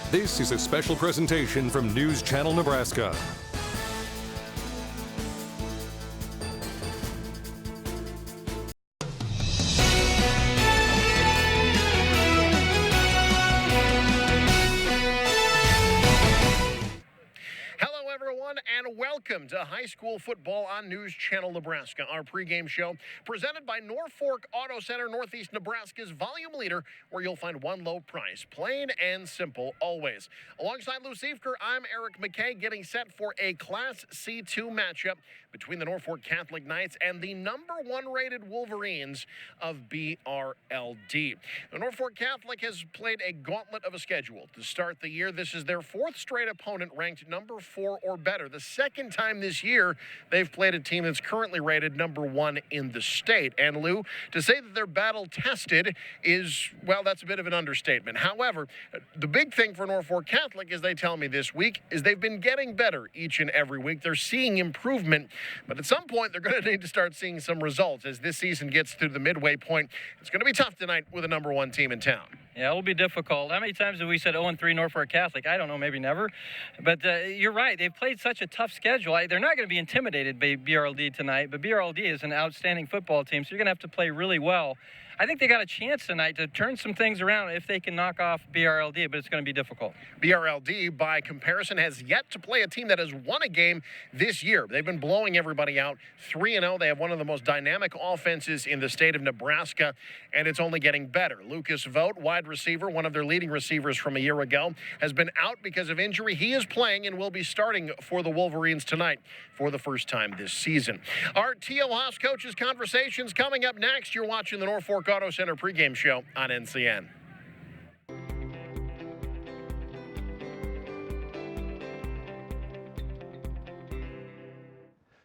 This is a special presentation from News Channel Nebraska. Hello, everyone, and welcome to high school football on News Channel Nebraska, our pregame show presented by Norfolk Auto Center, Northeast Nebraska's volume leader, where you'll find one low price, plain and simple, always. Alongside Lou Siefker, I'm Eric McKay, getting set for a Class C2 matchup between the Norfolk Catholic Knights and the #1 rated Wolverines of BRLD. The Norfolk Catholic has played a gauntlet of a schedule to start the year. This is their 4th straight opponent ranked number 4 or better. The second time this year they've played a team that's currently rated #1 in the state. And Lou, to say that they're battle-tested is, well, that's a bit of an understatement. However, the big thing for Norfolk Catholic, as they tell me this week, is they've been getting better each and every week. They're seeing improvement, but at some point they're going to need to start seeing some results as this season gets to the midway point. It's going to be tough tonight with a #1 team in town. Yeah, it'll be difficult. How many times have we said 0-3 Norfolk Catholic? I don't know, maybe never. But you're right. They've played such a tough schedule. They're not going to be intimidated by BRLD tonight, but BRLD is an outstanding football team, so you're going to have to play really well. I think they got a chance tonight to turn some things around if they can knock off BRLD, but it's going to be difficult. BRLD, by comparison, has yet to play a team that has won a game this year. They've been blowing everybody out 3-0. They have one of the most dynamic offenses in the state of Nebraska, and it's only getting better. Lucas Vogt, wide receiver, one of their leading receivers from a year ago, has been out because of injury. He is playing and will be starting for the Wolverines tonight for the first time this season. Our T.O. Haas Coaches Conversations coming up next. You're watching the Norfolk Auto Center pregame show on NCN.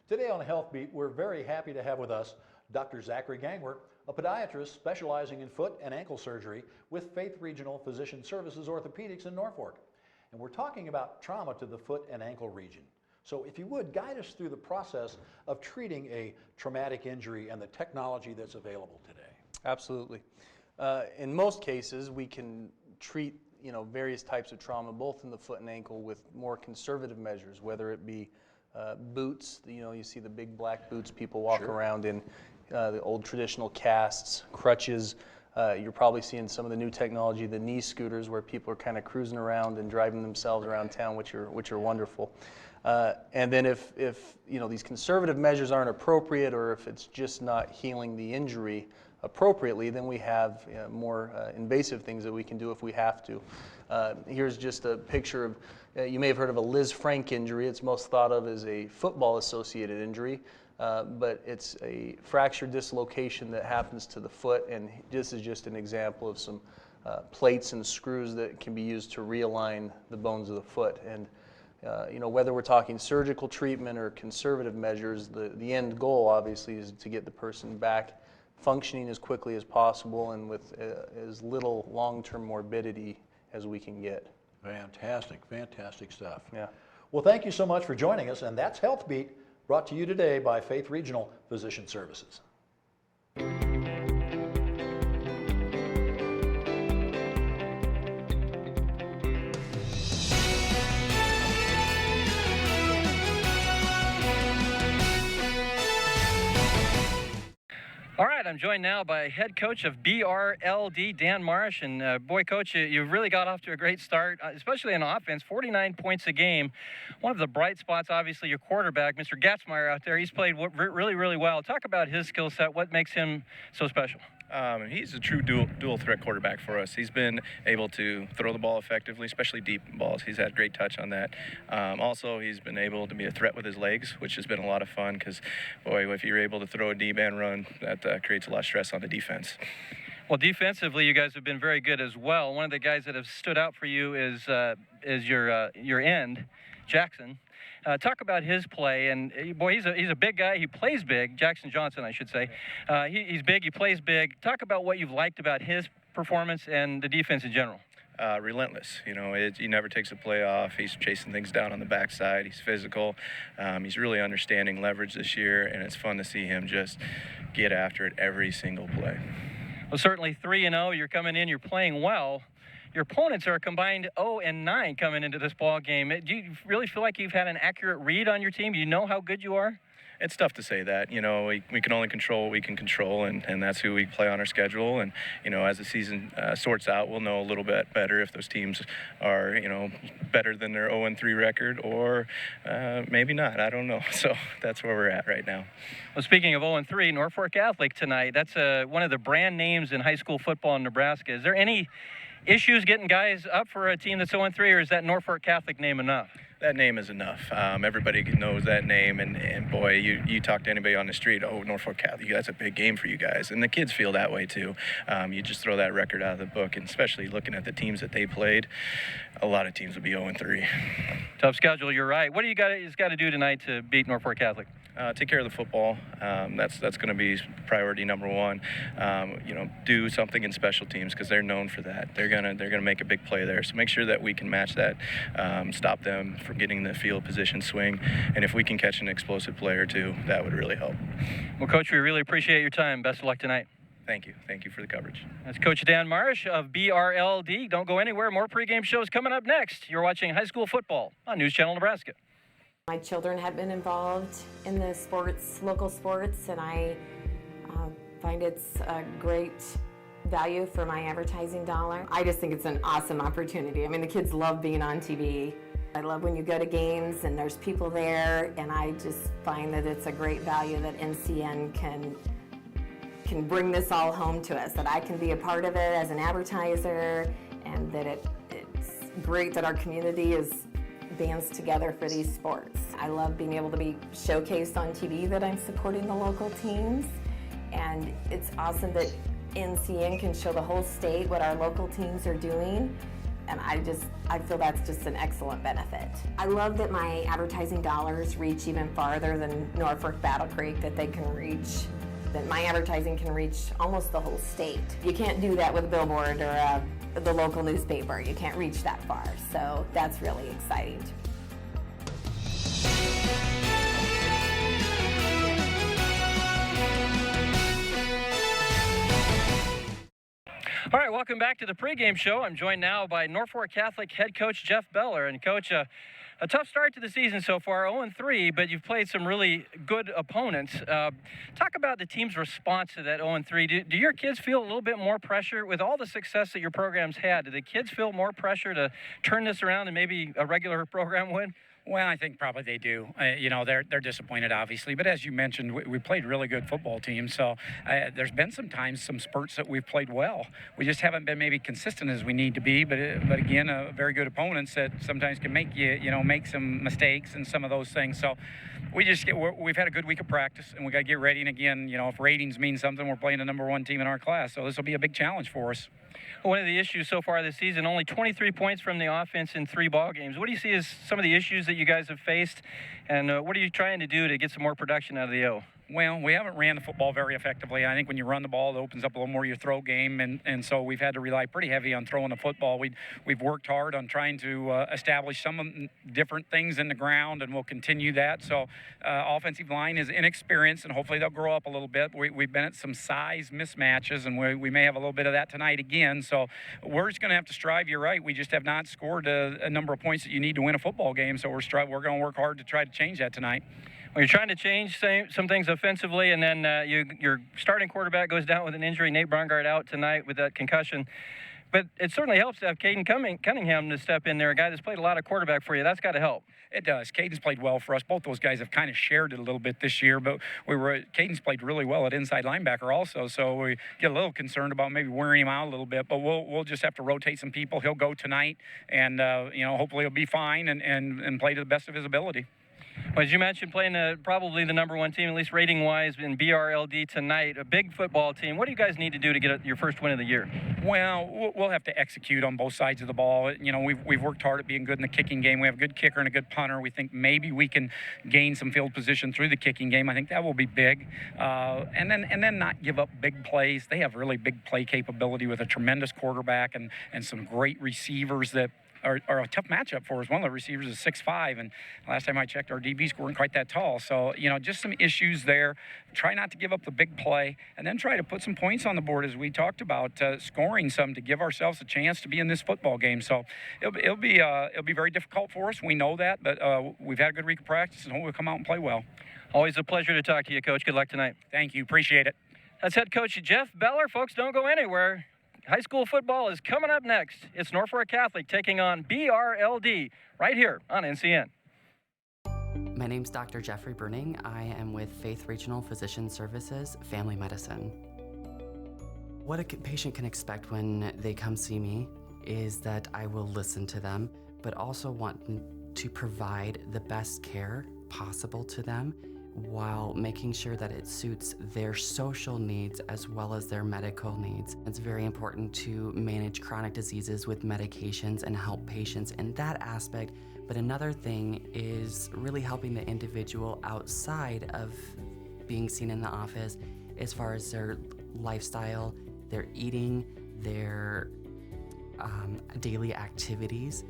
Today on Health Beat, we're very happy to have with us Dr. Zachary Gangwer, a podiatrist specializing in foot and ankle surgery with Faith Regional Physician Services Orthopedics in Norfolk. And we're talking about trauma to the foot and ankle region. So if you would, guide us through the process of treating a traumatic injury and the technology that's available today. Absolutely. In most cases, we can treat various types of trauma, both in the foot and ankle, with more conservative measures, whether it be boots. You see the big black boots people walk around in, the old traditional casts, crutches. You're probably seeing some of the new technology, the knee scooters, where people are kind of cruising around and driving themselves around town, which are wonderful. And then if these conservative measures aren't appropriate, or if it's just not healing the injury appropriately, then we have more invasive things that we can do if we have to. Here's just a picture of, you may have heard of a Liz Frank injury. It's most thought of as a football-associated injury, but it's a fracture dislocation that happens to the foot, and this is just an example of some plates and screws that can be used to realign the bones of the foot. And whether we're talking surgical treatment or conservative measures, the end goal obviously is to get the person back functioning as quickly as possible and with as little long-term morbidity as we can get. Fantastic, fantastic stuff. Yeah. Well, thank you so much for joining us, and that's Health Beat, brought to you today by Faith Regional Physician Services. All right, I'm joined now by head coach of BRLD, Dan Marsh. And boy, coach, you really got off to a great start, especially on offense, 49 points a game. One of the bright spots, obviously, your quarterback, Mr. Gatzmeyer out there. He's played really, really well. Talk about his skill set. What makes him so special? He's a true dual threat quarterback for us. He's been able to throw the ball effectively, especially deep balls. He's had great touch on that. Also, he's been able to be a threat with his legs, which has been a lot of fun because, boy, if you're able to throw a deep and run, that creates a lot of stress on the defense. Well, defensively, you guys have been very good as well. One of the guys that have stood out for you is your end, Jackson. Talk about his play, and boy, he's a big guy. He plays big. Jackson Johnson, I should say. He's big. He plays big. Talk about what you've liked about his performance and the defense in general. Relentless. He never takes a play off. He's chasing things down on the backside. He's physical. He's really understanding leverage this year, and it's fun to see him just get after it every single play. Well, certainly 3-0. You're coming in. You're playing well. your opponents are combined 0-9 coming into this ball game. Do you really feel like you've had an accurate read on your team? Do you know how good you are? It's tough to say that. We can only control what we can control, and that's who we play on our schedule. And, as the season sorts out, we'll know a little bit better if those teams are, better than their 0-3 record or maybe not. I don't know. So that's where we're at right now. Well, speaking of 0-3, Norfolk Catholic tonight, that's one of the brand names in high school football in Nebraska. Is there any issues getting guys up for a team that's 0-3, or is that Norfolk Catholic name enough? That name is enough. Everybody knows that name, and boy, you talk to anybody on the street, oh, Norfolk Catholic, that's a big game for you guys. And the kids feel that way too. You just throw that record out of the book, and especially looking at the teams that they played, a lot of teams would be 0-3. Tough schedule, you're right. What do you guys got to do tonight to beat Norfolk Catholic? Take care of the football. That's going to be priority number one. Do something in special teams because they're known for that. They're gonna make a big play there. So make sure that we can match that, stop them from getting the field position swing, and if we can catch an explosive play or two, that would really help. Well, Coach, we really appreciate your time. Best of luck tonight. Thank you. Thank you for the coverage. That's Coach Dan Marsh of BRLD. Don't go anywhere. More pregame shows coming up next. You're watching high school football on News Channel Nebraska. My children have been involved in the local sports, and I find it's a great value for my advertising dollar. I just think it's an awesome opportunity. I mean, the kids love being on TV. I love when you go to games and there's people there, and I just find that it's a great value that NCN can bring this all home to us, that I can be a part of it as an advertiser, and that it's great that our community bands together for these sports. I love being able to be showcased on TV that I'm supporting the local teams, and it's awesome that NCN can show the whole state what our local teams are doing, and I feel that's just an excellent benefit. I love that my advertising dollars reach even farther than Norfolk Battle Creek, that my advertising can reach almost the whole state. You can't do that with a billboard or the local newspaper. You can't reach that far, so that's really exciting. All right, welcome back to the pregame show. I'm joined now by Norfolk Catholic head coach Jeff Beller. And Coach, a tough start to the season so far, 0-3, but you've played some really good opponents. Talk about the team's response to that 0-3. Do your kids feel a little bit more pressure with all the success that your program's had? Do the kids feel more pressure to turn this around than maybe a regular program would? Well, I think probably they do. They're disappointed, obviously. But as you mentioned, we played really good football teams. So there's been some spurts that we've played well. We just haven't been maybe consistent as we need to be. But again, very good opponents that sometimes can make make some mistakes and some of those things. So we've had a good week of practice, and we got to get ready. And again, if ratings mean something, we're playing the number one team in our class. So this will be a big challenge for us. One of the issues so far this season, only 23 points from the offense in 3 ball games. What do you see as some of the issues that you guys have faced, and what are you trying to do to get some more production out of the O? Well, we haven't ran the football very effectively. I think when you run the ball, it opens up a little more your throw game, and so we've had to rely pretty heavy on throwing the football. We've worked hard on trying to establish some different things in the ground, and we'll continue that. So offensive line is inexperienced, and hopefully they'll grow up a little bit. We've been at some size mismatches, and we may have a little bit of that tonight again. So we're just going to have to strive. You're right. We just have not scored a number of points that you need to win a football game, so we're going to work hard to try to change that tonight. Well, you're trying to change some things offensively, and then your starting quarterback goes down with an injury. Nate Brongard out tonight with that concussion. But it certainly helps to have Caden Cunningham to step in there, a guy that's played a lot of quarterback for you. That's got to help. It does. Caden's played well for us. Both those guys have kind of shared it a little bit this year, but Caden's played really well at inside linebacker also, so we get a little concerned about maybe wearing him out a little bit, but we'll just have to rotate some people. He'll go tonight, and hopefully he'll be fine and play to the best of his ability. Well, as you mentioned, playing probably the number one team, at least rating-wise, in BRLD tonight, a big football team. What do you guys need to do to get your first win of the year? Well, we'll have to execute on both sides of the ball. We've worked hard at being good in the kicking game. We have a good kicker and a good punter. We think maybe we can gain some field position through the kicking game. I think that will be big. And then not give up big plays. They have really big play capability with a tremendous quarterback and some great receivers that are a tough matchup for us. One of the receivers is 6'5", and last time I checked, our DBs weren't quite that tall. So, just some issues there. Try not to give up the big play, and then try to put some points on the board, as we talked about, scoring some to give ourselves a chance to be in this football game. So it'll be very difficult for us. We know that, but we've had a good week of practice, and hope we'll come out and play well. Always a pleasure to talk to you, Coach. Good luck tonight. Thank you. Appreciate it. That's head coach Jeff Beller. Folks, don't go anywhere. High school football is coming up next. It's Norfolk Catholic taking on BRLD right here on NCN. My name's Dr. Jeffrey Bruning. I am with Faith Regional Physician Services, Family Medicine. What a patient can expect when they come see me is that I will listen to them, but also want to provide the best care possible to them while making sure that it suits their social needs as well as their medical needs. It's very important to manage chronic diseases with medications and help patients in that aspect. But another thing is really helping the individual outside of being seen in the office as far as their lifestyle, their eating, their daily activities,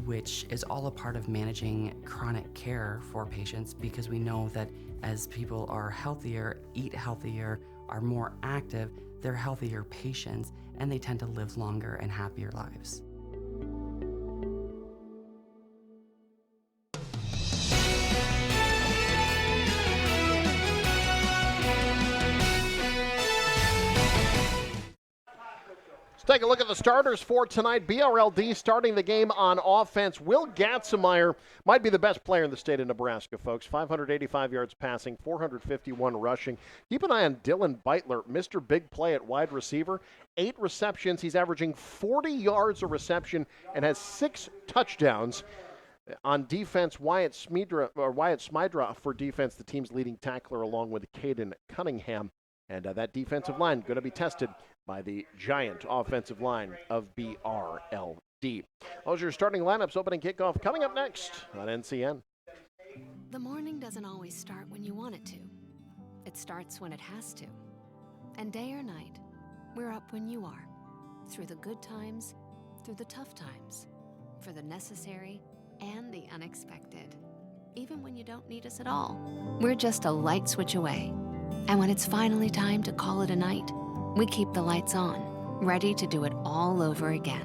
which is all a part of managing chronic care for patients, because we know that as people are healthier, eat healthier, are more active, they're healthier patients, and they tend to live longer and happier lives. Let's take a look at the starters for tonight. BRLD starting the game on offense. Will Gatzemeyer might be the best player in the state of Nebraska, folks. 585 yards passing, 451 rushing. Keep an eye on Dylan Beitler, Mr. Big Play at wide receiver. 8 receptions. He's averaging 40 yards a reception and has 6 touchdowns. On defense, Wyatt Smydra for defense, the team's leading tackler, along with Caden Cunningham. And that defensive line going to be tested by the giant offensive line of BRLD. Those are your starting lineups, opening kickoff coming up next on NCN. The morning doesn't always start when you want it to. It starts when it has to. And day or night, we're up when you are. Through the good times, through the tough times, for the necessary and the unexpected. Even when you don't need us at all, we're just a light switch away. And when it's finally time to call it a night, we keep the lights on, ready to do it all over again.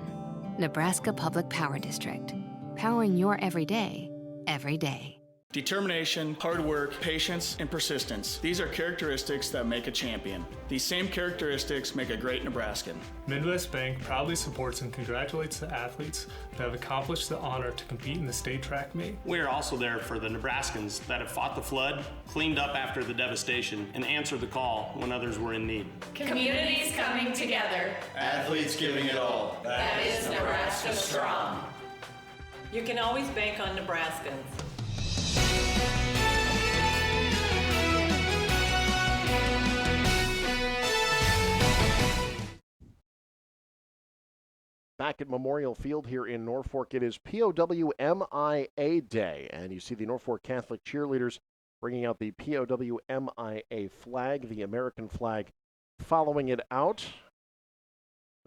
Nebraska Public Power District, powering your everyday, every day. Determination, hard work, patience, and persistence. These are characteristics that make a champion. These same characteristics make a great Nebraskan. Midwest Bank proudly supports and congratulates the athletes that have accomplished the honor to compete in the state track meet. We are also there for the Nebraskans that have fought the flood, cleaned up after the devastation, and answered the call when others were in need. Communities coming together. Athletes giving it all. That is Nebraska strong. You can always bank on Nebraskans. Back at Memorial Field here in Norfolk, it is POWMIA Day, and you see the Norfolk Catholic cheerleaders bringing out the POWMIA flag, the American flag, following it out.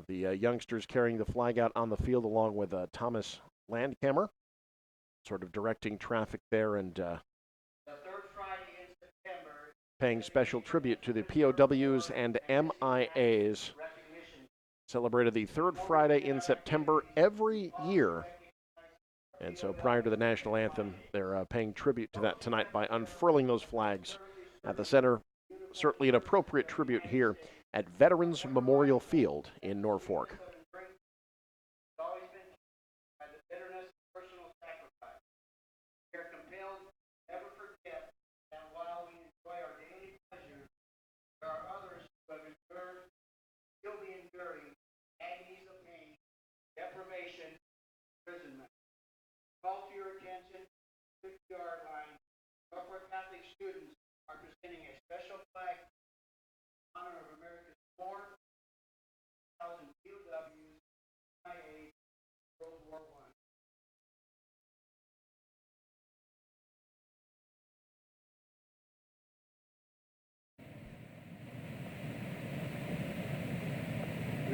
The youngsters carrying the flag out on the field along with Thomas Landkammer, sort of directing traffic there and the third Friday in September, paying special tribute to the POWs and MIAs. Celebrated the third Friday in September every year. And so prior to the national anthem, they're paying tribute to that tonight by unfurling those flags at the center. Certainly an appropriate tribute here at Veterans Memorial Field in Norfolk. Deprivation, imprisonment. Call to your attention, 50-yard line. Norfolk Catholic students are presenting a special flag in honor of America's 4,000 POWs, MIAs, World War I.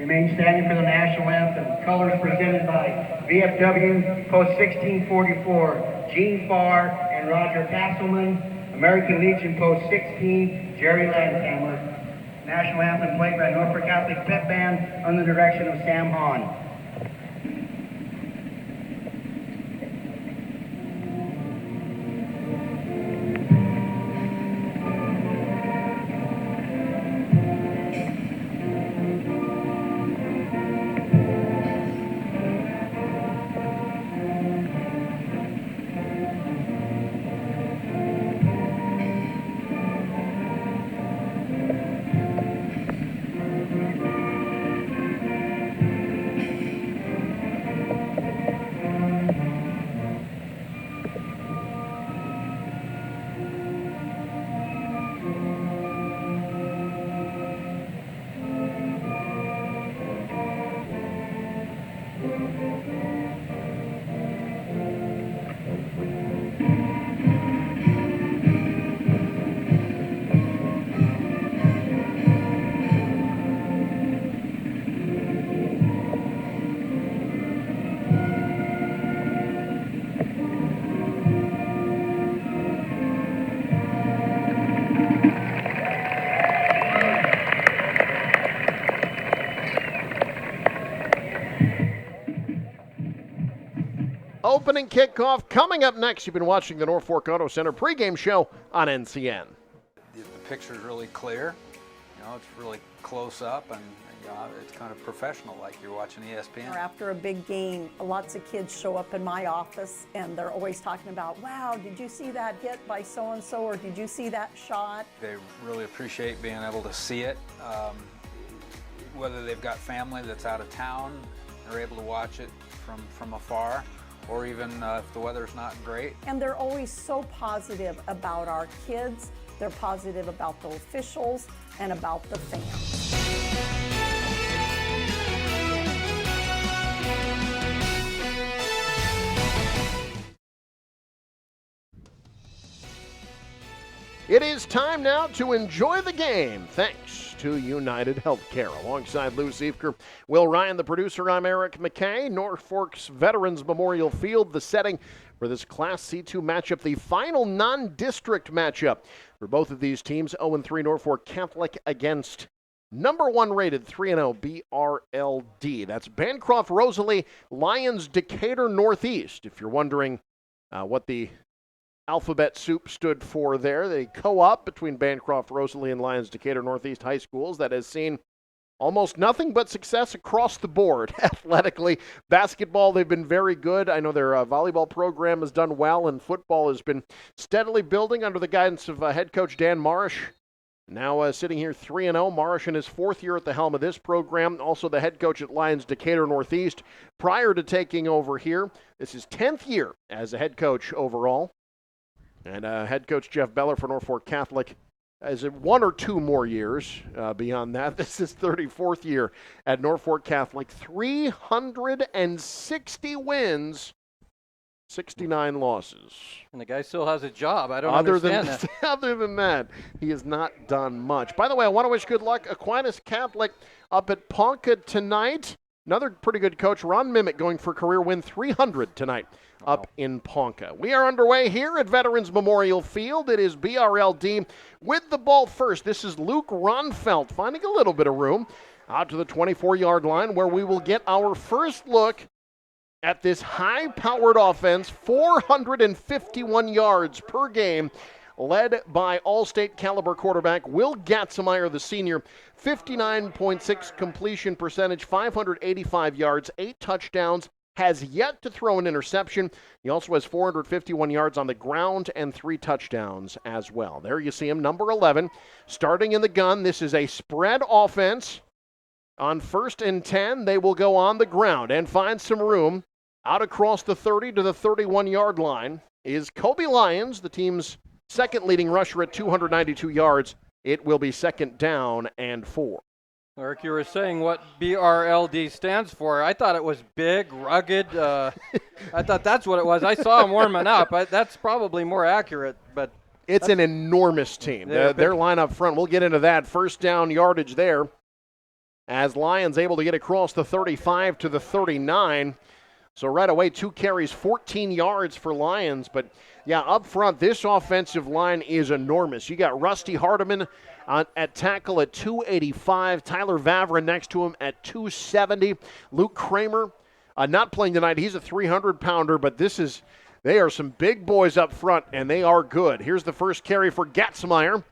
Remain standing for the national anthem. Colors presented by VFW, Post 1644, Gene Farr and Roger Castleman. American Legion, Post 16, Jerry Landhammer. National anthem played by Norfolk Catholic Pep Band under the direction of Sam Hahn. Opening kickoff coming up next. You've been watching the Norfolk Auto Center pregame show on NCN. The picture's really clear. You know, it's really close up, and you know, it's kind of professional, like you're watching ESPN. After a big game, lots of kids show up in my office, and they're always talking about, wow, did you see that hit by so-and-so, or did you see that shot? They really appreciate being able to see it. Whether they've got family that's out of town, they're able to watch it from afar, or even if the weather's not great. And they're always so positive about our kids. They're positive about the officials and about the fans. It is time now to enjoy the game, thanks to United Healthcare. Alongside Lou Siefker, Will Ryan, the producer, I'm Eric McKay. Norfolk's Veterans Memorial Field, the setting for this Class C2 matchup, the final non-district matchup for both of these teams. 0-3 Norfolk Catholic against number 1 rated 3-0 BRLD. That's Bancroft Rosalie Lions Decatur Northeast. If you're wondering what the alphabet soup stood for there, the co-op between Bancroft Rosalie and Lions Decatur Northeast High Schools that has seen almost nothing but success across the board athletically. Basketball, they've been very good. I know their volleyball program has done well, and football has been steadily building under the guidance of head coach Dan Marish. Now sitting here 3-0, Marish in his 4th year at the helm of this program, also the head coach at Lions Decatur Northeast prior to taking over here. This is 10th year as a head coach overall. And head coach Jeff Beller for Norfolk Catholic has 1 or 2 more years beyond that. This is 34th year at Norfolk Catholic. 360 wins, 69 losses. And the guy still has a job. I don't understand that. Other than that, he has not done much. By the way, I want to wish good luck Aquinas Catholic up at Ponca tonight. Another pretty good coach, Ron Mimic, going for career win 300 tonight. Up in Ponca. We are underway here at Veterans Memorial Field. It is BRLD with the ball first. This is Luke Ronfelt finding a little bit of room out to the 24-yard line where we will get our first look at this high-powered offense, 451 yards per game, led by All-State caliber quarterback Will Gatzemeyer, the senior. 59.6 completion percentage, 585 yards, 8 touchdowns. Has yet to throw an interception. He also has 451 yards on the ground and 3 touchdowns as well. There you see him, number 11, starting in the gun. This is a spread offense. On 1st and 10, they will go on the ground and find some room. Out across the 30 to the 31-yard line is Kobe Lyons, the team's second leading rusher at 292 yards. It will be 2nd down and 4. Eric, you were saying what BRLD stands for. I thought it was big, rugged. I thought that's what it was. I saw him warming up. That's probably more accurate. But it's an enormous team. Their line up front, we'll get into that. 1st down yardage there as Lions able to get across the 35 to the 39. So right away, 2 carries, 14 yards for Lions. But, yeah, up front, this offensive line is enormous. You got Rusty Hardiman at tackle at 285. Tyler Vavra next to him at 270. Luke Kramer not playing tonight. He's a 300-pounder, but they are some big boys up front, and they are good. Here's the first carry for Gatzmeyer.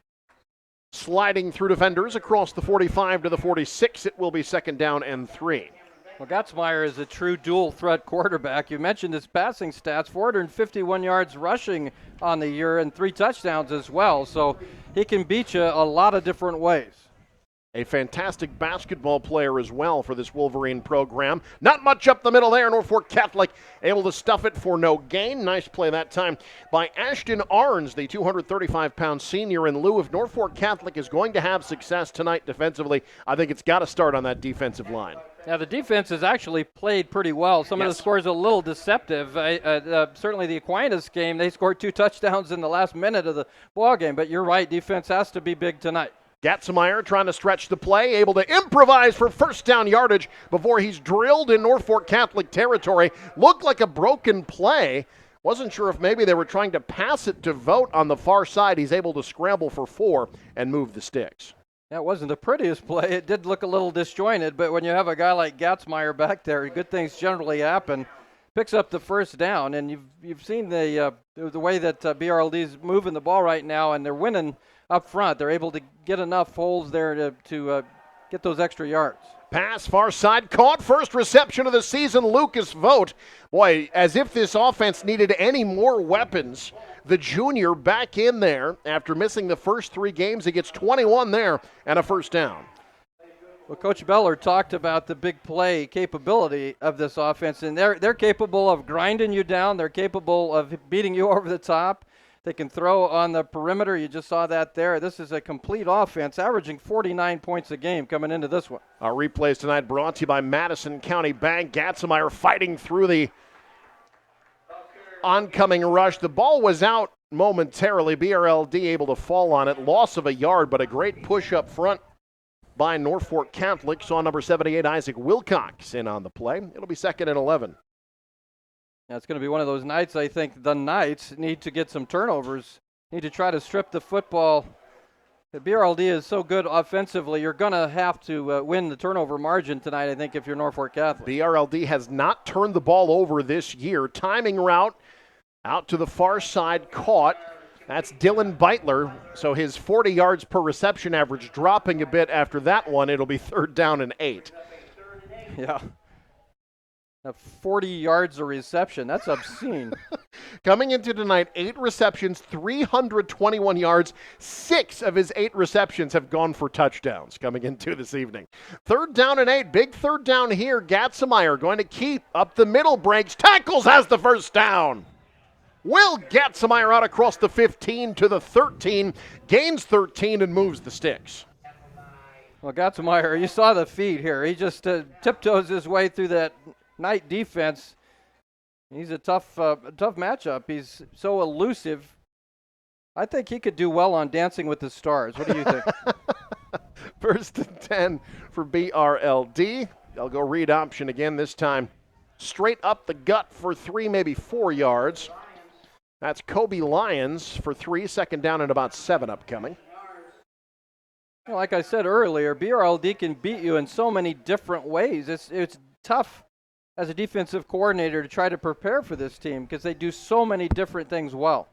Sliding through defenders across the 45 to the 46. It will be 2nd down and 3. Well, Gatzmeyer is a true dual-threat quarterback. You mentioned his passing stats, 451 yards rushing on the year and 3 touchdowns as well. So he can beat you a lot of different ways. A fantastic basketball player as well for this Wolverine program. Not much up the middle there. Norfolk Catholic able to stuff it for no gain. Nice play that time by Ashton Arns, the 235-pound senior. In lieu of Norfolk Catholic is going to have success tonight defensively, I think it's got to start on that defensive line. Yeah, the defense has actually played pretty well. Some of the scores a little deceptive. Certainly the Aquinas game, they scored 2 touchdowns in the last minute of the ball game. But you're right, defense has to be big tonight. Gatzmeyer trying to stretch the play, able to improvise for 1st down yardage before he's drilled in Norfolk Catholic territory. Looked like a broken play. Wasn't sure if maybe they were trying to pass it to Vogt on the far side. He's able to scramble for 4 and move the sticks. That wasn't the prettiest play. It did look a little disjointed, but when you have a guy like Gatzmeyer back there, good things generally happen. Picks up the 1st down, and you've seen the way that BRLD is moving the ball right now, and they're winning up front. They're able to get enough holes there to get those extra yards. Pass far side caught. First reception of the season, Lucas Vogt. Boy, as if this offense needed any more weapons. The junior back in there after missing the first 3 games. He gets 21 there and a 1st down. Well, Coach Beller talked about the big play capability of this offense, and they're capable of grinding you down. They're capable of beating you over the top. They can throw on the perimeter. You just saw that there. This is a complete offense, averaging 49 points a game coming into this one. Our replays tonight brought to you by Madison County Bank. Gatzmeyer fighting through the oncoming rush. The ball was out momentarily. BRLD able to fall on it. Loss of a yard, but a great push up front by Norfolk Catholic. Saw number 78, Isaac Wilcox, in on the play. It'll be 2nd and 11. Yeah, it's going to be one of those nights. I think the Knights need to get some turnovers, need to try to strip the football. The BRLD is so good offensively, you're going to have to win the turnover margin tonight, I think, if you're Norfolk Catholic. BRLD has not turned the ball over this year. Timing route out to the far side, caught. That's Dylan Beitler. So his 40 yards per reception average dropping a bit after that one. It'll be 3rd down and 8. Yeah. 40 yards of reception. That's obscene. Coming into tonight, 8 receptions, 321 yards. 6 of his 8 receptions have gone for touchdowns coming into this evening. 3rd down and 8. Big 3rd down here. Gatzmeyer going to keep up the middle, breaks, tackles, has the 1st down. Will Gatzmeyer out across the 15 to the 13, gains 13 and moves the sticks. Well, Gatzmeyer, you saw the feed here. He just tiptoes his way through that Knight defense. He's a tough matchup. He's so elusive. I think he could do well on Dancing with the Stars. What do you think? 1st and 10 for BRLD. They'll go read option again, this time straight up the gut for 3, maybe 4 yards. That's Kobe Lyons for 3, 2nd down and about 7 upcoming. Well, like I said earlier, BRLD can beat you in so many different ways. It's tough as a defensive coordinator to try to prepare for this team because they do so many different things well.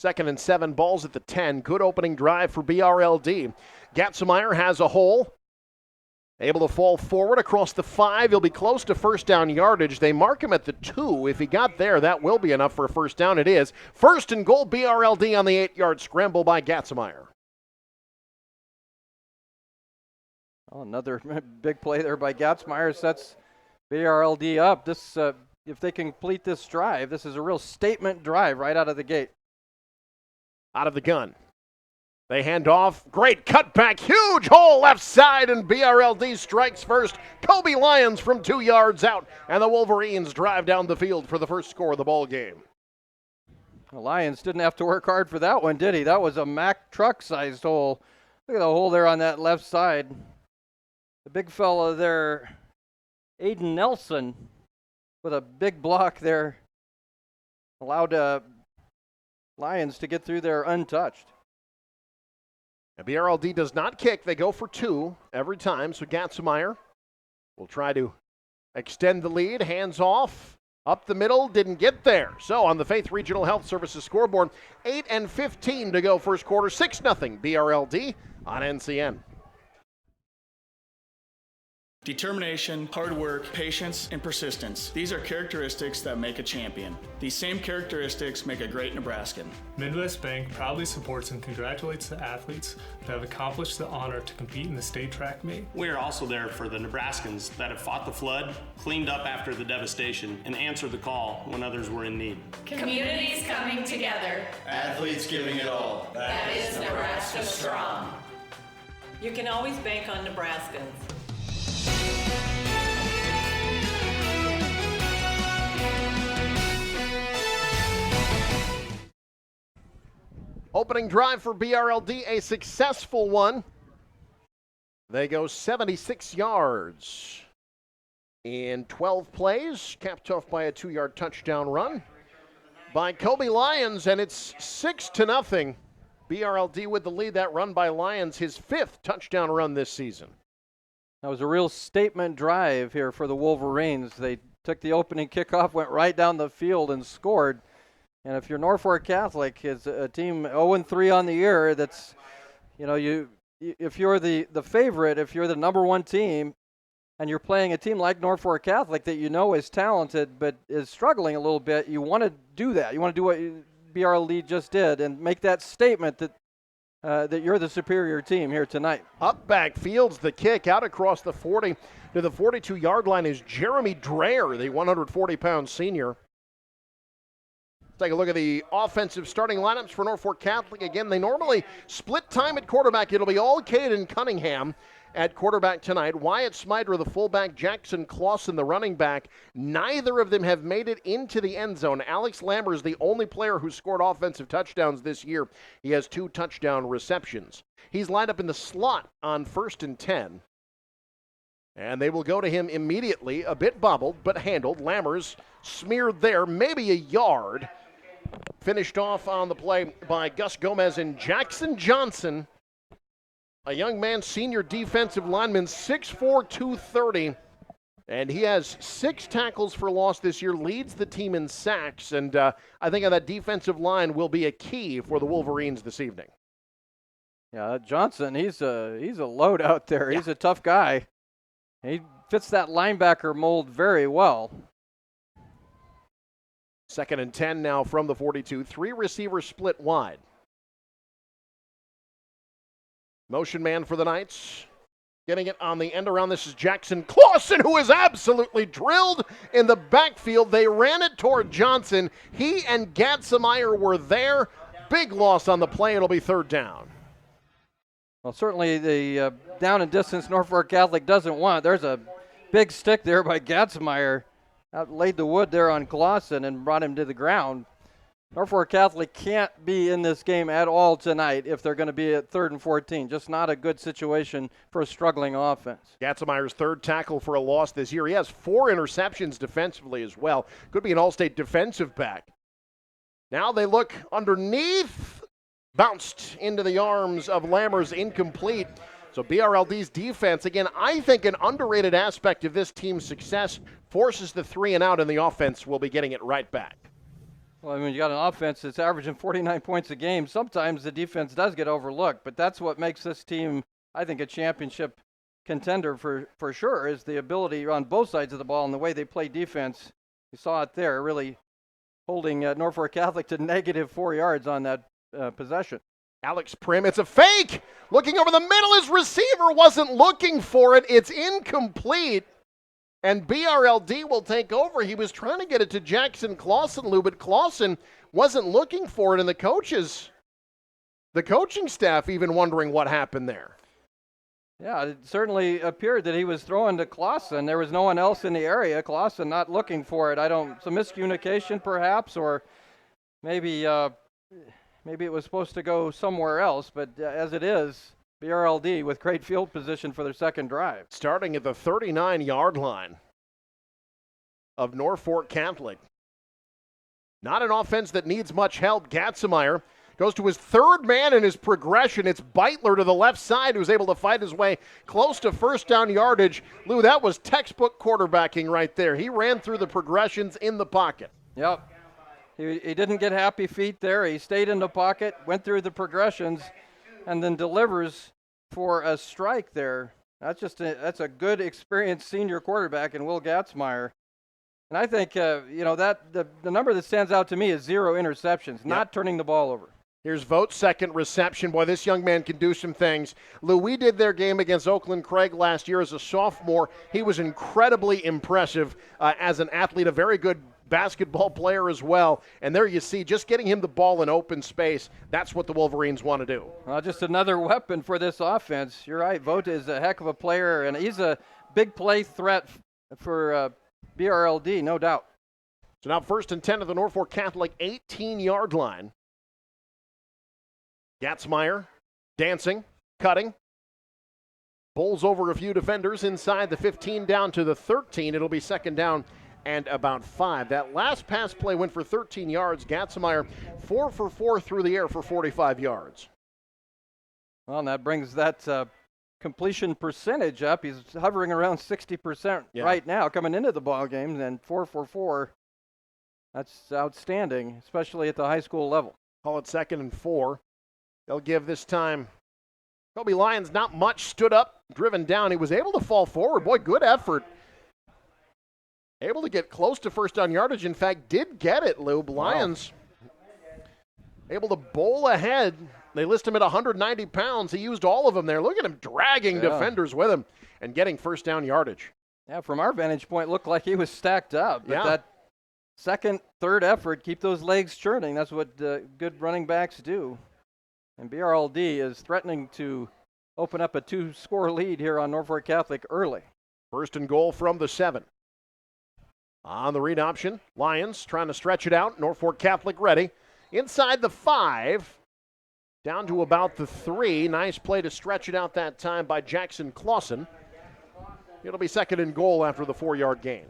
2nd and 7, balls at the 10. Good opening drive for BRLD. Gatzmeyer has a hole. Able to fall forward across the 5. He'll be close to 1st down yardage. They mark him at the 2. If he got there, that will be enough for a 1st down. It is. 1st and goal, BRLD on the 8-yard scramble by Gatzmeyer. Oh, another big play there by Gatzmeyer sets BRLD up. This, if they can complete this drive, this is a real statement drive right out of the gate. Out of the gun. They hand off. Great cutback. Huge hole left side, and BRLD strikes first. Kobe Lyons from 2 yards out, and the Wolverines drive down the field for the first score of the ball game. The Lions didn't have to work hard for that one, did he? That was a Mack truck-sized hole. Look at the hole there on that left side. The big fella there, Aiden Nelson, with a big block there, allowed Lions to get through there untouched. And BRLD does not kick. They go for 2 every time, so Gatzemeyer will try to extend the lead. Hands off. Up the middle, didn't get there. So on the Faith Regional Health Services scoreboard, 8:15 to go first quarter, 6-0 BRLD on NCN. Determination, hard work, patience, and persistence. These are characteristics that make a champion. These same characteristics make a great Nebraskan. Midwest Bank proudly supports and congratulates the athletes that have accomplished the honor to compete in the state track meet. We are also there for the Nebraskans that have fought the flood, cleaned up after the devastation, and answered the call when others were in need. Communities coming together. Athletes giving it all. That is Nebraska strong. You can always bank on Nebraskans. Opening drive for BRLD, a successful one. They go 76 yards in 12 plays, capped off by a 2-yard touchdown run by Kobe Lyons, and it's 6-0. BRLD with the lead. That run by Lyons, his 5th touchdown run this season. That was a real statement drive here for the Wolverines. They took the opening kickoff, went right down the field and scored. And if you're Norfolk Catholic, it's a team 0-3 on the year. That's, if you're the favorite, if you're the number 1 team, and you're playing a team like Norfolk Catholic that is talented but is struggling a little bit, you want to do that. You want to do what BRLD just did and make that statement that that you're the superior team here tonight. Up back fields the kick out across the 40 to the 42-yard line is Jeremy Dreyer, the 140-pound senior. Take a look at the offensive starting lineups for Norfolk Catholic. Again, they normally split time at quarterback. It'll be all Caden Cunningham at quarterback tonight. Wyatt Smider, the fullback, Jackson Clausen, the running back. Neither of them have made it into the end zone. Alex Lambert is the only player who scored offensive touchdowns this year. He has 2 touchdown receptions. He's lined up in the slot on 1st and 10. And they will go to him immediately, a bit bobbled, but handled. Lammers smeared there, maybe a yard. Finished off on the play by Gus Gomez and Jackson Johnson, a young man, senior defensive lineman, 6'4", 230. And he has 6 tackles for loss this year, leads the team in sacks. And I think that defensive line will be a key for the Wolverines this evening. Yeah, Johnson, he's a load out there. Yeah. He's a tough guy. He fits that linebacker mold very well. 2nd and 10 now from the 42. 3 receivers split wide. Motion man for the Knights. Getting it on the end around. This is Jackson Clausen, who is absolutely drilled in the backfield. They ran it toward Johnson. He and Gatzemeyer were there. Big loss on the play. It'll be 3rd down. Well, certainly the down and distance Norfolk Catholic doesn't want. There's a big stick there by Gatzemeyer. Laid the wood there on Clausen and brought him to the ground. Norfolk Catholic can't be in this game at all tonight if they're going to be at 3rd and 14. Just not a good situation for a struggling offense. Gatzemeyer's 3rd tackle for a loss this year. He has 4 interceptions defensively as well. Could be an all-state defensive back. Now they look underneath. Bounced into the arms of Lammers, incomplete. So BRLD's defense, again, I think an underrated aspect of this team's success, forces the 3 and out, and the offense will be getting it right back. Well, I mean, you got an offense that's averaging 49 points a game. Sometimes the defense does get overlooked, but that's what makes this team, I think, a championship contender for sure, is the ability on both sides of the ball and the way they play defense. You saw it there, really holding Norfolk Catholic to -4 yards on that possession. Alex Prim, it's a fake. Looking over the middle, his receiver wasn't looking for it. It's incomplete. And BRLD will take over. He was trying to get it to Jackson Clausen, Lou, but Clausen wasn't looking for it. And the coaching staff even wondering what happened there. Yeah, it certainly appeared that he was throwing to Clausen. There was no one else in the area. Clausen not looking for it. Some miscommunication perhaps, or maybe it was supposed to go somewhere else. But as it is, BRLD with great field position for their second drive. Starting at the 39-yard line of Norfolk Catholic. Not an offense that needs much help. Gatzemeyer goes to his third man in his progression. It's Beitler to the left side who's able to fight his way close to first down yardage. Lou, that was textbook quarterbacking right there. He ran through the progressions in the pocket. Yep. He didn't get happy feet there. He stayed in the pocket, went through the progressions, and then delivers for a strike there. That's a good experienced senior quarterback in Will Gatzemeyer. And I think, that the number that stands out to me is 0 interceptions, not turning the ball over. Here's Vogt's second reception. Boy, this young man can do some things. Lou, we did their game against Oakland Craig last year as a sophomore. He was incredibly impressive as an athlete, a very good basketball player as well. And there you see, just getting him the ball in open space, that's what the Wolverines want to do. Well, just another weapon for this offense. You're right, Vogt is a heck of a player, and he's a big play threat for BRLD, no doubt. So now 1st and 10 at the Norfolk Catholic 18-yard line. Gatzemeyer dancing, cutting. Bowls over a few defenders inside the 15 down to the 13. It'll be second down and about 5. That last pass play went for 13 yards. Gatzemeyer 4 for 4 through the air for 45 yards. Well, and that brings that completion percentage up. He's hovering around 60% right now coming into the ball game, and 4 for 4. That's outstanding, especially at the high school level. Call it 2nd and 4. They'll give this time. Kobe Lyons not much, stood up, driven down. He was able to fall forward. Boy, good effort. Able to get close to first down yardage. In fact, did get it, Lou. Lyons able to bowl ahead. They list him at 190 pounds. He used all of them there. Look at him dragging defenders with him and getting first down yardage. Yeah, from our vantage point, looked like he was stacked up. But that second, third effort, keep those legs churning. That's what good running backs do. And BRLD is threatening to open up a 2-score lead here on Norfolk Catholic early. 1st and goal from the 7. On the read option, Lions trying to stretch it out. Norfolk Catholic ready. Inside the 5, down to about the 3. Nice play to stretch it out that time by Jackson Clausen. It'll be 2nd and goal after the 4-yard gain.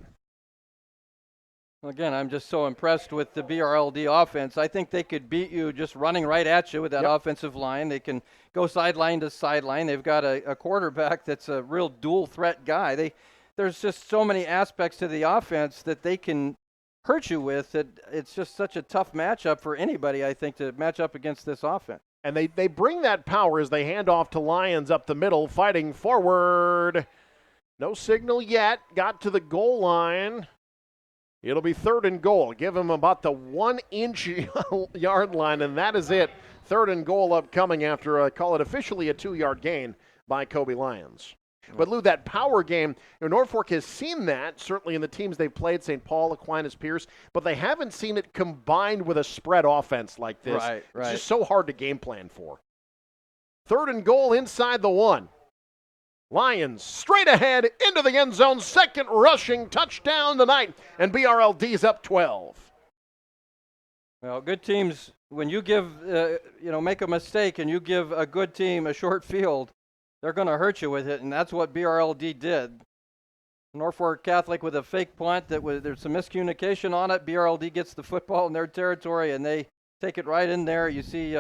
Again, I'm just so impressed with the BRLD offense. I think they could beat you just running right at you with that offensive line. They can go sideline to sideline. They've got a quarterback that's a real dual threat guy. There's just so many aspects to the offense that they can hurt you with that it's just such a tough matchup for anybody, I think, to match up against this offense. And they bring that power as they hand off to Lyons up the middle, fighting forward. No signal yet. Got to the goal line. It'll be 3rd and goal. Give him about the 1-inch yard line, and that is it. 3rd and goal upcoming after, call it officially a 2-yard gain by Kobe Lyons. But Lou, that power game, Norfolk has seen that, certainly in the teams they've played, St. Paul, Aquinas, Pierce, but they haven't seen it combined with a spread offense like this. Right. It's just so hard to game plan for. 3rd and goal inside the 1. Lions straight ahead into the end zone, 2nd rushing touchdown tonight, and BRLD's up 12. Well, good teams, when you give, make a mistake and you give a good team a short field, they're going to hurt you with it, and that's what BRLD did. Norfolk Catholic with a fake punt there's some miscommunication on it. BRLD gets the football in their territory, and they take it right in there. You see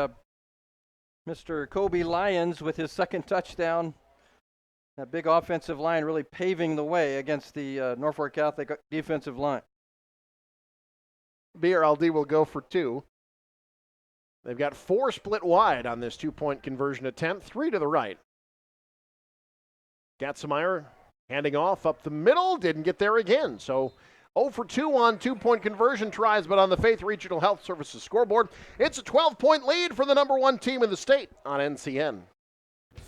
Mr. Kobe Lyons with his 2nd touchdown. That big offensive line really paving the way against the Norfolk Catholic defensive line. BRLD will go for 2. They've got 4 split wide on this 2-point conversion attempt, 3 to the right. Gatzemeyer handing off up the middle, didn't get there again. So 0 for 2 on 2-point conversion tries, but on the Faith Regional Health Services scoreboard, it's a 12-point lead for the number 1 team in the state on NCN.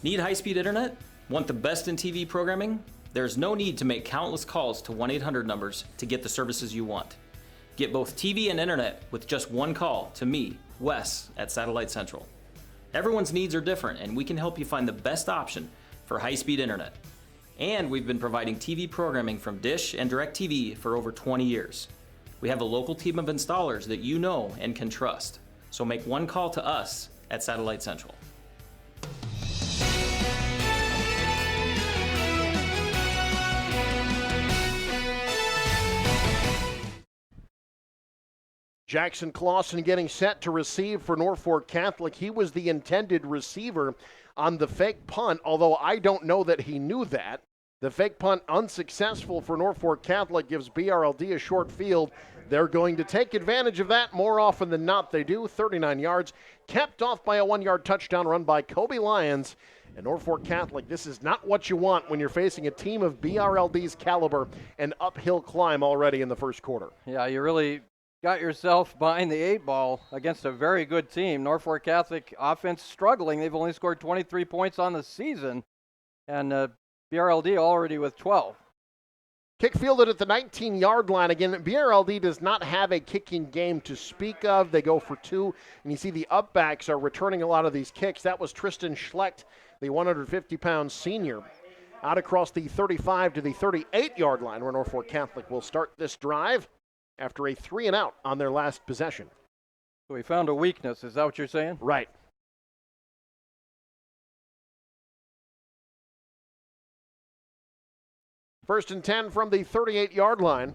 Need high-speed internet? Want the best in TV programming? There's no need to make countless calls to 1-800 numbers to get the services you want. Get both TV and internet with just one call to me, Wes, at Satellite Central. Everyone's needs are different, and we can help you find the best option for high-speed internet. And we've been providing TV programming from Dish and DirecTV for over 20 years. We have a local team of installers that you know and can trust. So make one call to us at Satellite Central. Jackson Clausen getting set to receive for Norfolk Catholic. He was the intended receiver on the fake punt, although I don't know that he knew that. The fake punt unsuccessful for Norfolk Catholic gives BRLD a short field. They're going to take advantage of that more often than not. They do. 39 yards, kept off by a 1-yard touchdown run by Kobe Lyons. And Norfolk Catholic, this is not what you want when you're facing a team of BRLD's caliber, an uphill climb already in the first quarter. Yeah, you really got yourself behind the 8 ball against a very good team. Norfolk Catholic offense struggling. They've only scored 23 points on the season, and BRLD already with 12. Kick fielded at the 19-yard line. Again, BRLD does not have a kicking game to speak of. They go for 2, and you see the upbacks are returning a lot of these kicks. That was Tristan Schlecht, the 150-pound senior, out across the 35 to the 38-yard line, where Norfolk Catholic will start this drive after a 3-and-out on their last possession. So we found a weakness. Is that what you're saying? Right. First and 10 from the 38-yard line.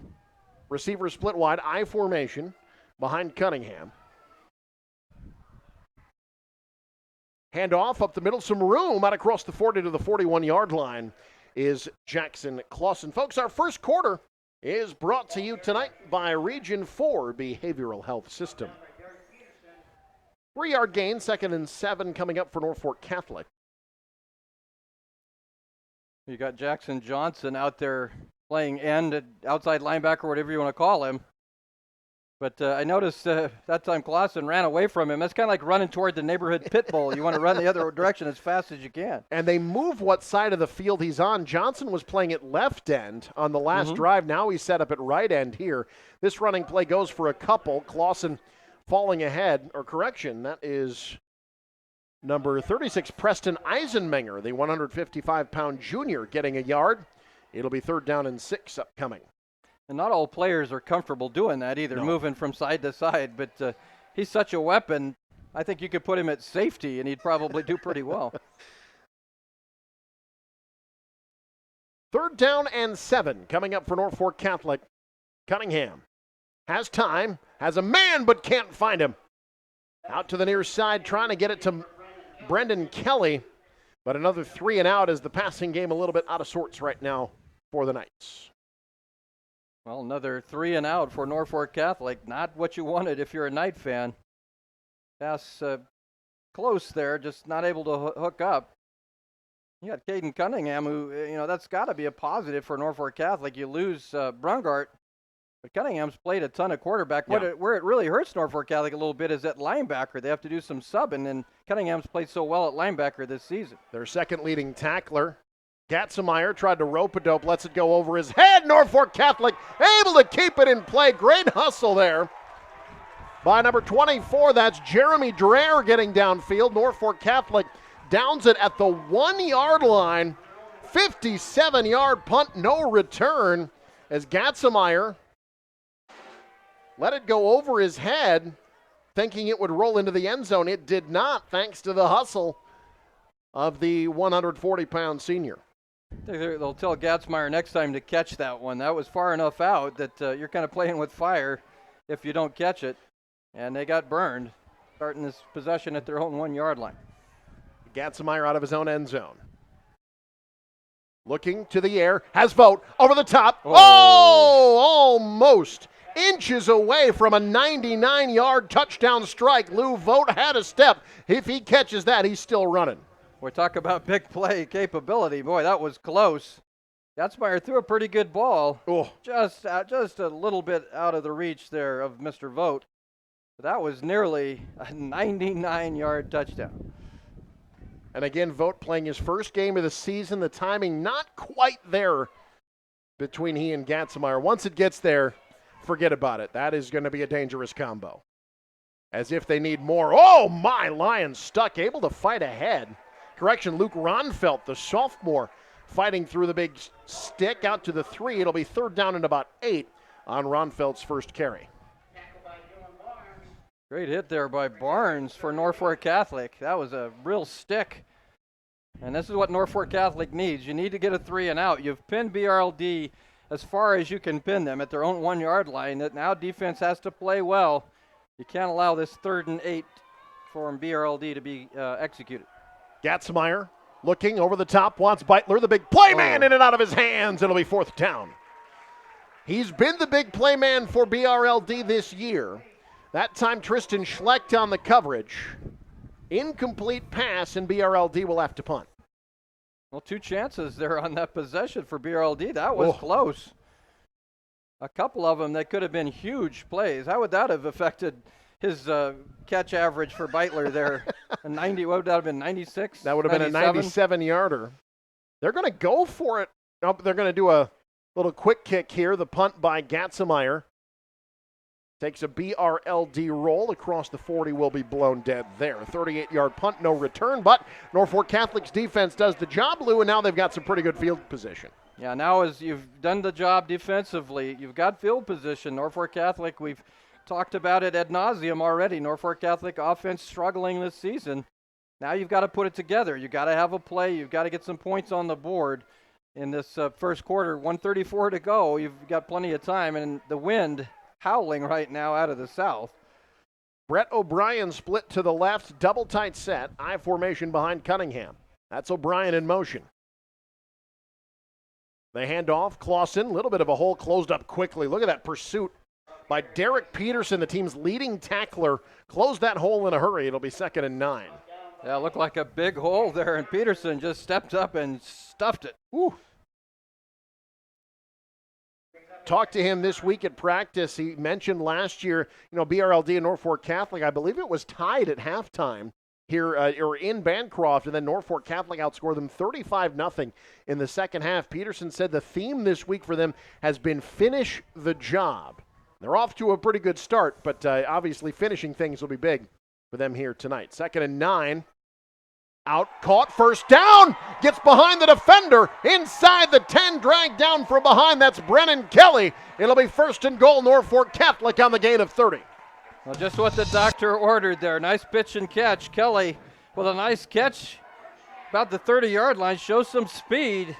Receiver split wide, I formation behind Cunningham. Handoff up the middle, some room out across the 40 to the 41-yard line is Jackson Clausen. Folks, our first quarter is brought to you tonight by Region 4 Behavioral Health System. 3-yard gain, 2nd and 7 coming up for Norfolk Catholic. You got Jackson Johnson out there playing end, outside linebacker, whatever you want to call him. But I noticed that time Clausen ran away from him. That's kind of like running toward the neighborhood pit bull. You want to run the other direction as fast as you can. And they move what side of the field he's on. Johnson was playing at left end on the last drive. Now he's set up at right end here. This running play goes for a couple. Clausen falling ahead, or correction, that is number 36, Preston Eisenmenger, the 155-pound junior, getting a yard. It'll be 3rd down and 6 upcoming. And not all players are comfortable doing that either, moving from side to side. But he's such a weapon, I think you could put him at safety, and he'd probably do pretty well. 3rd down and 7 coming up for Norfolk Catholic. Cunningham has time, has a man, but can't find him. Out to the near side, trying to get it to Brendan Kelly, but another 3-and-out as the passing game a little bit out of sorts right now for the Knights. Well, another 3-and-out for Norfolk Catholic. Not what you wanted if you're a Knight fan. Pass close there, just not able to hook up. You got Caden Cunningham, who, that's got to be a positive for Norfolk Catholic. You lose Brungart, but Cunningham's played a ton of quarterback. Yeah. Where it really hurts Norfolk Catholic a little bit is at linebacker. They have to do some subbing, and Cunningham's played so well at linebacker this season. Their second leading tackler, Gatzemeyer, tried to rope-a-dope, lets it go over his head. Norfolk Catholic able to keep it in play. Great hustle there by number 24. That's Jeremy Dreher getting downfield. Norfolk Catholic downs it at the 1-yard line. 57-yard punt, no return, as Gatzemeyer let it go over his head, thinking it would roll into the end zone. It did not, thanks to the hustle of the 140-pound senior. They'll tell Gatzemeyer next time to catch that one. That was far enough out that you're kind of playing with fire if you don't catch it. And they got burned, starting this possession at their own 1-yard line. Gatzemeyer out of his own end zone. Looking to the air, has Vogt over the top. Almost inches away from a 99-yard touchdown strike. Lou Vogt had a step. If he catches that, he's still running. We talk about big play capability. Boy, that was close. Gatzemeyer threw a pretty good ball. Just a little bit out of the reach there of Mr. Vogt. But that was nearly a 99-yard touchdown. And again, Vogt playing his first game of the season. The timing not quite there between he and Gatzemeyer. Once it gets there, forget about it. That is going to be a dangerous combo. As if they need more. Oh, my, Lions stuck, able to fight ahead. Correction, Luke Ronfelt, the sophomore, fighting through the big stick out to the 3. It'll be 3rd down and about 8 on Ronfelt's first carry. Great hit there by Barnes for Norfolk Catholic. That was a real stick. And this is what Norfolk Catholic needs. You need to get a 3-and-out. You've pinned BRLD as far as you can pin them at their own 1-yard line. That now defense has to play well You can't allow this 3rd and 8 for BRLD to be executed. Gatzmeyer looking over the top, wants Beitler, the big play man, in and out of his hands. It'll be 4th down. He's been the big play man for BRLD this year. That time Tristan Schlecht on the coverage. Incomplete pass, and BRLD will have to punt. Well, 2 chances there on that possession for BRLD. That was close. A couple of them that could have been huge plays. How would that have affected his catch average for Beitler there? What would that have been, 96? That would have been a 97-yarder. They're going to go for it. Nope, they're going to do a little quick kick here. The punt by Gatzmeyer. Takes a BRLD roll across the 40, will be blown dead there. 38-yard punt, no return, but Norfolk Catholic's defense does the job, Lou, and now they've got some pretty good field position. Yeah, now as you've done the job defensively, you've got field position. Norfolk Catholic, we've talked about it ad nauseum already. Norfolk Catholic offense struggling this season. Now you've got to put it together. You've got to have a play. You've got to get some points on the board in this first quarter. 1:34 to go. You've got plenty of time, and the wind howling right now out of the south. Brett O'Brien split to the left, double tight set, I formation behind Cunningham. That's O'Brien in motion. They hand off, Clausen, a little bit of a hole, closed up quickly. Look at that pursuit by Derek Peterson, the team's leading tackler. Closed that hole in a hurry. It'll be 2nd and 9. Yeah, it looked like a big hole there, and Peterson just stepped up and stuffed it. Woo. Talked to him this week at practice. He mentioned last year, BRLD and Norfolk Catholic, I believe it was tied at halftime here or in Bancroft, and then Norfolk Catholic outscored them 35-0 in the second half. Peterson said the theme this week for them has been finish the job. They're off to a pretty good start, but obviously finishing things will be big for them here tonight. 2nd and 9. Out, caught, 1st down, gets behind the defender, inside the 10, dragged down from behind. That's Brennan Kelly. It'll be 1st and goal, Norfolk Catholic on the gain of 30. Well, just what the doctor ordered there. Nice pitch and catch. Kelly with a nice catch about the 30-yard line, shows some speed.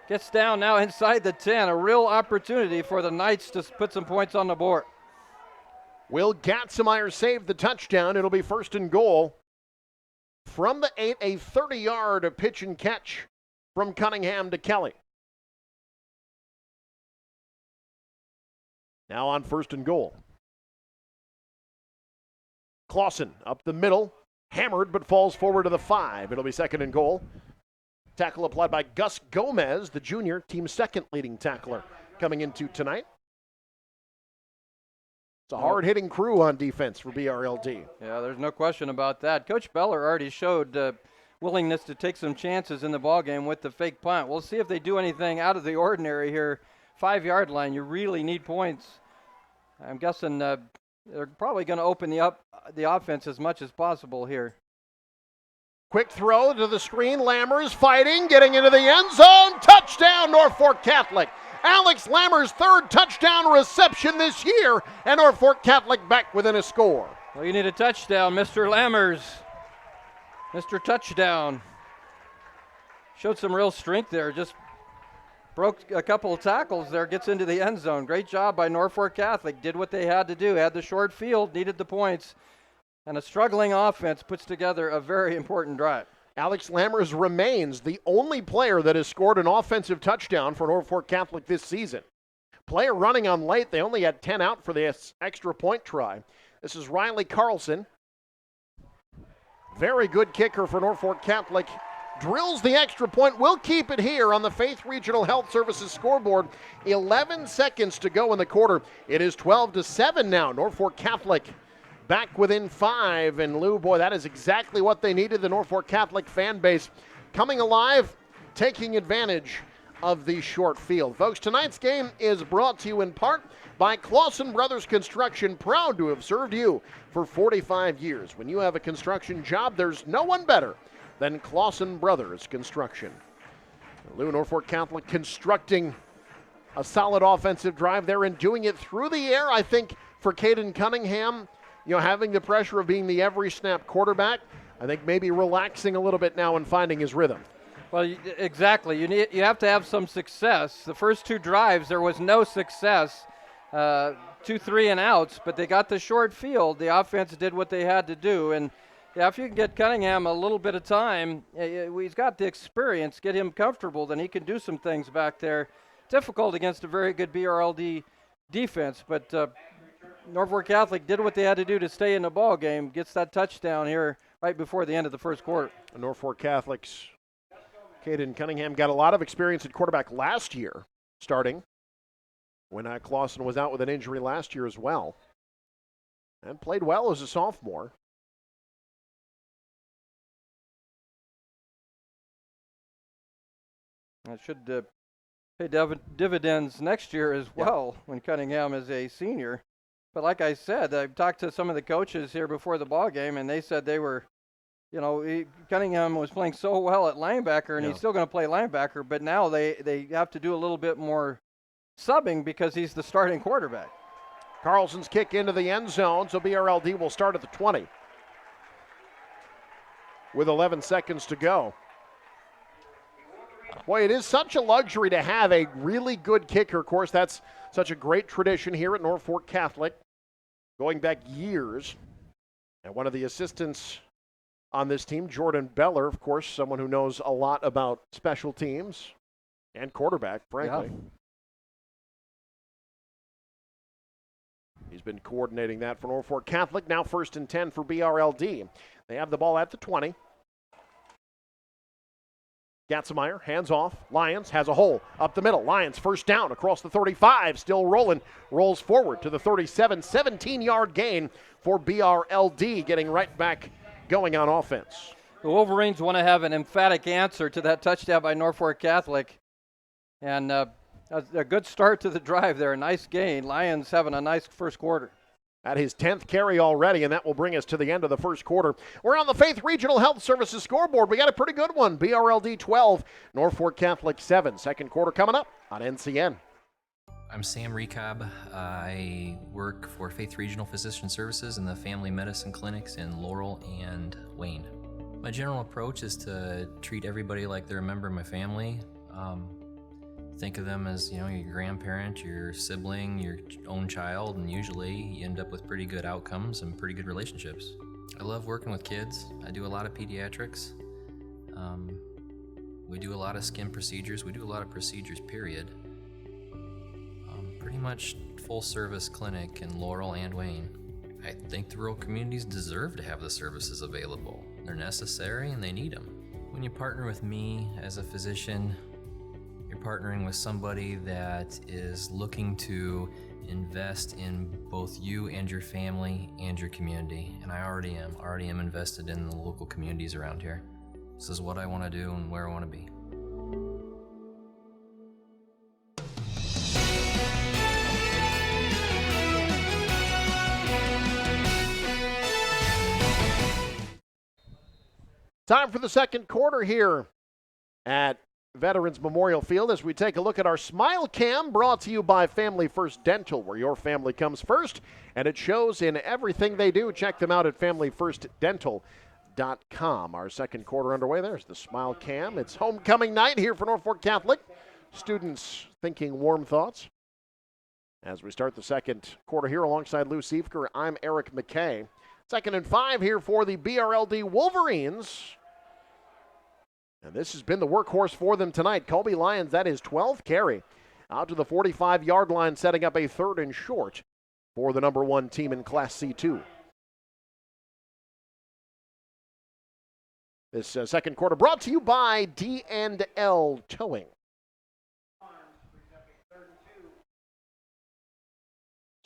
Gets down now inside the 10. A real opportunity for the Knights to put some points on the board. Will Gatzmeyer save the touchdown? It'll be 1st and goal. From the 8, a 30-yard pitch and catch from Cunningham to Kelly. Now on 1st and goal. Clausen up the middle, hammered but falls forward to the 5. It'll be 2nd and goal. Tackle applied by Gus Gomez, the junior, team's 2nd leading tackler coming into tonight. It's a hard-hitting crew on defense for BRLD. Yeah, there's no question about that. Coach Beller already showed willingness to take some chances in the ballgame with the fake punt. We'll see if they do anything out of the ordinary here. 5-yard line, you really need points. I'm guessing they're probably going to open the offense as much as possible here. Quick throw to the screen. Lammers fighting, getting into the end zone. Touchdown, Norfolk Catholic. Alex Lammers' 3rd touchdown reception this year, and Norfolk Catholic back within a score. Well, you need a touchdown, Mr. Lammers. Mr. Touchdown. Showed some real strength there. Just broke a couple of tackles there, gets into the end zone. Great job by Norfolk Catholic. Did what they had to do. Had the short field, needed the points. And a struggling offense puts together a very important drive. Alex Lammers remains the only player that has scored an offensive touchdown for Norfolk Catholic this season. Player running on late. They only had 10 out for this extra point try. This is Riley Carlson. Very good kicker for Norfolk Catholic. Drills the extra point. We'll keep it here on the Faith Regional Health Services scoreboard. 11 seconds to go in the quarter. It is 12-7 now. Norfolk Catholic back within 5, and Lou, boy, that is exactly what they needed. The Norfolk Catholic fan base coming alive, taking advantage of the short field. Folks, tonight's game is brought to you in part by Clausen Brothers Construction, proud to have served you for 45 years. When you have a construction job, there's no one better than Clausen Brothers Construction. Lou, Norfolk Catholic constructing a solid offensive drive there and doing it through the air. I think for Caden Cunningham, having the pressure of being the every snap quarterback, I think maybe relaxing a little bit now and finding his rhythm. Well, exactly. You have to have some success. The first 2 drives, there was no success. 2 3-and-outs, but they got the short field. The offense did what they had to do. And yeah, if you can get Cunningham a little bit of time, he's got the experience, get him comfortable, then he can do some things back there. Difficult against a very good BRLD defense, but Norfolk Catholic did what they had to do to stay in the ball game, gets that touchdown here right before the end of the first quarter. Norfolk Catholic's Caden Cunningham got a lot of experience at quarterback last year, starting when Clausen was out with an injury last year as well, and played well as a sophomore. That should pay dividends next year as well when Cunningham is a senior. But like I said, I've talked to some of the coaches here before the ball game, and they said they were, Cunningham was playing so well at linebacker, and he's still going to play linebacker, but now they have to do a little bit more subbing because he's the starting quarterback. Carlson's kick into the end zone, so BRLD will start at the 20 with 11 seconds to go. Boy, it is such a luxury to have a really good kicker. Of course, that's such a great tradition here at Norfolk Catholic, going back years. And one of the assistants on this team, Jordan Beller, of course, someone who knows a lot about special teams and quarterback, frankly. Yeah. He's been coordinating that for Norfolk Catholic. Now 1st and 10 for BRLD. They have the ball at the 20. Gatzemeyer, hands off. Lyons has a hole up the middle. Lyons first down across the 35, still rolling. Rolls forward to the 37, 17-yard gain for BRLD, getting right back going on offense. The Wolverines want to have an emphatic answer to that touchdown by Norfolk Catholic. And a good start to the drive there, a nice gain. Lyons having a nice first quarter. At his 10th carry already, and that will bring us to the end of the first quarter. We're on the Faith Regional Health Services scoreboard. We got a pretty good one. BRLD 12, Norfolk Catholic 7. Second quarter coming up on NCN. I'm Sam Recob. I work for Faith Regional Physician Services in the family medicine clinics in Laurel and Wayne. My general approach is to treat everybody like they're a member of my family. Think of them as, your grandparent, your sibling, your own child, and usually you end up with pretty good outcomes and pretty good relationships. I love working with kids. I do a lot of pediatrics. We do a lot of skin procedures. We do a lot of procedures, period. Pretty much full service clinic in Laurel and Wayne. I think the rural communities deserve to have the services available. They're necessary and they need them. When you partner with me as a physician, you're partnering with somebody that is looking to invest in both you and your family and your community. And I already am invested in the local communities around here. This is what I want to do and where I want to be. Time for the second quarter here at Veterans Memorial Field as we take a look at our Smile Cam, brought to you by Family First Dental, where your family comes first, and it shows in everything they do. Check them out at familyfirstdental.com. Our second quarter underway. There's the Smile Cam. It's homecoming night here for Norfolk Catholic. Students thinking warm thoughts. As we start the second quarter here alongside Lou Siefker, I'm Eric McKay. 2nd and 5 here for the BRLD Wolverines. And this has been the workhorse for them tonight. Colby Lyons, that is 12th carry. Out to the 45-yard line, setting up a 3rd and short for the number 1 team in Class C2. This second quarter brought to you by D&L Towing.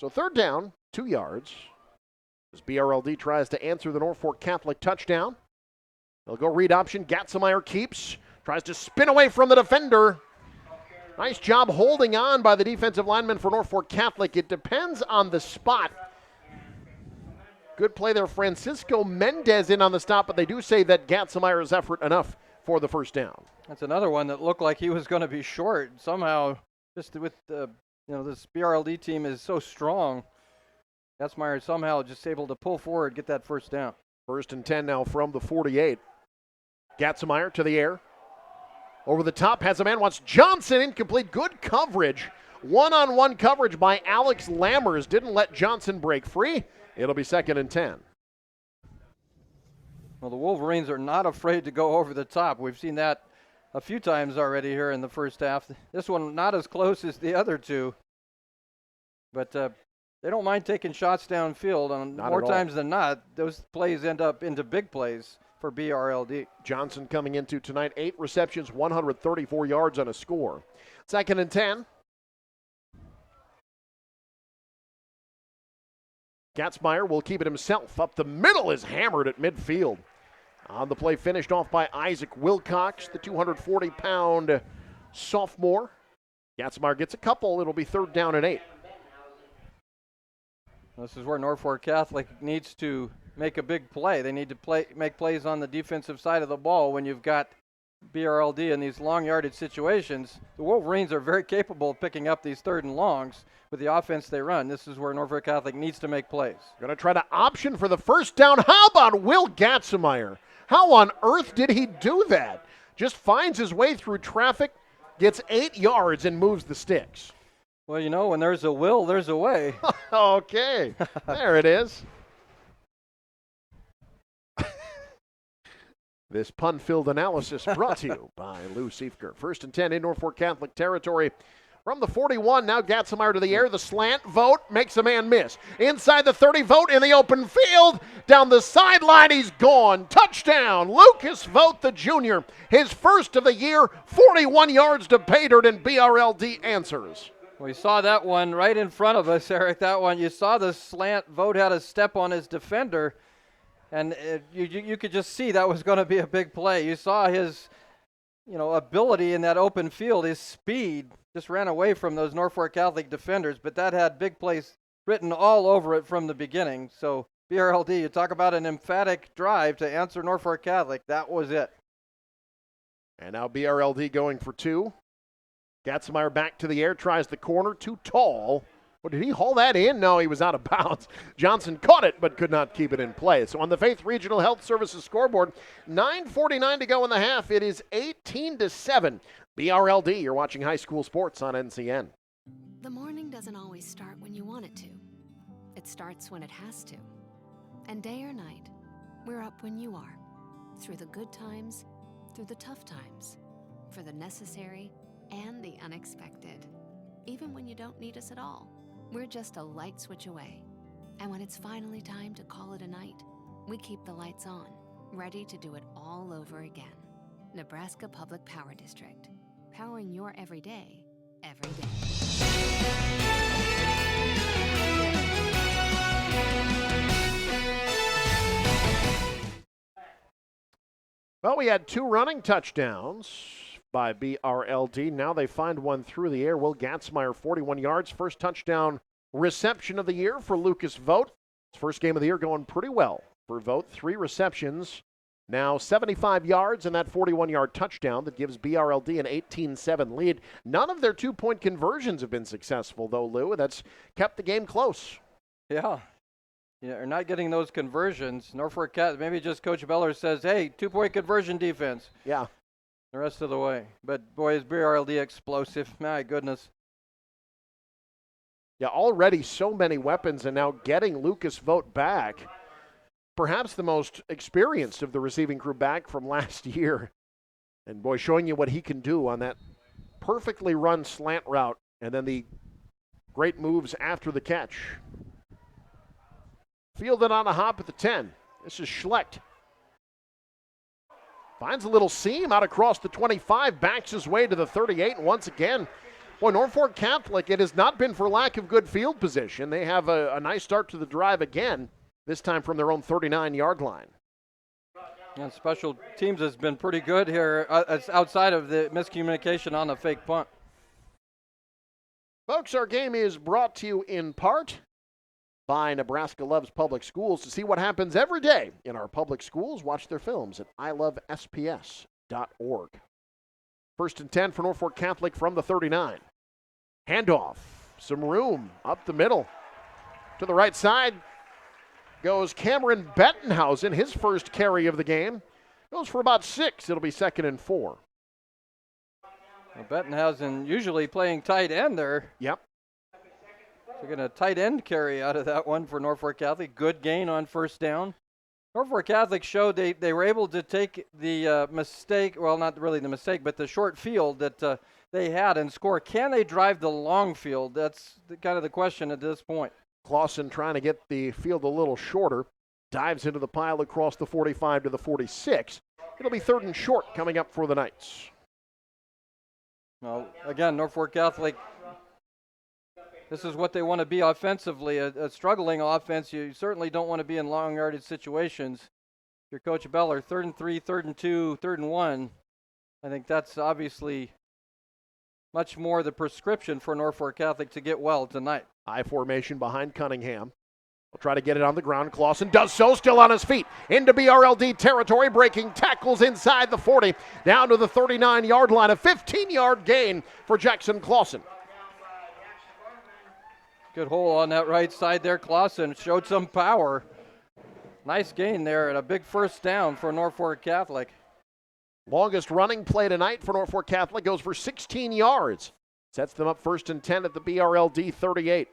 So 3rd down, 2 yards. As BRLD tries to answer the Norfolk Catholic touchdown. They'll go read option. Gatzemeyer keeps. Tries to spin away from the defender. Nice job holding on by the defensive lineman for Norfolk Catholic. It depends on the spot. Good play there. Francisco Mendez in on the stop, but they do say that Gatzemeyer effort enough for the first down. That's another one that looked like he was going to be short. Somehow, just with this BRLD team is so strong. Gatzemeyer somehow just able to pull forward, get that first down. 1st and 10 now from the 48. Gatzemeyer to the air. Over the top, has a man, wants Johnson, incomplete. Good coverage. One-on-one coverage by Alex Lammers. Didn't let Johnson break free. It'll be 2nd and 10. Well, the Wolverines are not afraid to go over the top. We've seen that a few times already here in the first half. This one not as close as the other two. But they don't mind taking shots downfield. And more times than not, those plays end up into big plays for BRLD. Johnson coming into tonight, 8 receptions, 134 yards on a score. 2nd and 10. Gatzmeyer will keep it himself. Up the middle is hammered at midfield. On the play, finished off by Isaac Wilcox, the 240-pound sophomore. Gatzmeyer gets a couple. It'll be 3rd down and 8. This is where Norfolk Catholic needs to make a big play. They need to make plays on the defensive side of the ball when you've got BRLD in these long yardage situations. The Wolverines are very capable of picking up these 3rd and longs with the offense they run. This is where Norfolk Catholic needs to make plays. Going to try to option for the 1st down. How about Will Gatzmeyer? How on earth did he do that? Just finds his way through traffic, gets 8 yards, and moves the sticks. Well, you know, when there's a will, there's a way. Okay, there it is. This pun-filled analysis brought to you by Lou Siefker. 1st and 10 in Norfolk Catholic territory. From the 41, now Gatzmeyer to the air. The slant, Vogt makes a man miss. Inside the 30, Vogt in the open field. Down the sideline, he's gone. Touchdown, Lucas Vogt, the junior. His first of the year, 41 yards to pay dirt, and BRLD answers. We saw that one right in front of us, Eric. That one, you saw the slant. Vogt had a step on his defender, and you could just see that was going to be a big play. You saw his, ability in that open field, his speed. Just ran away from those Norfolk Catholic defenders, but that had big plays written all over it from the beginning. So BRLD, you talk about an emphatic drive to answer Norfolk Catholic. That was it. And now BRLD going for 2. Gatzmeyer back to the air, tries the corner, too tall. Well, did he haul that in? No, he was out of bounds. Johnson caught it, but could not keep it in play. So on the Faith Regional Health Services scoreboard, 9:49 to go in the half. It is 18-7. BRLD, you're watching high school sports on NCN. The morning doesn't always start when you want it to. It starts when it has to. And day or night, we're up when you are. Through the good times, through the tough times. For the necessary and the unexpected. Even when you don't need us at all, we're just a light switch away. And when it's finally time to call it a night, we keep the lights on, ready to do it all over again. Nebraska Public Power District. Powering your everyday, every day. Well, we had 2 running touchdowns by BRLD. Now they find one through the air. Will Gatzmeyer, 41 yards. First touchdown reception of the year for Lucas Vogt. His first game of the year going pretty well for Vogt. 3 receptions. Now 75 yards and that 41-yard touchdown that gives BRLD an 18-7 lead. None of their 2-point conversions have been successful, though, Lou. That's kept the game close. Yeah. You're not getting those conversions. Norfolk Cat, maybe just Coach Beller says, hey, 2-point conversion defense. Yeah. The rest of the way. But, boy, is BRLD explosive. My goodness. Yeah, already so many weapons, and now getting Lucas Vogt back. Perhaps the most experienced of the receiving crew back from last year. And, boy, showing you what he can do on that perfectly run slant route and then the great moves after the catch. Fielded on a hop at the 10. This is Schlecht. Finds a little seam out across the 25, backs his way to the 38, and once again, boy, Norfolk Catholic, it has not been for lack of good field position. They have a nice start to the drive again. This time from their own 39-yard line. And special teams has been pretty good here outside of the miscommunication on the fake punt. Folks, our game is brought to you in part by Nebraska Loves Public Schools. To see what happens every day in our public schools, watch their films at ilovesps.org. 1st and 10 for Norfolk Catholic from the 39. Handoff, some room up the middle. To the right side goes Cameron Bettenhausen, his first carry of the game. Goes for about 6. It'll be 2nd and 4. Well, Bettenhausen usually playing tight end there. Yep. So getting a tight end carry out of that one for Norfolk Catholic. Good gain on first down. Norfolk Catholic showed they were able to take the mistake, well, not really the mistake, but the short field that they had and score. Can they drive the long field? That's kind of the question at this point. Clausen trying to get the field a little shorter. Dives into the pile across the 45 to the 46. It'll be 3rd and short coming up for the Knights. Well, again, Norfolk Catholic, this is what they want to be offensively. A struggling offense, you certainly don't want to be in long yardage situations. If you're Coach Beller, 3rd and 3, 3rd and 2, 3rd and 1. I think that's obviously much more the prescription for Norfolk Catholic to get well tonight. High formation behind Cunningham. Will try to get it on the ground. Clausen does so, still on his feet. Into BRLD territory, breaking tackles inside the 40, down to the 39-yard line. A 15-yard gain for Jackson Clausen. Good hole on that right side there. Clausen showed some power. Nice gain there and a big first down for Norfolk Catholic. Longest running play tonight for Norfolk Catholic goes for 16 yards. Sets them up 1st and 10 at the BRLD 38.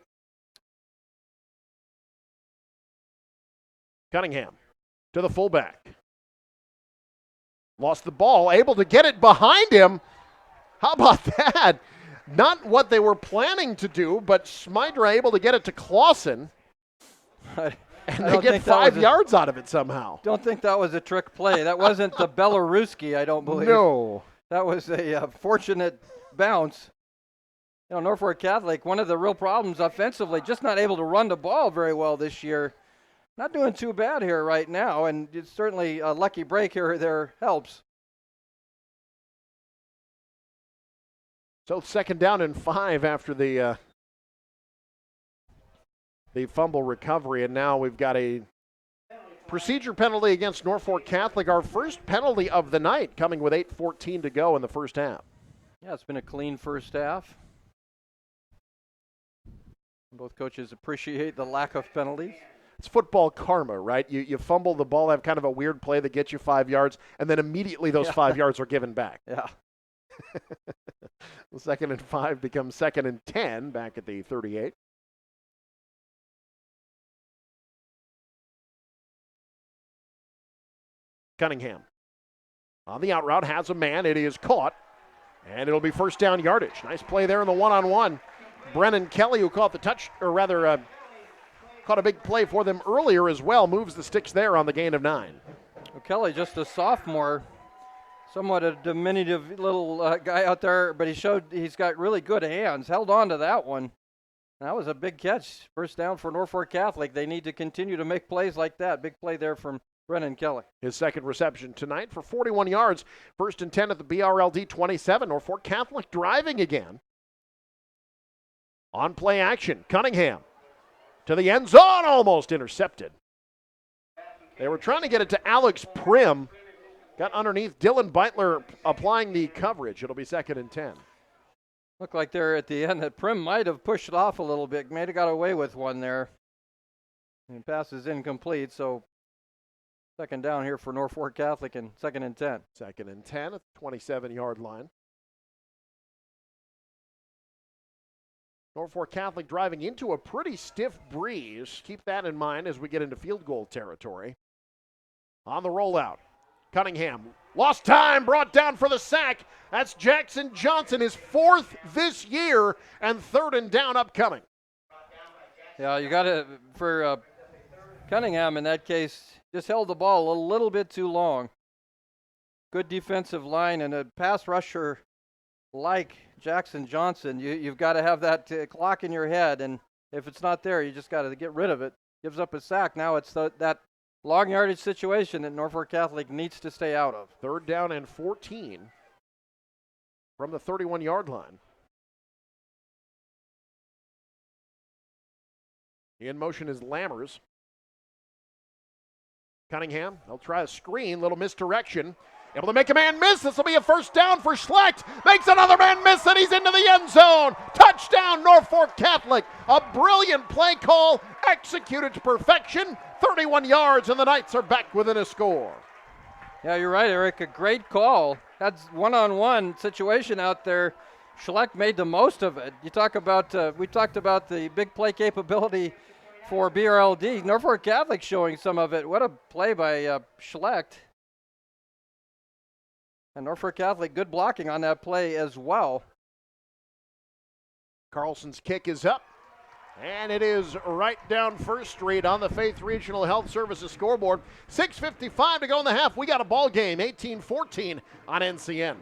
Cunningham to the fullback. Lost the ball, able to get it behind him. How about that? Not what they were planning to do, but Smydra able to get it to Clausen. And they get 5 yards out of it somehow. Don't think that was a trick play. That wasn't the Belaruski, I don't believe. No. That was a fortunate bounce. You know, Norfolk Catholic, one of the real problems offensively, just not able to run the ball very well this year. Not doing too bad here right now, and it's certainly a lucky break here or there helps. So 2nd down and 5 after the fumble recovery, and now we've got a procedure penalty against Norfolk Catholic, our first penalty of the night, coming with 8:14 to go in the first half. Yeah, it's been a clean first half. Both coaches appreciate the lack of penalties. It's football karma, right? You fumble the ball, have kind of a weird play that gets you 5 yards, and then immediately those 5 yards are given back. Yeah. The 2nd and 5 becomes 2nd and 10 back at the 38. Cunningham on the out route has a man. It is caught, and it'll be 1st down yardage. Nice play there in the one-on-one. Brennan Kelly, who caught the touch, or rather caught a big play for them earlier as well, moves the sticks there on the gain of 9. Well, Kelly, just a sophomore, somewhat a diminutive little guy out there, but he's got really good hands. Held on to that one. That was a big catch. 1st down for Norfolk Catholic. They need to continue to make plays like that. Big play there from Brennan Kelly. His 2nd reception tonight for 41 yards. 1st and 10 at the BRLD 27. Norfolk Catholic driving again. On play action, Cunningham to the end zone, almost intercepted. They were trying to get it to Alex Prim. Got underneath. Dylan Beitler applying the coverage. It'll be 2nd and 10. Looked like there at the end that Prim might have pushed it off a little bit. May have got away with one there. And pass is incomplete, so 2nd down here for Norfolk Catholic and 2nd and 10. 2nd and 10 at the 27-yard line. Norfolk Catholic driving into a pretty stiff breeze. Keep that in mind as we get into field goal territory. On the rollout, Cunningham lost time, brought down for the sack. That's Jackson Johnson, his 4th this year, and 3rd and down upcoming. Yeah, you got to, for Cunningham in that case, just held the ball a little bit too long. Good defensive line and a pass rusher like Jackson Johnson. You've got to have that clock in your head, and if it's not there, you just got to get rid of it. Gives up a sack. Now it's that long yardage situation that Norfolk Catholic needs to stay out of. 3rd down and 14 from the 31-yard line. In motion is Lammers. Cunningham, they'll try a screen, little misdirection. Able to make a man miss. This will be a 1st down for Schlecht. Makes another man miss, and he's into the end zone. Touchdown, Norfolk Catholic. A brilliant play call, executed to perfection. 31 yards, and the Knights are back within a score. Yeah, you're right, Eric. A great call. That's one-on-one situation out there. Schleck made the most of it. You talk about, we talked about the big play capability for BRLD. Norfolk Catholic showing some of it. What a play by Schleck. And Norfolk Catholic, good blocking on that play as well. Carlson's kick is up, and it is right down First Street on the Faith Regional Health Services scoreboard. 6:55 to go in the half. We got a ball game, 18-14 on NCN.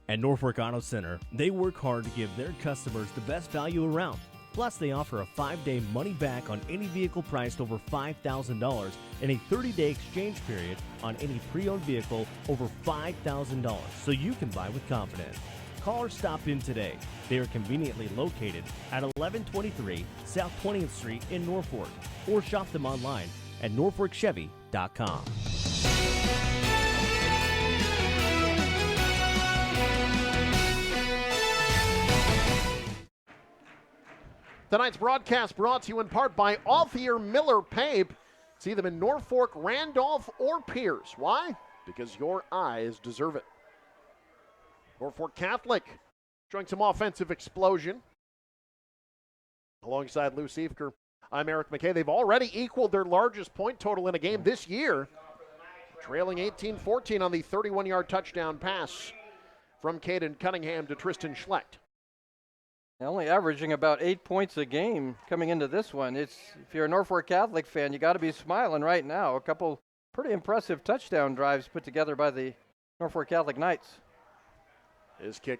At Norfolk Auto Center, they work hard to give their customers the best value around. Plus, they offer a 5-day money-back on any vehicle priced over $5,000 and a 30-day exchange period on any pre-owned vehicle over $5,000, so you can buy with confidence. Call or stop in today. They are conveniently located at 1123 South 20th Street in Norfolk, or shop them online at norfolkchevy.com. Tonight's broadcast brought to you in part by Althier Miller Pape. See them in Norfolk, Randolph, or Pierce. Why? Because your eyes deserve it. Norfolk Catholic showing some offensive explosion. Alongside Lou Siefker, I'm Eric McKay. They've already equaled their largest point total in a game this year, trailing 18-14 on the 31-yard touchdown pass from Caden Cunningham to Tristan Schlecht. Only averaging about 8 points a game coming into this one. If you're a Norfolk Catholic fan, you got to be smiling right now. A couple pretty impressive touchdown drives put together by the Norfolk Catholic Knights. His kick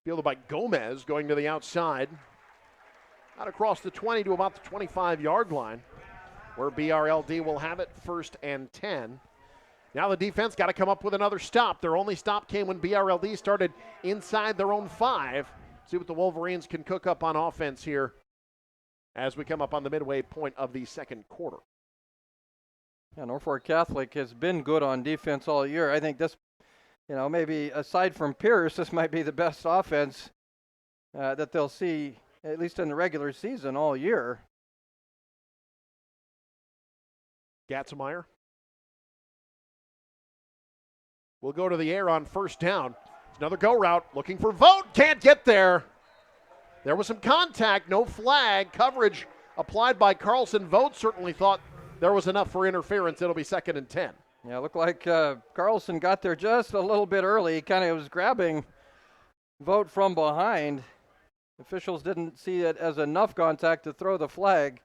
fielded by Gomez going to the outside. Out across the 20 to about the 25-yard line, where BRLD will have it 1st and 10. Now the defense got to come up with another stop. Their only stop came when BRLD started inside their own 5. See what the Wolverines can cook up on offense here as we come up on the midway point of the second quarter. Yeah, Norfolk Catholic has been good on defense all year. I think this, maybe aside from Pierce, this might be the best offense that they'll see, at least in the regular season, all year. Gatzemeyer will go to the air on 1st down. Another go route, looking for Vogt, can't get there. There was some contact, no flag. Coverage applied by Carlson. Vogt certainly thought there was enough for interference. It'll be 2nd and 10. Yeah, it looked like Carlson got there just a little bit early. He kind of was grabbing Vogt from behind. Officials didn't see it as enough contact to throw the flag.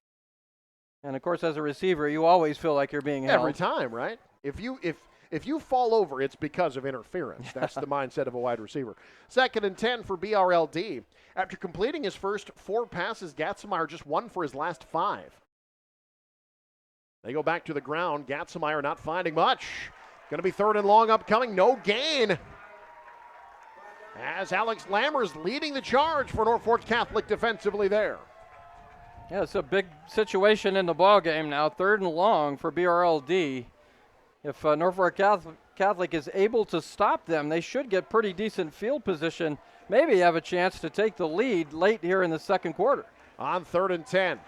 And, of course, as a receiver, you always feel like you're being held. Every time, right? If you fall over, it's because of interference. That's the mindset of a wide receiver. 2nd and 10 for BRLD. After completing his first 4 passes, Gatzemeyer just 1 for his last 5. They go back to the ground. Gatzemeyer not finding much. Going to be 3rd and long upcoming. No gain. As Alex Lammers leading the charge for Norfolk Catholic defensively there. Yeah, it's a big situation in the ball game now. 3rd and long for BRLD. If Norfolk Catholic is able to stop them, they should get pretty decent field position, maybe have a chance to take the lead late here in the second quarter. On 3rd and 10,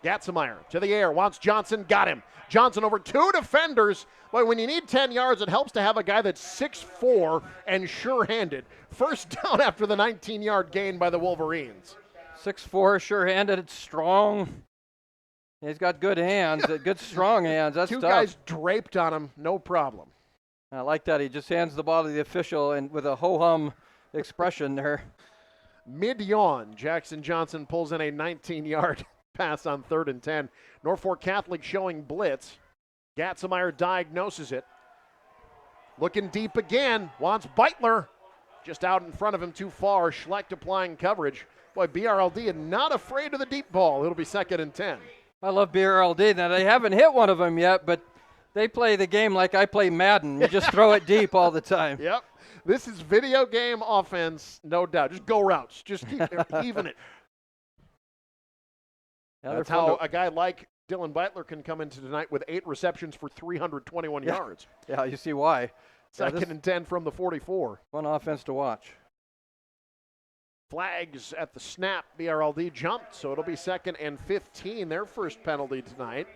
Gatzemeyer to the air, wants Johnson, got him. Johnson over 2 defenders. Boy, when you need 10 yards, it helps to have a guy that's 6'4" and sure-handed. 1st down after the 19-yard gain by the Wolverines. 6'4", sure-handed, strong. He's got good hands, good strong hands. That's 2 tough. guys draped on him, no problem. I like that. He just hands the ball to the official and with a ho-hum expression there. Mid-yawn, Jackson Johnson pulls in a 19-yard pass on 3rd and 10. Norfolk Catholic showing blitz. Gatzemeyer diagnoses it. Looking deep again, wants Beitler. Just out in front of him too far. Schlecht applying coverage. Boy, BRLD not afraid of the deep ball. It'll be 2nd and 10. I love BRLD. Now, they haven't hit one of them yet, but they play the game like I play Madden. You just throw it deep all the time. Yep. This is video game offense, no doubt. Just go routes. Just keep even it. Yeah, that's how a guy like Dylan Beitler can come into tonight with 8 receptions for 321 yards. Yeah, you see why. 2nd and 10 from the 44. Fun offense to watch. Flags at the snap. BRLD jumped, so it'll be 2nd and 15, their first penalty tonight.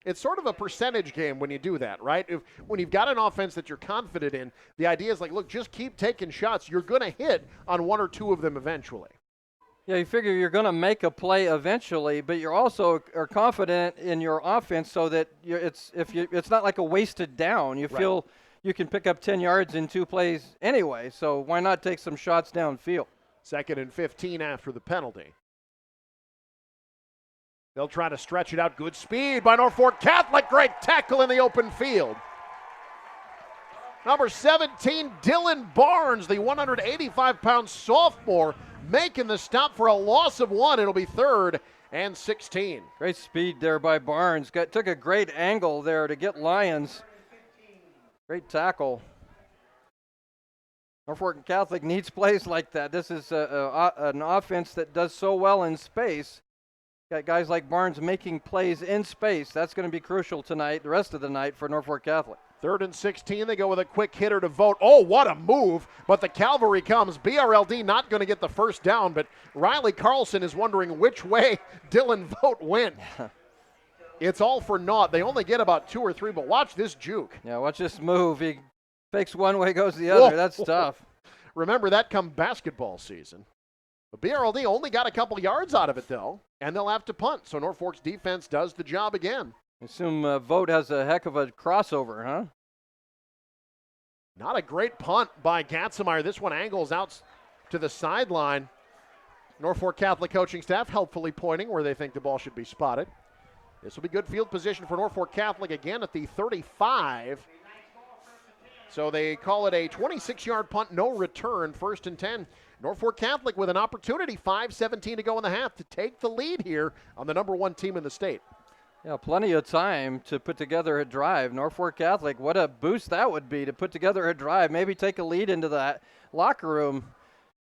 It's sort of a percentage game when you do that, right? When you've got an offense that you're confident in, the idea is like, look, just keep taking shots. You're going to hit on one or two of them eventually. Yeah, you figure you're going to make a play eventually, but you're also are confident in your offense so that it's not like a wasted down. You feel you can pick up 10 yards in 2 plays anyway, so why not take some shots downfield? 2nd and 15 after the penalty. They'll try to stretch it out. Good speed by Norfolk Catholic. Great tackle in the open field. Number 17, Dylan Barnes, the 185-pound sophomore, making the stop for a loss of 1. It'll be 3rd and 16. Great speed there by Barnes. Took a great angle there to get Lions. Great tackle. Norfolk Catholic needs plays like that. This is an offense that does so well in space. Got guys like Barnes making plays in space. That's going to be crucial tonight, the rest of the night for Norfolk Catholic. 3rd and 16. They go with a quick hitter to Vogt. Oh, what a move. But the cavalry comes. BRLD not going to get the first down, but Riley Carlson is wondering which way Dylan Vogt went. It's all for naught. They only get about 2 or 3, but watch this juke. Yeah, watch this move. He fakes one way, goes the other. That's tough. Remember that come basketball season. But BRLD only got a couple yards out of it, though, and they'll have to punt. So Norfolk's defense does the job again. I assume Vogt has a heck of a crossover, huh? Not a great punt by Gatzemeyer. This one angles out to the sideline. Norfolk Catholic coaching staff helpfully pointing where they think the ball should be spotted. This will be good field position for Norfolk Catholic again at the 35. So they call it a 26-yard punt, no return, 1st and 10. Norfolk Catholic with an opportunity, 5:17 to go in the half, to take the lead here on the number 1 team in the state. Yeah, plenty of time to put together a drive. Norfolk Catholic, what a boost that would be to put together a drive, maybe take a lead into that locker room.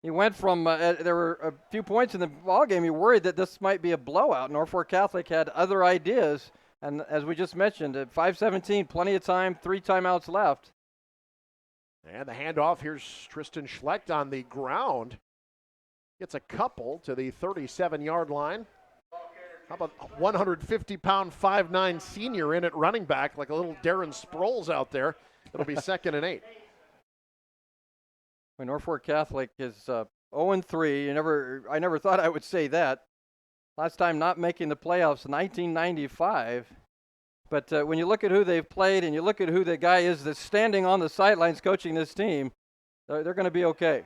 You went from, there were a few points in the ballgame, you worried that this might be a blowout. Norfolk Catholic had other ideas, and as we just mentioned, at 5:17, plenty of time, 3 timeouts left. And the handoff, here's Tristan Schlecht on the ground. Gets a couple to the 37-yard line. How about 150-pound 5'9" senior in at running back, like a little Darren Sproles out there. It'll be 2nd and 8. When Norfolk Catholic is 0-3, I never thought I would say that. Last time not making the playoffs, 1995. But when you look at who they've played and you look at who the guy is that's standing on the sidelines coaching this team, they're going to be okay.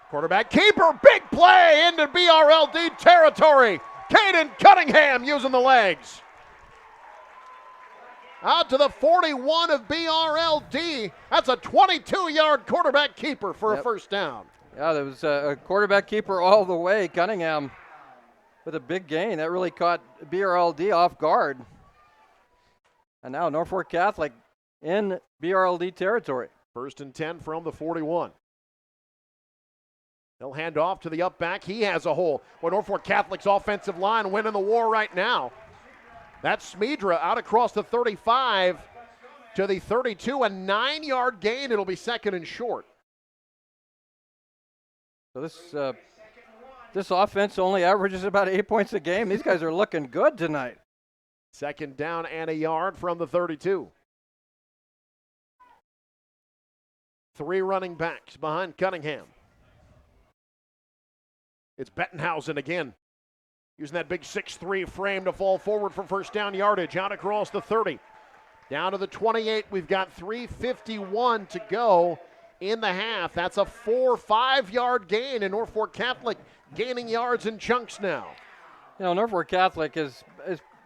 Quarterback keeper, big play into BRLD territory. Caden Cunningham using the legs. Out to the 41 of BRLD. That's a 22-yard quarterback keeper for a first down. Yeah, there was a quarterback keeper all the way. Cunningham with a big gain. That really caught BRLD off guard. And now Norfolk Catholic in BRLD territory. 1st and 10 from the 41. They'll hand off to the up back. He has a hole. Well, Norfolk Catholic's offensive line winning the war right now. That's Smedra out across the 35 to the 32. A 9-yard gain. It'll be 2nd and short. So this offense only averages about 8 points a game. These guys are looking good tonight. 2nd down and a yard from the 32. 3 running backs behind Cunningham. It's Bettenhausen again, using that big 6'3" frame to fall forward for first down yardage. Out across the 30. Down to the 28. We've got 3:51 to go in the half. That's a 4-5-yard gain, and Norfolk Catholic gaining yards in chunks now. You know, Norfolk Catholic is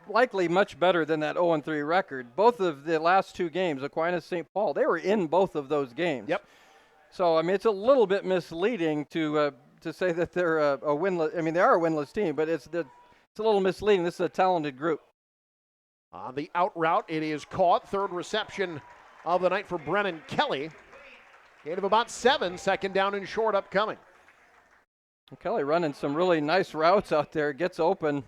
likely much better than that 0-3 record. Both of the last 2 games, Aquinas, St. Paul, they were in both of those games. Yep. So, I mean, it's a little bit misleading to say that they're a winless. I mean, they are a winless team, but it's a little misleading. This is a talented group. On the out route, it is caught. 3rd reception of the night for Brennan Kelly. Gain of about 7, 2nd down and short upcoming. Kelly running some really nice routes out there. Gets open,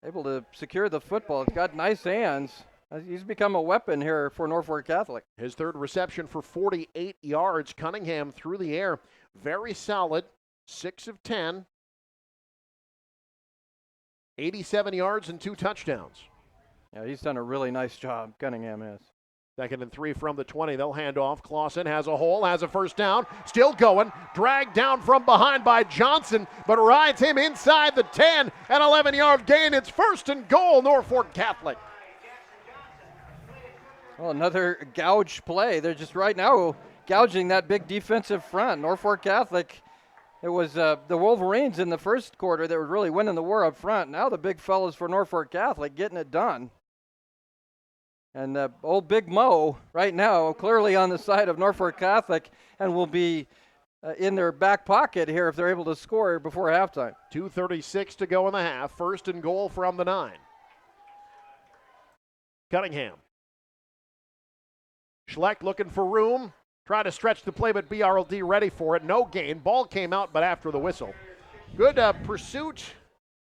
able to secure the football. He's got nice hands. He's become a weapon here for Norfolk Catholic. His 3rd reception for 48 yards. Cunningham through the air. Very solid. 6 of 10. 87 yards and 2 touchdowns. Yeah, he's done a really nice job, Cunningham has. 2nd and 3 from the 20. They'll hand off. Clausen has a hole, has a first down. Still going. Dragged down from behind by Johnson, but rides him inside the 10. An 11-yard gain. It's 1st and goal, Norfolk Catholic. Well, another gouge play. They're just right now gouging that big defensive front. Norfolk Catholic, it was the Wolverines in the first quarter that were really winning the war up front. Now the big fellas for Norfolk Catholic getting it done. And old Big Mo right now clearly on the side of Norfolk Catholic and will be in their back pocket here if they're able to score before halftime. 2:36 to go in the half. 1st and goal from the 9. Cunningham. Schleck looking for room. Try to stretch the play, but BRLD ready for it. No gain. Ball came out, but after the whistle. Good pursuit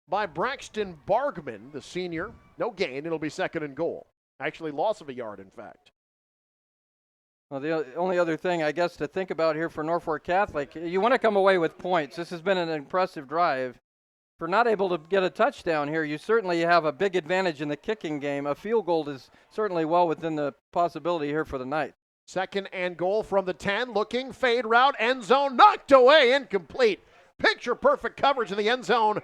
by Braxton Bargman, the senior. No gain. It'll be 2nd and goal. Actually, loss of a yard, in fact. Well, the only other thing, I guess, to think about here for Norfolk Catholic, you want to come away with points. This has been an impressive drive. If you're not able to get a touchdown here, you certainly have a big advantage in the kicking game. A field goal is certainly well within the possibility here for the night. 2nd and goal from the 10. Looking, fade route, end zone, knocked away, incomplete. Picture perfect coverage in the end zone.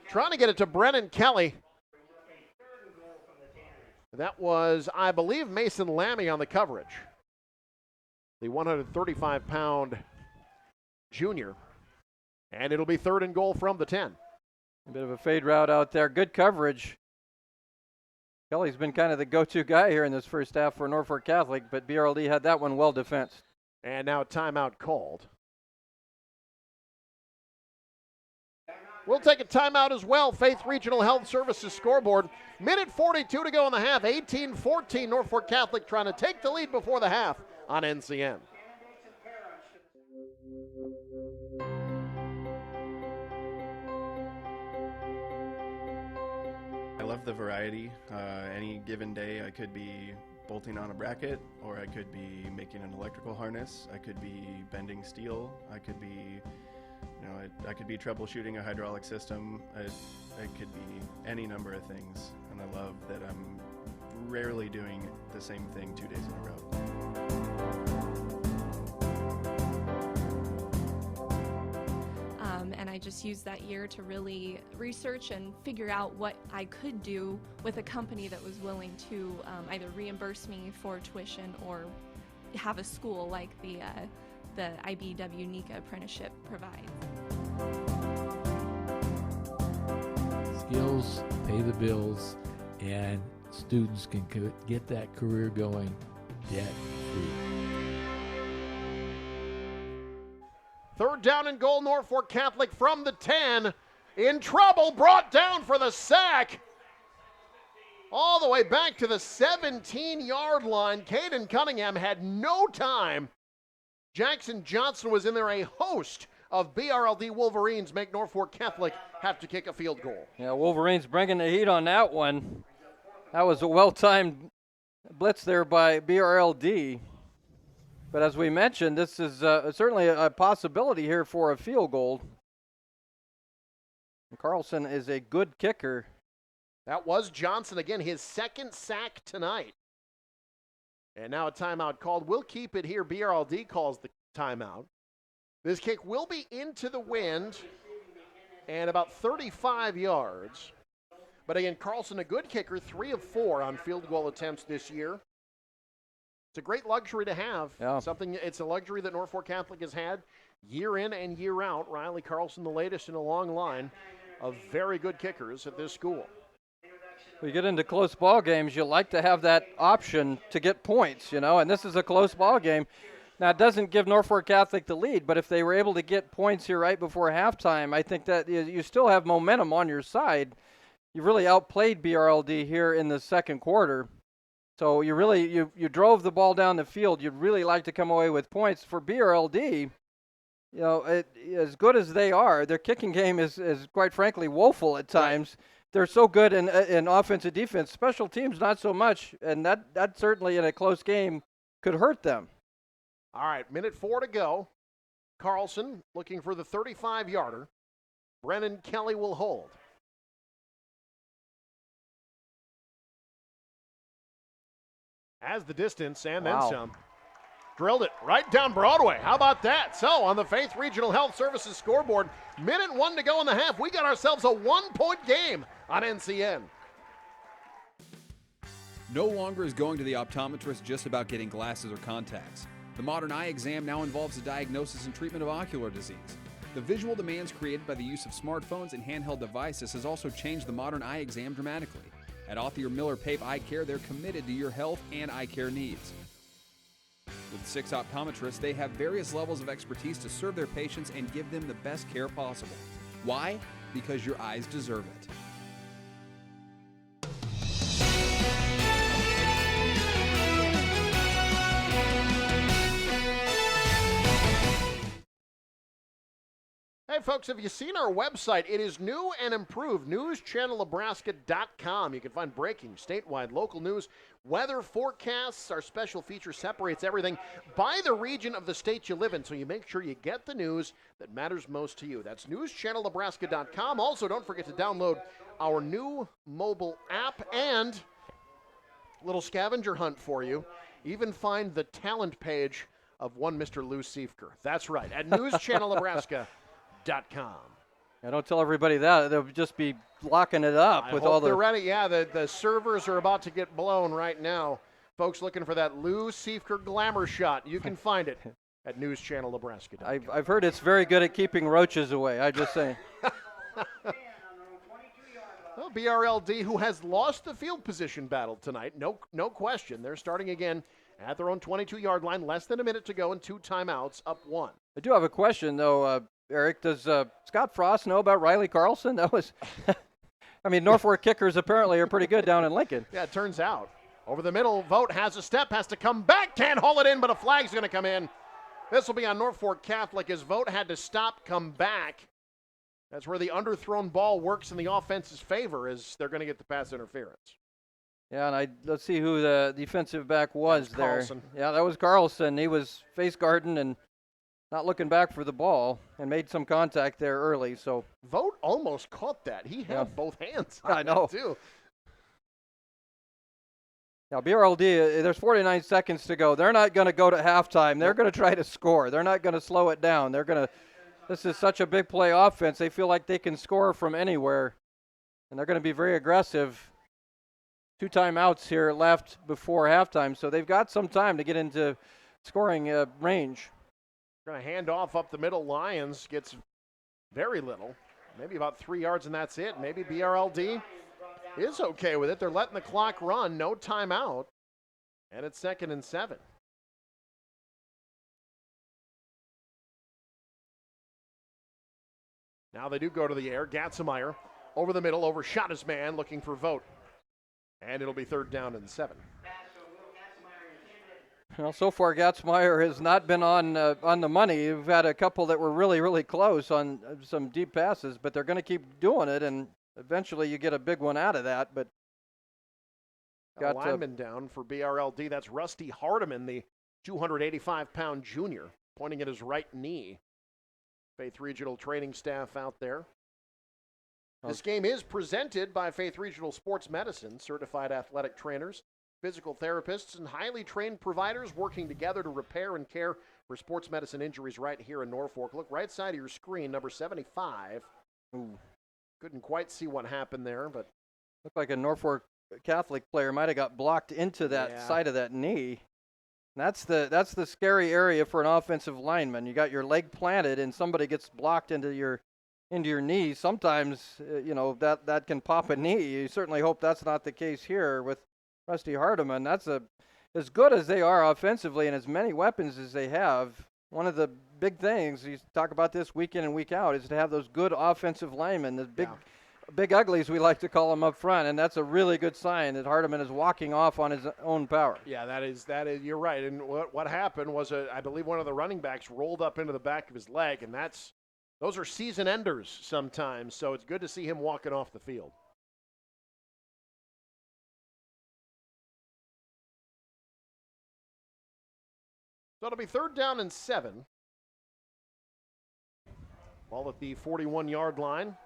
Trying to get it to Brennan Kelly. That was, I believe, Mason Lammy on the coverage. The 135-pound junior. And it'll be 3rd and goal from the 10. A bit of a fade route out there. Good coverage. Kelly's been kind of the go-to guy here in this first half for Norfolk Catholic, but BRLD had that one well defensed. And now a timeout called. We'll take a timeout as well. Faith Regional Health Services scoreboard. Minute 42 to go in the half. 18-14 Norfolk Catholic trying to take the lead before the half on NCN. I love the variety. Any given day I could be bolting on a bracket, or I could be making an electrical harness. I could be bending steel. I could be I could be troubleshooting a hydraulic system. It could be any number of things, and I love that I'm rarely doing the same thing 2 days in a row. And I just used that year to really research and figure out what I could do with a company that was willing to either reimburse me for tuition or have a school like the IBW NICA apprenticeship provides. Skills pay the bills, and students can get that career going debt-free. 3rd down and goal, Norfolk Catholic from the 10. In trouble, brought down for the sack. All the way back to the 17-yard line. Caden Cunningham had no time. Jackson Johnson was in there. A host of BRLD Wolverines make Norfolk Catholic have to kick a field goal. Yeah, Wolverines bringing the heat on that one. That was a well-timed blitz there by BRLD. But as we mentioned, this is certainly a possibility here for a field goal. Carlson is a good kicker. That was Johnson again, his 2nd sack tonight. And now a timeout called. We'll keep it here. BRLD calls the timeout. This kick will be into the wind and about 35 yards. But again, Carlson, a good kicker, 3 of 4 on field goal attempts this year. It's a great luxury to have. Yeah. It's a luxury that Norfolk Catholic has had year in and year out. Riley Carlson, the latest in a long line of very good kickers at this school. We get into close ball games, you like to have that option to get points, and this is a close ball game. Now, it doesn't give Norfolk Catholic the lead, but if they were able to get points here right before halftime, I think that you still have momentum on your side. You really outplayed BRLD here in the second quarter. So you really you drove the ball down the field. You'd really like to come away with points. For BRLD, as good as they are, their kicking game is quite frankly woeful at times. Right. They're so good in offense and defense. Special teams, not so much, and that certainly in a close game could hurt them. All right, minute 4 to go. Carlson looking for the 35-yarder. Brennan Kelly will hold. Has the distance and then some. Drilled it right down Broadway. How about that? So on the Faith Regional Health Services scoreboard, minute 1 to go in the half. We got ourselves a 1-point game on NCN. No longer is going to the optometrist just about getting glasses or contacts. The modern eye exam now involves the diagnosis and treatment of ocular disease. The visual demands created by the use of smartphones and handheld devices has also changed the modern eye exam dramatically. At Othier Miller Pape Eye Care, they're committed to your health and eye care needs. With 6 optometrists, they have various levels of expertise to serve their patients and give them the best care possible. Why? Because your eyes deserve it. Hey, folks, have you seen our website? It is new and improved, newschannelnebraska.com. You can find breaking, statewide, local news, weather forecasts. Our special feature separates everything by the region of the state you live in, so you make sure you get the news that matters most to you. That's newschannelnebraska.com. Also, don't forget to download our new mobile app and a little scavenger hunt for you. Even find the talent page of one Mr. Lou Siefker. That's right, at newschannelnebraska.com. I don't tell everybody that. They'll just be locking it up with all the. They're ready. Yeah, the servers are about to get blown right now. Folks looking for that Lou Siefker glamour shot. You can find it at newschannelnebraska.com. I've heard it's very good at keeping roaches away. I just say. Well, BRLD, who has lost the field position battle tonight, no question. They're starting again at their own 22-yard line. Less than a minute to go and 2 timeouts, up 1. I do have a question though. Eric, does Scott Frost know about Riley Carlson? That was, I mean, Norfolk kickers apparently are pretty good down in Lincoln. Yeah, it turns out. Over the middle, Vogt has a step, has to come back, can't haul it in, but a flag's going to come in. This will be on Norfolk Catholic as Vogt had to stop, come back. That's where the underthrown ball works in the offense's favor as they're going to get the pass interference. Yeah, and let's see who the defensive back was there. Carlson. Yeah, that was Carlson. He was face guarding and not looking back for the ball and made some contact there early. So Vogt almost caught that. He had both hands on I know. it too. Now, BRLD, there's 49 seconds to go. They're not going to go to halftime. They're going to try to score. They're not going to slow it down. This is such a big play offense. They feel like they can score from anywhere, and they're going to be very aggressive. 2 timeouts here left before halftime, so they've got some time to get into scoring range. Going to hand off up the middle. Lions gets very little, maybe about 3 yards, and that's it. Maybe BRLD is okay with it. They're letting the clock run, no timeout, and it's 2nd and 7. Now they do go to the air. Gatzemeyer over the middle, overshot his man, looking for Vogt, and it'll be 3rd down and 7. Well, so far, Gatzemeyer has not been on the money. You've had a couple that were really, really close on some deep passes, but they're going to keep doing it, and eventually you get a big one out of that. But got a lineman down for BRLD. That's Rusty Hardiman, the 285-pound junior, pointing at his right knee. Faith Regional training staff out there. This game is presented by Faith Regional Sports Medicine, certified athletic trainers, physical therapists, and highly trained providers working together to repair and care for sports medicine injuries right here in Norfolk. Look right side of your screen, number 75. Ooh, couldn't quite see what happened there, but looked like a Norfolk Catholic player might have got blocked into that side of that knee. That's the scary area for an offensive lineman. You got your leg planted and somebody gets blocked into your knee. Sometimes that can pop a knee. You certainly hope that's not the case here with Rusty Hardiman. That's as good as they are offensively and as many weapons as they have. One of the big things, you talk about this week in and week out, is to have those good offensive linemen, the big uglies we like to call them up front, and that's a really good sign that Hardiman is walking off on his own power. Yeah, that is you're right. And what happened was I believe one of the running backs rolled up into the back of his leg, and those are season enders sometimes. So it's good to see him walking off the field. So it'll be 3rd down and 7. Ball at the 41-yard line.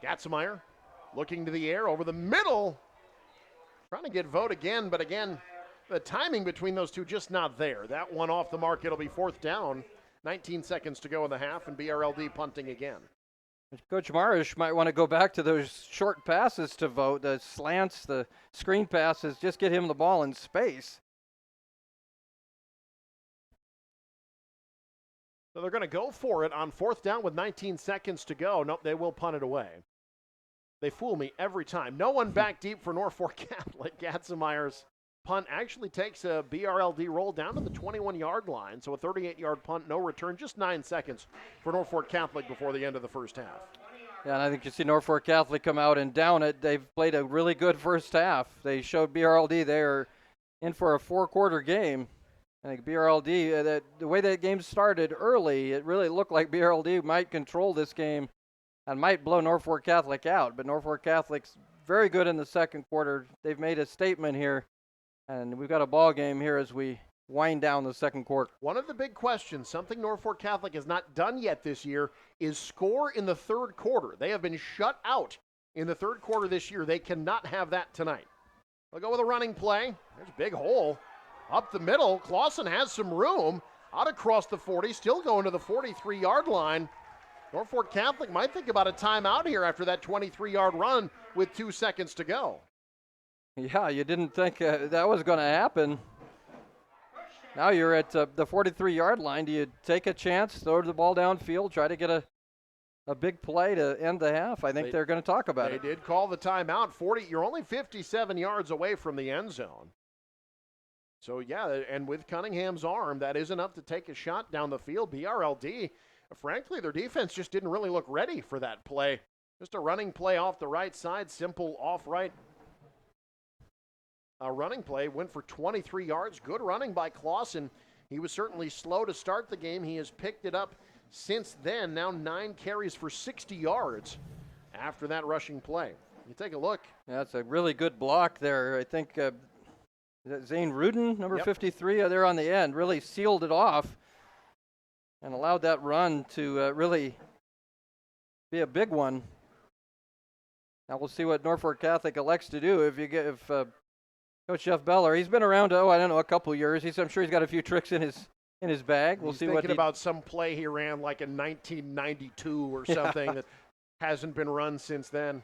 Gatzemeyer looking to the air over the middle. Trying to get Vogt again, but again, The timing between those two just not there. That one off the mark, it'll be 4th down. 19 seconds to go in the half, and BRLD punting again. Coach Marish might want to go back to those short passes to Vogt, the slants, the screen passes, just get him the ball in space. So they're going to go for it on 4th down with 19 seconds to go. Nope, they will punt it away. They fool me every time. No one back deep for Norfolk Catholic. Gatzenmeyer's punt actually takes a BRLD roll down to the 21-yard line. So a 38-yard punt, no return, just 9 seconds for Norfolk Catholic before the end of the first half. Yeah, and I think you see Norfolk Catholic come out and down it. They've played a really good first half. They showed BRLD they are in for a 4-quarter game. I think BRLD, the way that game started early, it really looked like BRLD might control this game and might blow Norfolk Catholic out. But Norfolk Catholic's very good in the second quarter. They've made a statement here. And we've got a ball game here as we wind down the second quarter. One of the big questions, something Norfolk Catholic has not done yet this year, is score in the third quarter. They have been shut out in the third quarter this year. They cannot have that tonight. They'll go with a running play. There's a big hole. Up the middle, Clausen has some room. Out across the 40, still going to the 43-yard line. Norfolk Catholic might think about a timeout here after that 23-yard run with 2 seconds to go. Yeah, you didn't think that was going to happen. Now you're at the 43-yard line. Do you take a chance, throw the ball downfield, try to get a big play to end the half? I think they're going to talk about it. They did call the timeout. 40. You're only 57 yards away from the end zone. So, yeah, and with Cunningham's arm, that is enough to take a shot down the field. BRLD, frankly, their defense just didn't really look ready for that play. Just a running play off the right side, simple off-right. A running play, went for 23 yards. Good running by Clausen. He was certainly slow to start the game. He has picked it up since then. Now 9 carries for 60 yards after that rushing play. You take a look. Yeah, it's a really good block there. I think Zane Rudin, number 53, there on the end, really sealed it off and allowed that run to really be a big one. Now we'll see what Norfolk Catholic elects to do. If Coach Jeff Beller, he's been around, a couple years. I'm sure he's got a few tricks in his bag. We'll see what thinking about some play he ran like in 1992 or something that hasn't been run since then.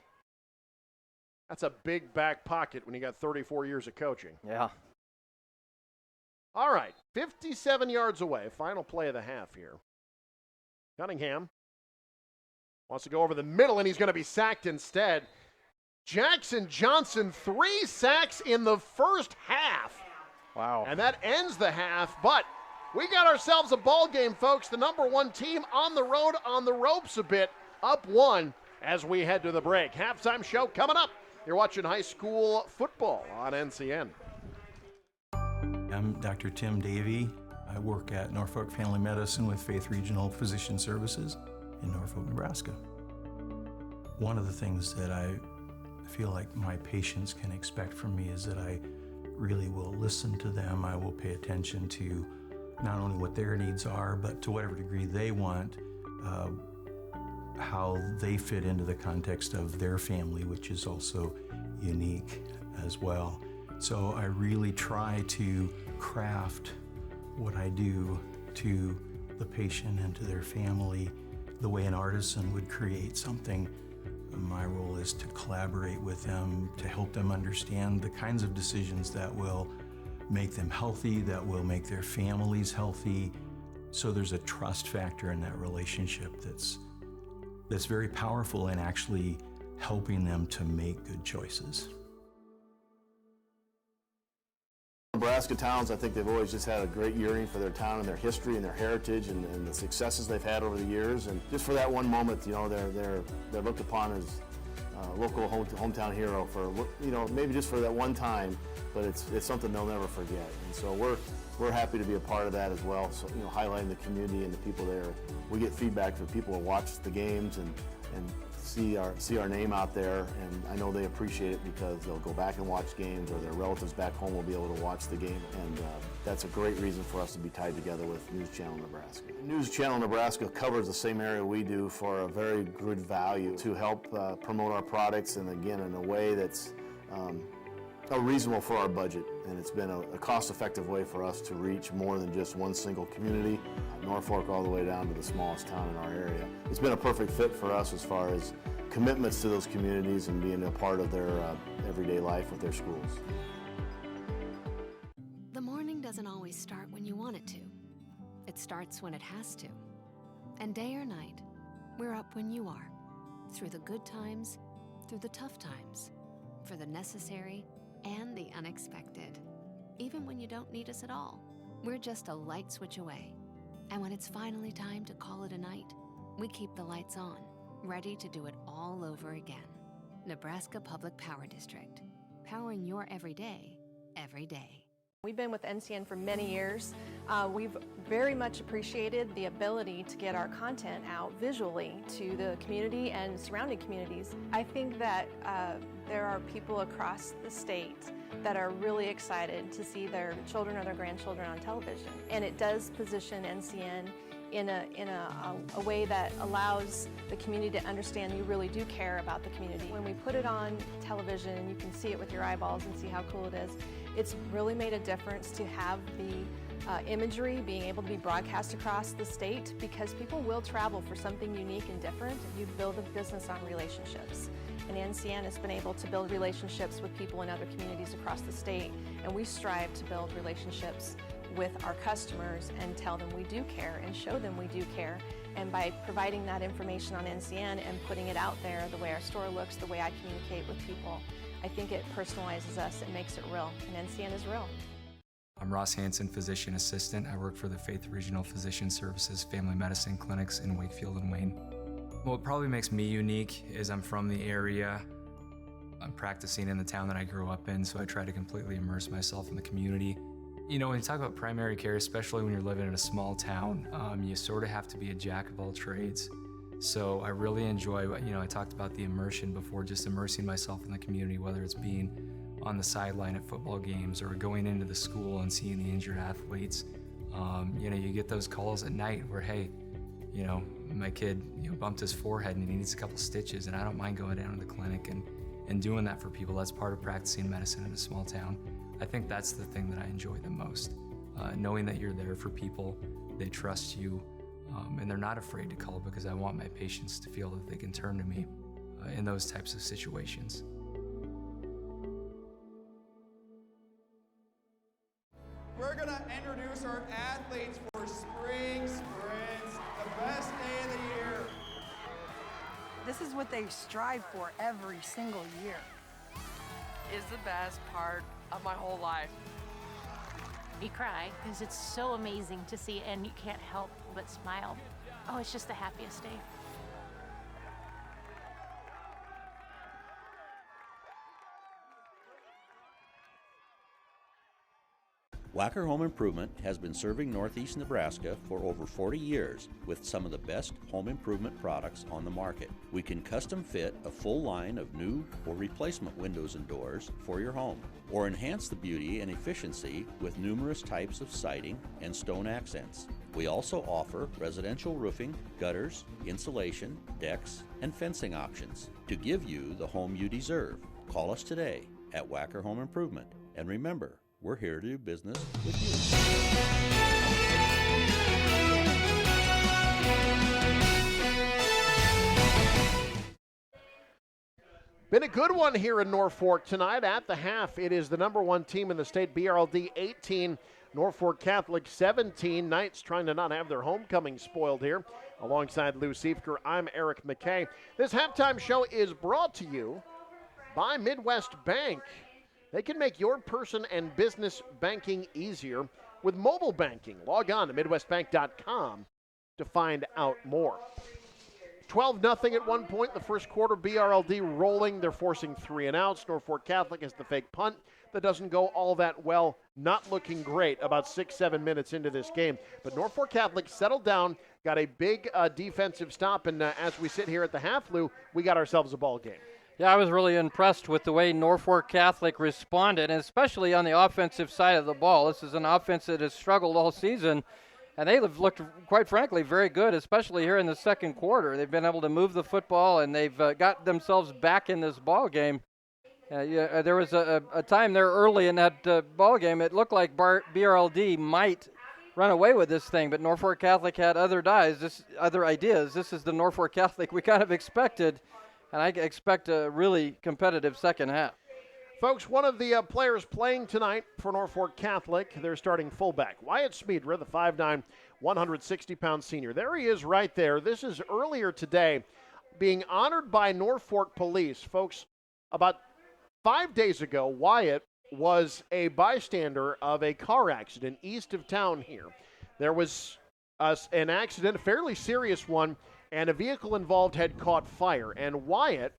That's a big back pocket when you got 34 years of coaching. Yeah. All right, 57 yards away. Final play of the half here. Cunningham wants to go over the middle, and he's going to be sacked instead. Jackson Johnson, 3 sacks in the first half. Wow. And that ends the half, but we got ourselves a ball game, folks. The number 1 team on the road, on the ropes a bit, up 1 as we head to the break. Halftime show coming up. You're watching high school football on NCN. I'm Dr. Tim Davey. I work at Norfolk Family Medicine with Faith Regional Physician Services in Norfolk, Nebraska. One of the things that I feel like my patients can expect from me is that I really will listen to them. I will pay attention to not only what their needs are, but to whatever degree they want, how they fit into the context of their family, which is also unique as well. So I really try to craft what I do to the patient and to their family the way an artisan would create something. My role is to collaborate with them, to help them understand the kinds of decisions that will make them healthy, that will make their families healthy. So there's a trust factor in that relationship that's very powerful in actually helping them to make good choices. Nebraska towns, I think they've always just had a great yearning for their town and their history and their heritage and the successes they've had over the years. And just for that one moment, they're looked upon as local hometown hero for, maybe just for that one time, but it's something they'll never forget. And so we're happy to be a part of that as well. So, highlighting the community and the people there. We get feedback from people who watch the games and see our name out there, and I know they appreciate it because they'll go back and watch games, or their relatives back home will be able to watch the game, and that's a great reason for us to be tied together with News Channel Nebraska. News Channel Nebraska covers the same area we do for a very good value to help promote our products, and again in a way that's reasonable for our budget. and it's been a cost-effective way for us to reach more than just one single community, Norfolk all the way down to the smallest town in our area. It's been a perfect fit for us as far as commitments to those communities and being a part of their everyday life with their schools. The morning doesn't always start when you want it to. It starts when it has to. And day or night, we're up when you are. Through the good times, through the tough times, for the necessary and the unexpected. Even when you don't need us at all, we're just a light switch away. And when it's finally time to call it a night, we keep the lights on, ready to do it all over again. Nebraska Public Power District, powering your everyday, every day. We've been with NCN for many years. We've very much appreciated the ability to get our content out visually to the community and surrounding communities. I think that there are people across the state that are really excited to see their children or their grandchildren on television. And it does position NCN in a way that allows the community to understand you really do care about the community. When we put it on television and you can see it with your eyeballs and see how cool it is, it's really made a difference to have the imagery being able to be broadcast across the state, because people will travel for something unique and different. You build a business on relationships. And NCN has been able to build relationships with people in other communities across the state, and we strive to build relationships with our customers and tell them we do care and show them we do care. And by providing that information on NCN and putting it out there, the way our store looks, the way I communicate with people, I think it personalizes us, it makes it real, and NCN is real. I'm Ross Hansen, Physician Assistant. I work for the Faith Regional Physician Services Family Medicine Clinics in Wakefield and Wayne. What probably makes me unique is I'm from the area. I'm practicing in the town that I grew up in, so I try to completely immerse myself in the community. You know, when you talk about primary care, especially when you're living in a small town, you sort of have to be a jack of all trades. So I really enjoy, I talked about the immersion before, just immersing myself in the community, whether it's being on the sideline at football games or going into the school and seeing the injured athletes. You get those calls at night where, hey, my kid bumped his forehead and he needs a couple stitches, and I don't mind going down to the clinic and doing that for people. That's part of practicing medicine in a small town. I think that's the thing that I enjoy the most, knowing that you're there for people, they trust you, and they're not afraid to call, because I want my patients to feel that they can turn to me in those types of situations. We're gonna introduce our athletes for spring sprints, the best day of the year. This is what they strive for every single year. Is the best part of my whole life. You cry because it's so amazing to see, and you can't help but smile. Oh, it's just the happiest day. Wacker Home Improvement has been serving Northeast Nebraska for over 40 years with some of the best home improvement products on the market. We can custom fit a full line of new or replacement windows and doors for your home, or enhance the beauty and efficiency with numerous types of siding and stone accents. We also offer residential roofing, gutters, insulation, decks, and fencing options to give you the home you deserve. Call us today at Wacker Home Improvement, and remember, we're here to do business with you. Been a good one here in Norfolk tonight. At the half, it is the #1 team in the state, BRLD 18, Norfolk Catholic 17. Knights trying to not have their homecoming spoiled here. Alongside Lou Siefker, I'm Eric McKay. This halftime show is brought to you by Midwest Bank. They can make your person and business banking easier with mobile banking. Log on to MidwestBank.com to find out more. 12-0 at one point in the first quarter. BRLD rolling. They're forcing 3 and outs. Norfolk Catholic has the fake punt that doesn't go all that well. Not looking great about 6-7 minutes into this game. But Norfolk Catholic settled down, got a big defensive stop, and as we sit here at the half, Lou, we got ourselves a ball game. Yeah, I was really impressed with the way Norfolk Catholic responded, and especially on the offensive side of the ball. This is an offense that has struggled all season, and they have looked, quite frankly, very good, especially here in the second quarter. They've been able to move the football, and they've got themselves back in this ball game. There was a time there early in that ball game. It looked like BRLD might run away with this thing, but Norfolk Catholic had other ideas. This is the Norfolk Catholic we kind of expected, and I expect a really competitive second half. Folks, one of the players playing tonight for Norfolk Catholic, their starting fullback, Wyatt Smeedra, the 5'9", 160-pound senior. There he is right there. This is earlier today being honored by Norfolk Police. Folks, about 5 days ago, Wyatt was a bystander of a car accident east of town here. There was an accident, a fairly serious one, and a vehicle involved had caught fire. And Wyatt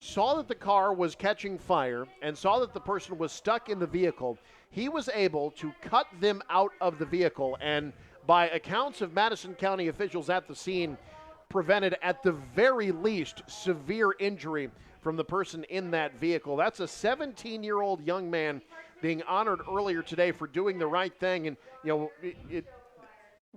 saw that the car was catching fire and saw that the person was stuck in the vehicle. He was able to cut them out of the vehicle and, by accounts of Madison County officials at the scene, prevented at the very least severe injury from the person in that vehicle. That's a 17-year-old young man being honored earlier today for doing the right thing. And,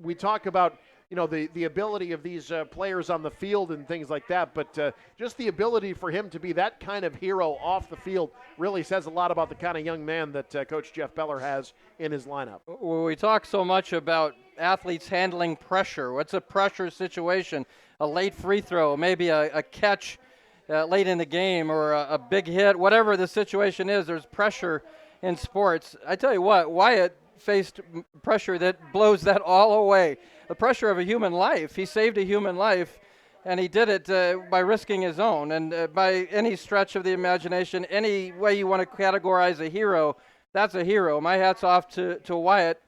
we talk about, the ability of these players on the field and things like that, but just the ability for him to be that kind of hero off the field really says a lot about the kind of young man that Coach Jeff Beller has in his lineup. We talk so much about athletes handling pressure. What's a pressure situation? A late free throw, maybe a catch late in the game, or a big hit, whatever the situation is, there's pressure in sports. I tell you what, Wyatt faced pressure that blows that all away. The pressure of a human life. He saved a human life, and he did it by risking his own. And by any stretch of the imagination, any way you want to categorize a hero, that's a hero. My hat's off to Wyatt.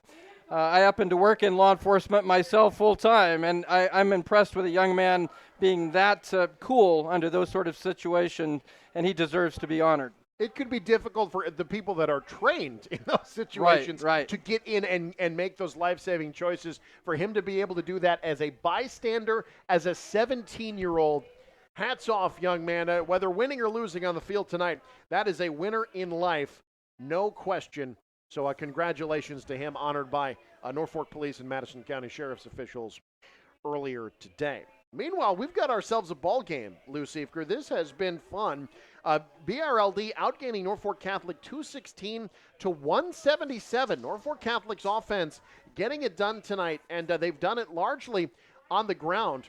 I happen to work in law enforcement myself full time, and I'm impressed with a young man being that cool under those sort of situations, and he deserves to be honored. It could be difficult for the people that are trained in those situations to get in and make those life-saving choices. For him to be able to do that as a bystander, as a 17-year-old, hats off, young man. Whether winning or losing on the field tonight, that is a winner in life, no question. So congratulations to him, honored by Norfolk Police and Madison County Sheriff's officials earlier today. Meanwhile, we've got ourselves a ball game, Lou Siefker. This has been fun. BRLD outgaining Norfolk Catholic 216 to 177. Norfolk Catholic's offense getting it done tonight, and they've done it largely on the ground.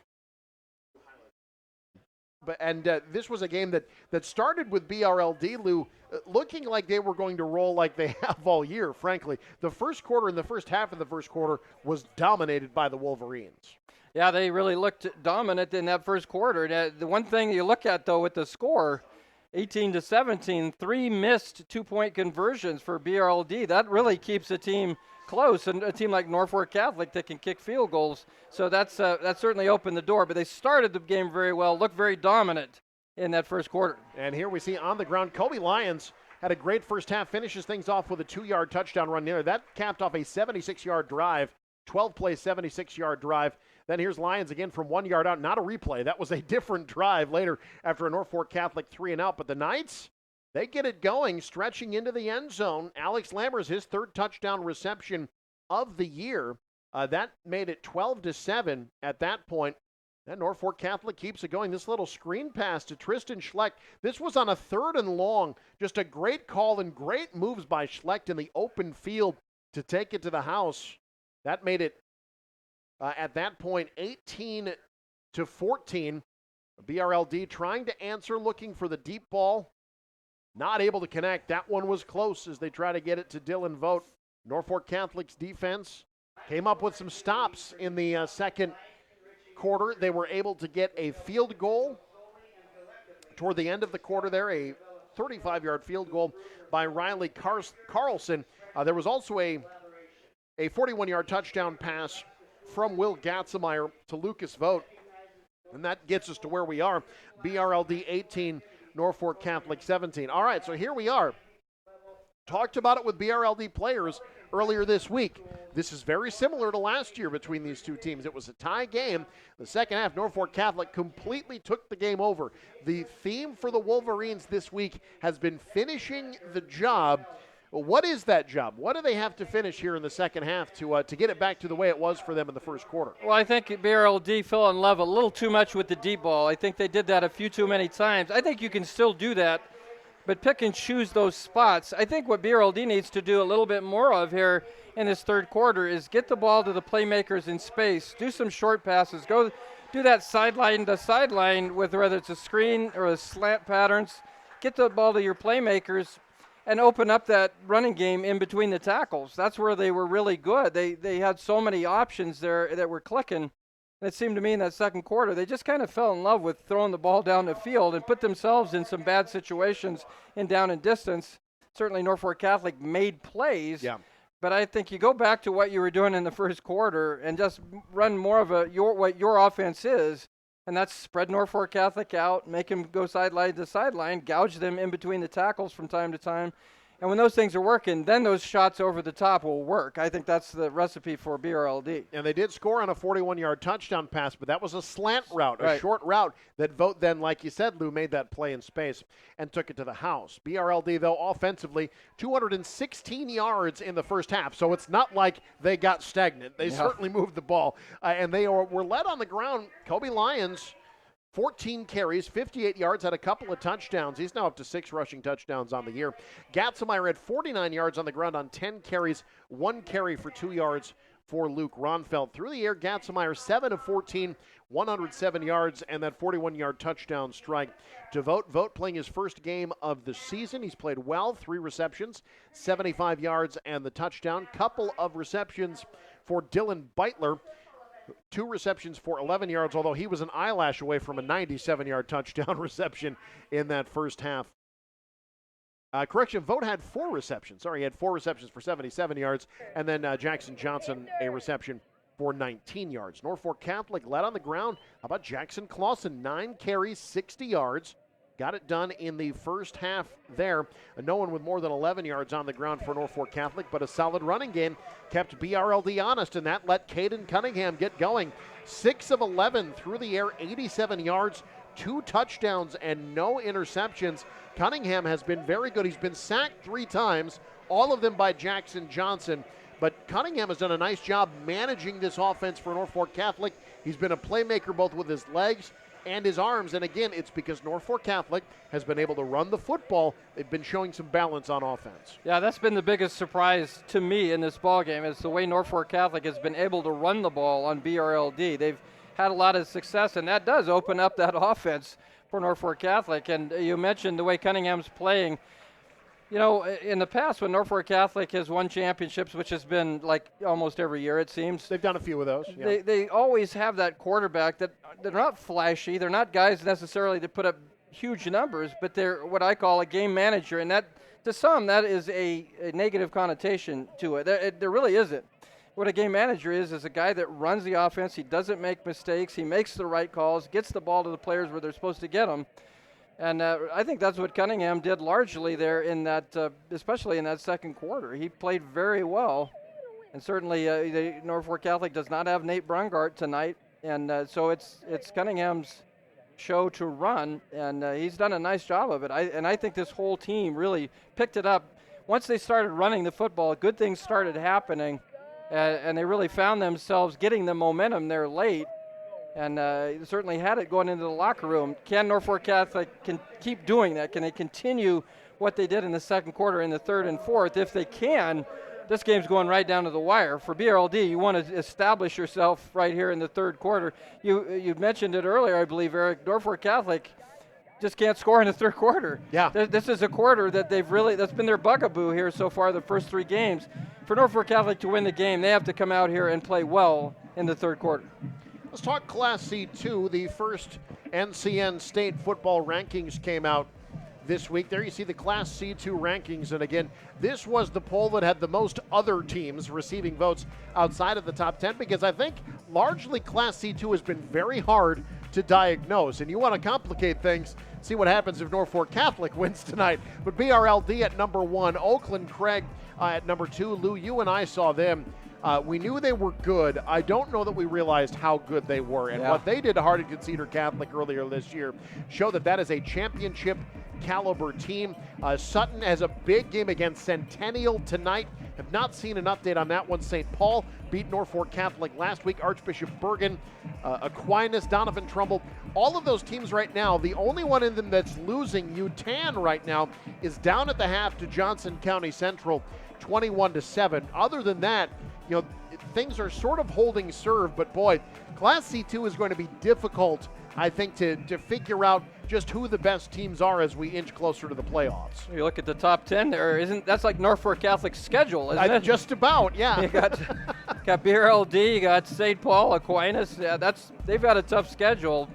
This was a game that started with BRLD, Lou, looking like they were going to roll like they have all year, frankly. The first quarter and the first half of the first quarter was dominated by the Wolverines. Yeah, they really looked dominant in that first quarter. The one thing you look at, though, with the score, 18-17, 3 missed two-point conversions for BRLD. That really keeps a team close, and a team like Norfolk Catholic that can kick field goals. So that certainly opened the door. But they started the game very well, looked very dominant in that first quarter. And here we see on the ground, Kobe Lyons had a great first half, finishes things off with a 2-yard touchdown run there. That capped off a 76-yard drive, 12-play, 76-yard drive. Then here's Lyons again from 1 yard out. Not a replay. That was a different drive later after a Norfolk Catholic 3-and-out. But the Knights, they get it going, stretching into the end zone. Alex Lammers, his third touchdown reception of the year. That made it 12-7 at that point. And Norfolk Catholic keeps it going. This little screen pass to Tristan Schlecht. This was on a 3rd and long. Just a great call and great moves by Schlecht in the open field to take it to the house. That made it, at that point, 18-14. BRLD trying to answer, looking for the deep ball. Not able to connect. That one was close as they try to get it to Dylan Vogt. Norfolk Catholic's defense came up with some stops in the second quarter. They were able to get a field goal toward the end of the quarter there, a 35-yard field goal by Riley Carlson. There was also a 41-yard touchdown pass from Will Gatzemeyer to Lucas Vogt. And that gets us to where we are. BRLD 18, Norfolk Catholic 17. All right, so here we are. Talked about it with BRLD players earlier this week. This is very similar to last year between these two teams. It was a tie game. The second half, Norfolk Catholic completely took the game over. The theme for the Wolverines this week has been finishing the job. What is that job? What do they have to finish here in the second half to get it back to the way it was for them in the first quarter? Well, I think BRLD fell in love a little too much with the deep ball. I think they did that a few too many times. I think you can still do that but pick and choose those spots. I think what BRLD needs to do a little bit more of here in this third quarter is get the ball to the playmakers in space, do some short passes, go do that sideline to sideline with whether it's a screen or a slant patterns, get the ball to your playmakers and open up that running game in between the tackles. That's where they were really good. They had so many options there that were clicking. And it seemed to me in that second quarter, they just kind of fell in love with throwing the ball down the field and put themselves in some bad situations in down and distance. Certainly Norfolk Catholic made plays. Yeah. But I think you go back to what you were doing in the first quarter and just run more of what your offense is, and that's spread Norfolk Catholic out, make them go sideline to sideline, gouge them in between the tackles from time to time. And when those things are working, then those shots over the top will work. I think that's the recipe for BRLD. And they did score on a 41-yard touchdown pass, but that was a slant route, Right. a short route that Vogt then, like you said, Lou, made that play in space and took it to the house. BRLD, though, offensively, 216 yards in the first half, so it's not like they got stagnant. They certainly moved the ball, and they were led on the ground. Kobe Lyons, 14 carries, 58 yards, had a couple of touchdowns. He's now up to 6 rushing touchdowns on the year. Gatzemeyer had 49 yards on the ground on 10 carries, 1 carry for 2 yards for Luke Ronfeld. Through the air, Gatzemeyer 7 of 14, 107 yards, and that 41-yard touchdown strike to Vogt. Vogt playing his first game of the season. He's played well, 3 receptions, 75 yards, and the touchdown. Couple of receptions for Dylan Beitler. 2 receptions for 11 yards, although he was an eyelash away from a 97-yard touchdown reception in that first half. Vogt had 4 receptions. He had 4 receptions for 77 yards, and then Jackson Johnson, a reception for 19 yards. Norfolk Catholic led on the ground. How about Jackson Clausen? 9 carries, 60 yards. Got it done in the first half there. No one with more than 11 yards on the ground for Norfolk Catholic, but a solid running game kept BRLD honest, and that let Caden Cunningham get going. 6 of 11 through the air, 87 yards, 2 touchdowns, and no interceptions. Cunningham has been very good. He's been sacked 3 times, all of them by Jackson Johnson. But Cunningham has done a nice job managing this offense for Norfolk Catholic. He's been a playmaker both with his legs and his arms, and again, it's because Norfolk Catholic has been able to run the football. They've been showing some balance on offense. Yeah, that's been the biggest surprise to me in this ballgame is the way Norfolk Catholic has been able to run the ball on BRLD. They've had a lot of success, and that does open up that offense for Norfolk Catholic. And you mentioned the way Cunningham's playing. You know, in the past when Norfolk Catholic has won championships, which has been like almost every year it seems. They've done a few of those. Yeah. They always have that quarterback that they're not flashy. They're not guys necessarily to put up huge numbers, but they're what I call a game manager. And that, to some, that is a negative connotation to it. There really isn't. What a game manager is a guy that runs the offense. He doesn't make mistakes. He makes the right calls, gets the ball to the players where they're supposed to get them. And I think that's what Cunningham did largely there in that, especially in that second quarter. He played very well. And certainly Norfolk Catholic does not have Nate Brungart tonight. And so it's Cunningham's show to run. And he's done a nice job of it. I think this whole team really picked it up. Once they started running the football, good things started happening. And they really found themselves getting the momentum there late. And certainly had it going into the locker room. Can Norfolk Catholic keep doing that? Can they continue what they did in the second quarter, in the third and fourth? If they can, this game's going right down to the wire. For BRLD, you want to establish yourself right here in the third quarter. You mentioned it earlier, I believe, Eric. Norfolk Catholic just can't score in the third quarter. Yeah. This is a quarter that that's been their bugaboo here so far, the first 3 games. For Norfolk Catholic to win the game, they have to come out here and play well in the third quarter. Let's talk Class C2. The first NCN state football rankings came out this week. There you see the Class C2 rankings. And again, this was the poll that had the most other teams receiving votes outside of the top 10, because I think largely Class C2 has been very hard to diagnose. And you want to complicate things, see what happens if Norfolk Catholic wins tonight. But BRLD at number 1, Oakland Craig at number 2. Lou, you and I saw them. We knew they were good. I don't know that we realized how good they were. And what they did to Hartington Cedar Catholic earlier this year showed that is a championship caliber team. Sutton has a big game against Centennial tonight. Have not seen an update on that one. St. Paul beat Norfolk Catholic last week. Archbishop Bergen, Aquinas, Donovan Trumbull. All of those teams right now, the only one in them that's losing, UTAN right now, is down at the half to Johnson County Central, 21-7. Other than that, things are sort of holding serve, but boy, Class C2 is going to be difficult, I think, to figure out just who the best teams are as we inch closer to the playoffs. You look at the top 10 there, that's like Norfolk Catholic's schedule, isn't it? Just about, yeah. You got BRLD, you got St. Paul, Aquinas. Yeah, they've got a tough schedule,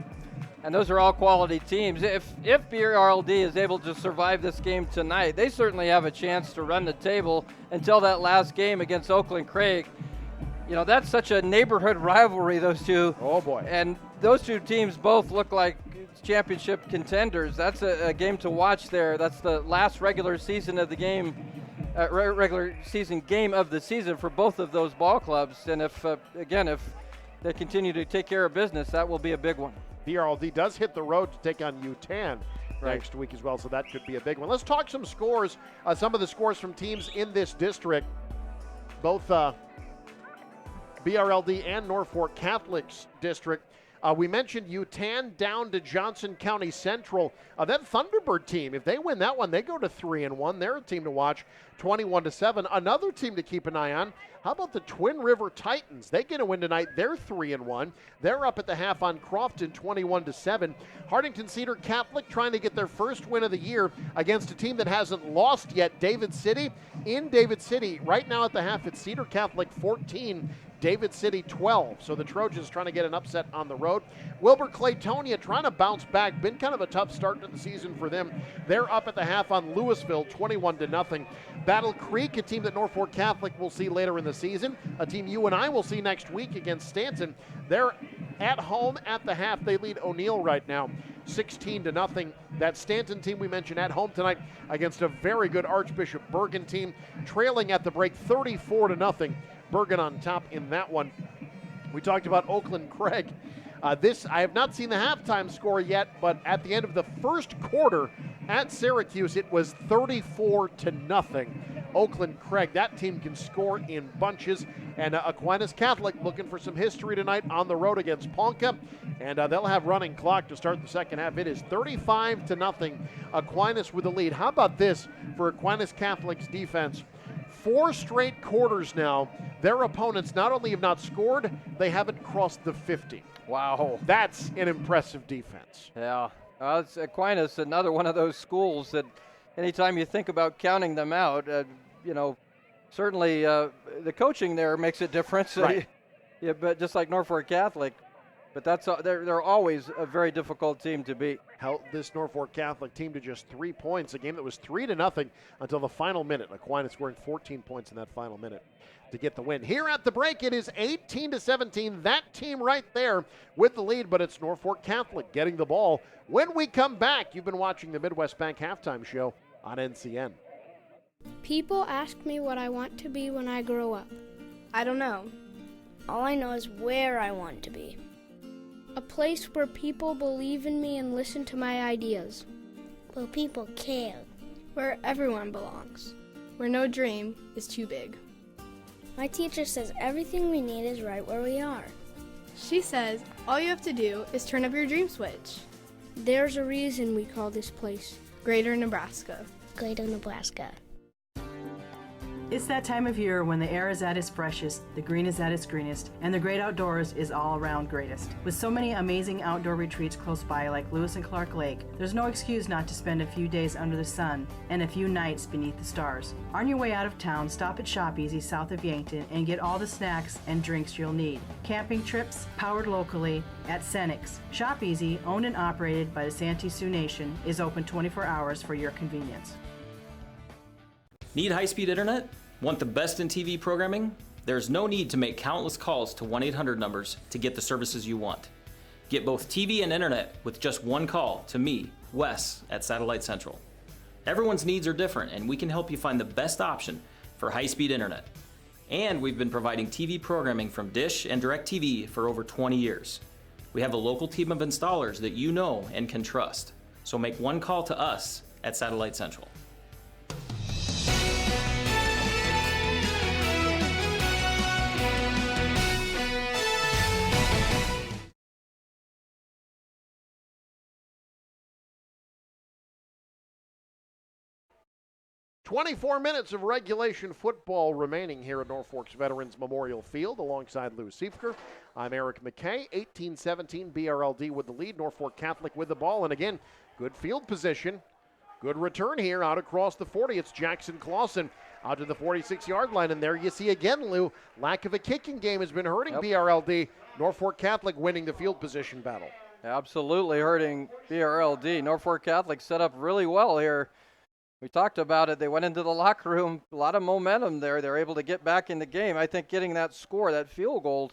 and those are all quality teams. If BRLD is able to survive this game tonight, they certainly have a chance to run the table until that last game against Oakland Craig. That's such a neighborhood rivalry, those two. Oh, boy. And those two teams both look like championship contenders. That's a game to watch there. That's the last regular season of the game, regular season game of the season for both of those ball clubs. And if they continue to take care of business, that will be a big one. BRLD does hit the road to take on UTAN next week as well, so that could be a big one. Let's talk some scores, some of the scores from teams in this district. Both BRLD and Norfolk Catholic's district. We mentioned UTAN down to Johnson County Central. That Thunderbird team, if they win that one, they go to 3-1. They're a team to watch, 21-7. Another team to keep an eye on. How about the Twin River Titans? They get a win tonight. They're 3-1. They're up at the half on Crofton, 21-7. Hartington Cedar Catholic trying to get their first win of the year against a team that hasn't lost yet. David City in David City. Right now at the half, it's Cedar Catholic 14. David City 12. So the Trojans trying to get an upset on the road. Wilbur Claytonia trying to bounce back. Been kind of a tough start to the season for them. They're up at the half on Louisville, 21-0. Battle Creek, a team that Norfolk Catholic will see later in the season. A team you and I will see next week against Stanton. They're at home at the half. They lead O'Neill right now, 16-0. That Stanton team we mentioned at home tonight against a very good Archbishop Bergen team, trailing at the break 34-0. Bergen on top in that one. We talked about Oakland Craig. I have not seen the halftime score yet, but at the end of the first quarter at Syracuse, it was 34-0. Oakland Craig, that team can score in bunches. And Aquinas Catholic looking for some history tonight on the road against Ponca. And they'll have running clock to start the second half. It is 35-0. Aquinas with the lead. How about this for Aquinas Catholic's defense? 4 straight quarters now, their opponents not only have not scored, they haven't crossed the 50. Wow. That's an impressive defense. Yeah. It's Aquinas, another one of those schools that anytime you think about counting them out, certainly the coaching there makes a difference. Right. Yeah, but just like Norfolk Catholic. But they're always a very difficult team to beat. Held this Norfolk Catholic team to just 3 points, a game that was 3-0 until the final minute. Aquinas scoring 14 points in that final minute to get the win. Here at the break, it is 18-17. That team right there with the lead, but it's Norfolk Catholic getting the ball. When we come back, you've been watching the Midwest Bank Halftime Show on NCN. People ask me what I want to be when I grow up. I don't know. All I know is where I want to be. A place where people believe in me and listen to my ideas. Where people care. Where everyone belongs. Where no dream is too big. My teacher says everything we need is right where we are. She says all you have to do is turn up your dream switch. There's a reason we call this place Greater Nebraska. Greater Nebraska. It's that time of year when the air is at its freshest, the green is at its greenest, and the great outdoors is all around greatest. With so many amazing outdoor retreats close by like Lewis and Clark Lake, there's no excuse not to spend a few days under the sun and a few nights beneath the stars. On your way out of town, stop at Shop Easy south of Yankton and get all the snacks and drinks you'll need. Camping trips powered locally at Senix. Shop Easy, owned and operated by the Santee Sioux Nation, is open 24 hours for your convenience. Need high-speed internet? Want the best in TV programming? There's no need to make countless calls to 1-800 numbers to get the services you want. Get both TV and internet with just one call to me, Wes, at Satellite Central. Everyone's needs are different, and we can help you find the best option for high-speed internet. And we've been providing TV programming from Dish and DirecTV for over 20 years. We have a local team of installers that you know and can trust. So make one call to us at Satellite Central. "24 minutes of regulation football remaining here at Norfolk's Veterans Memorial Field alongside Lou Siefker. I'm Eric McKay. 18-17 BRLD with the lead. Norfolk Catholic with the ball. And again, good field position. Good return here out across the 40. It's Jackson Clausen out to the 46-yard line. And there you see again, Lou, lack of a kicking game has been hurting BRLD. Norfolk Catholic winning the field position battle. Absolutely hurting BRLD. Norfolk Catholic set up really well here. We talked about it. They went into the locker room. A lot of momentum there. They're able to get back in the game. I think getting that score, that field goal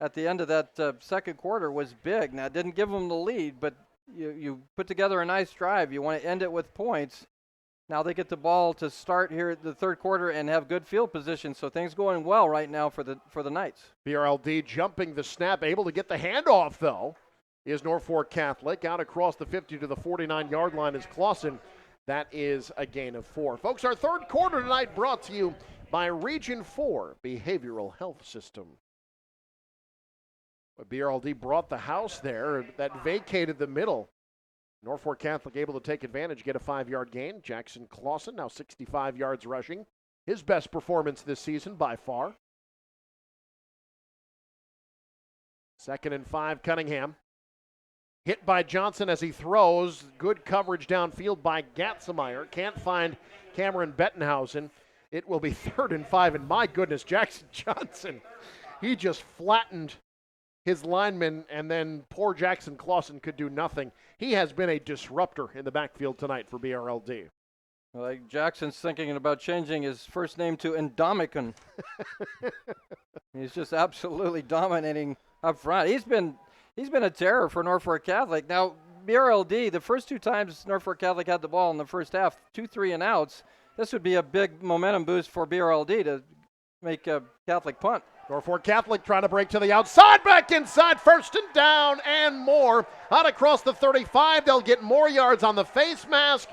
at the end of that second quarter was big. Now, it didn't give them the lead, but you put together a nice drive. You want to end it with points. Now they get the ball to start here at the third quarter and have good field position. So things going well right now for the Knights. BRLD jumping the snap, able to get the handoff, though, is Norfolk Catholic. Out across the 50 to the 49-yard line is Clausen. That is a gain of 4. Folks, our third quarter tonight brought to you by Region 4 Behavioral Health System. But BRLD brought the house there. That vacated the middle. Norfolk Catholic able to take advantage, get a 5-yard gain. Jackson Clausen now 65 yards rushing. His best performance this season by far. 2nd and 5, Cunningham. Hit by Johnson as he throws. Good coverage downfield by Gatzemeyer. Can't find Cameron Bettenhausen. It will be 3rd and 5, and my goodness, Jackson Johnson, he just flattened his lineman, and then poor Jackson Clausen could do nothing. He has been a disruptor in the backfield tonight for BRLD. Like Jackson's thinking about changing his first name to Indomitian. He's just absolutely dominating up front. He's been a terror for Norfolk Catholic. Now, BRLD, the first 2 times Norfolk Catholic had the ball in the first half, 2 3-and-outs, this would be a big momentum boost for BRLD to make a Catholic punt. Norfolk Catholic trying to break to the outside, back inside, 1st and down and more. Out across the 35, they'll get more yards on the face mask.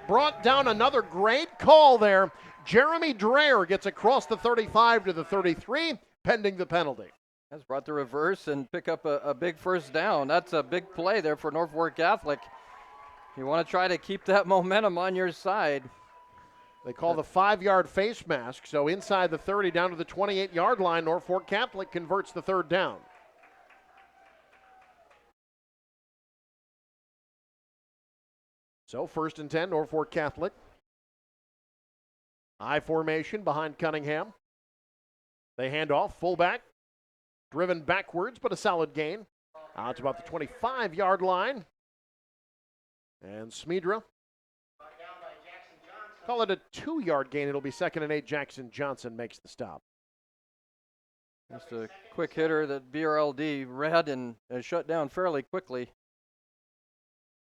Brought down another great call there. Jeremy Dreyer gets across the 35 to the 33, pending the penalty. Has brought the reverse and pick up a big first down. That's a big play there for Norfolk Catholic. You want to try to keep that momentum on your side. They call the 5-yard face mask, so inside the 30 down to the 28-yard line, Norfolk Catholic converts the 3rd down. So 1st and 10, Norfolk Catholic. I formation behind Cunningham. They hand off, fullback. Driven backwards, but a solid gain. Out to about the 25-yard line. And Smedra. Call it a 2-yard gain. It'll be 2nd and 8. Jackson Johnson makes the stop. Just a quick hitter that BRLD read and shut down fairly quickly.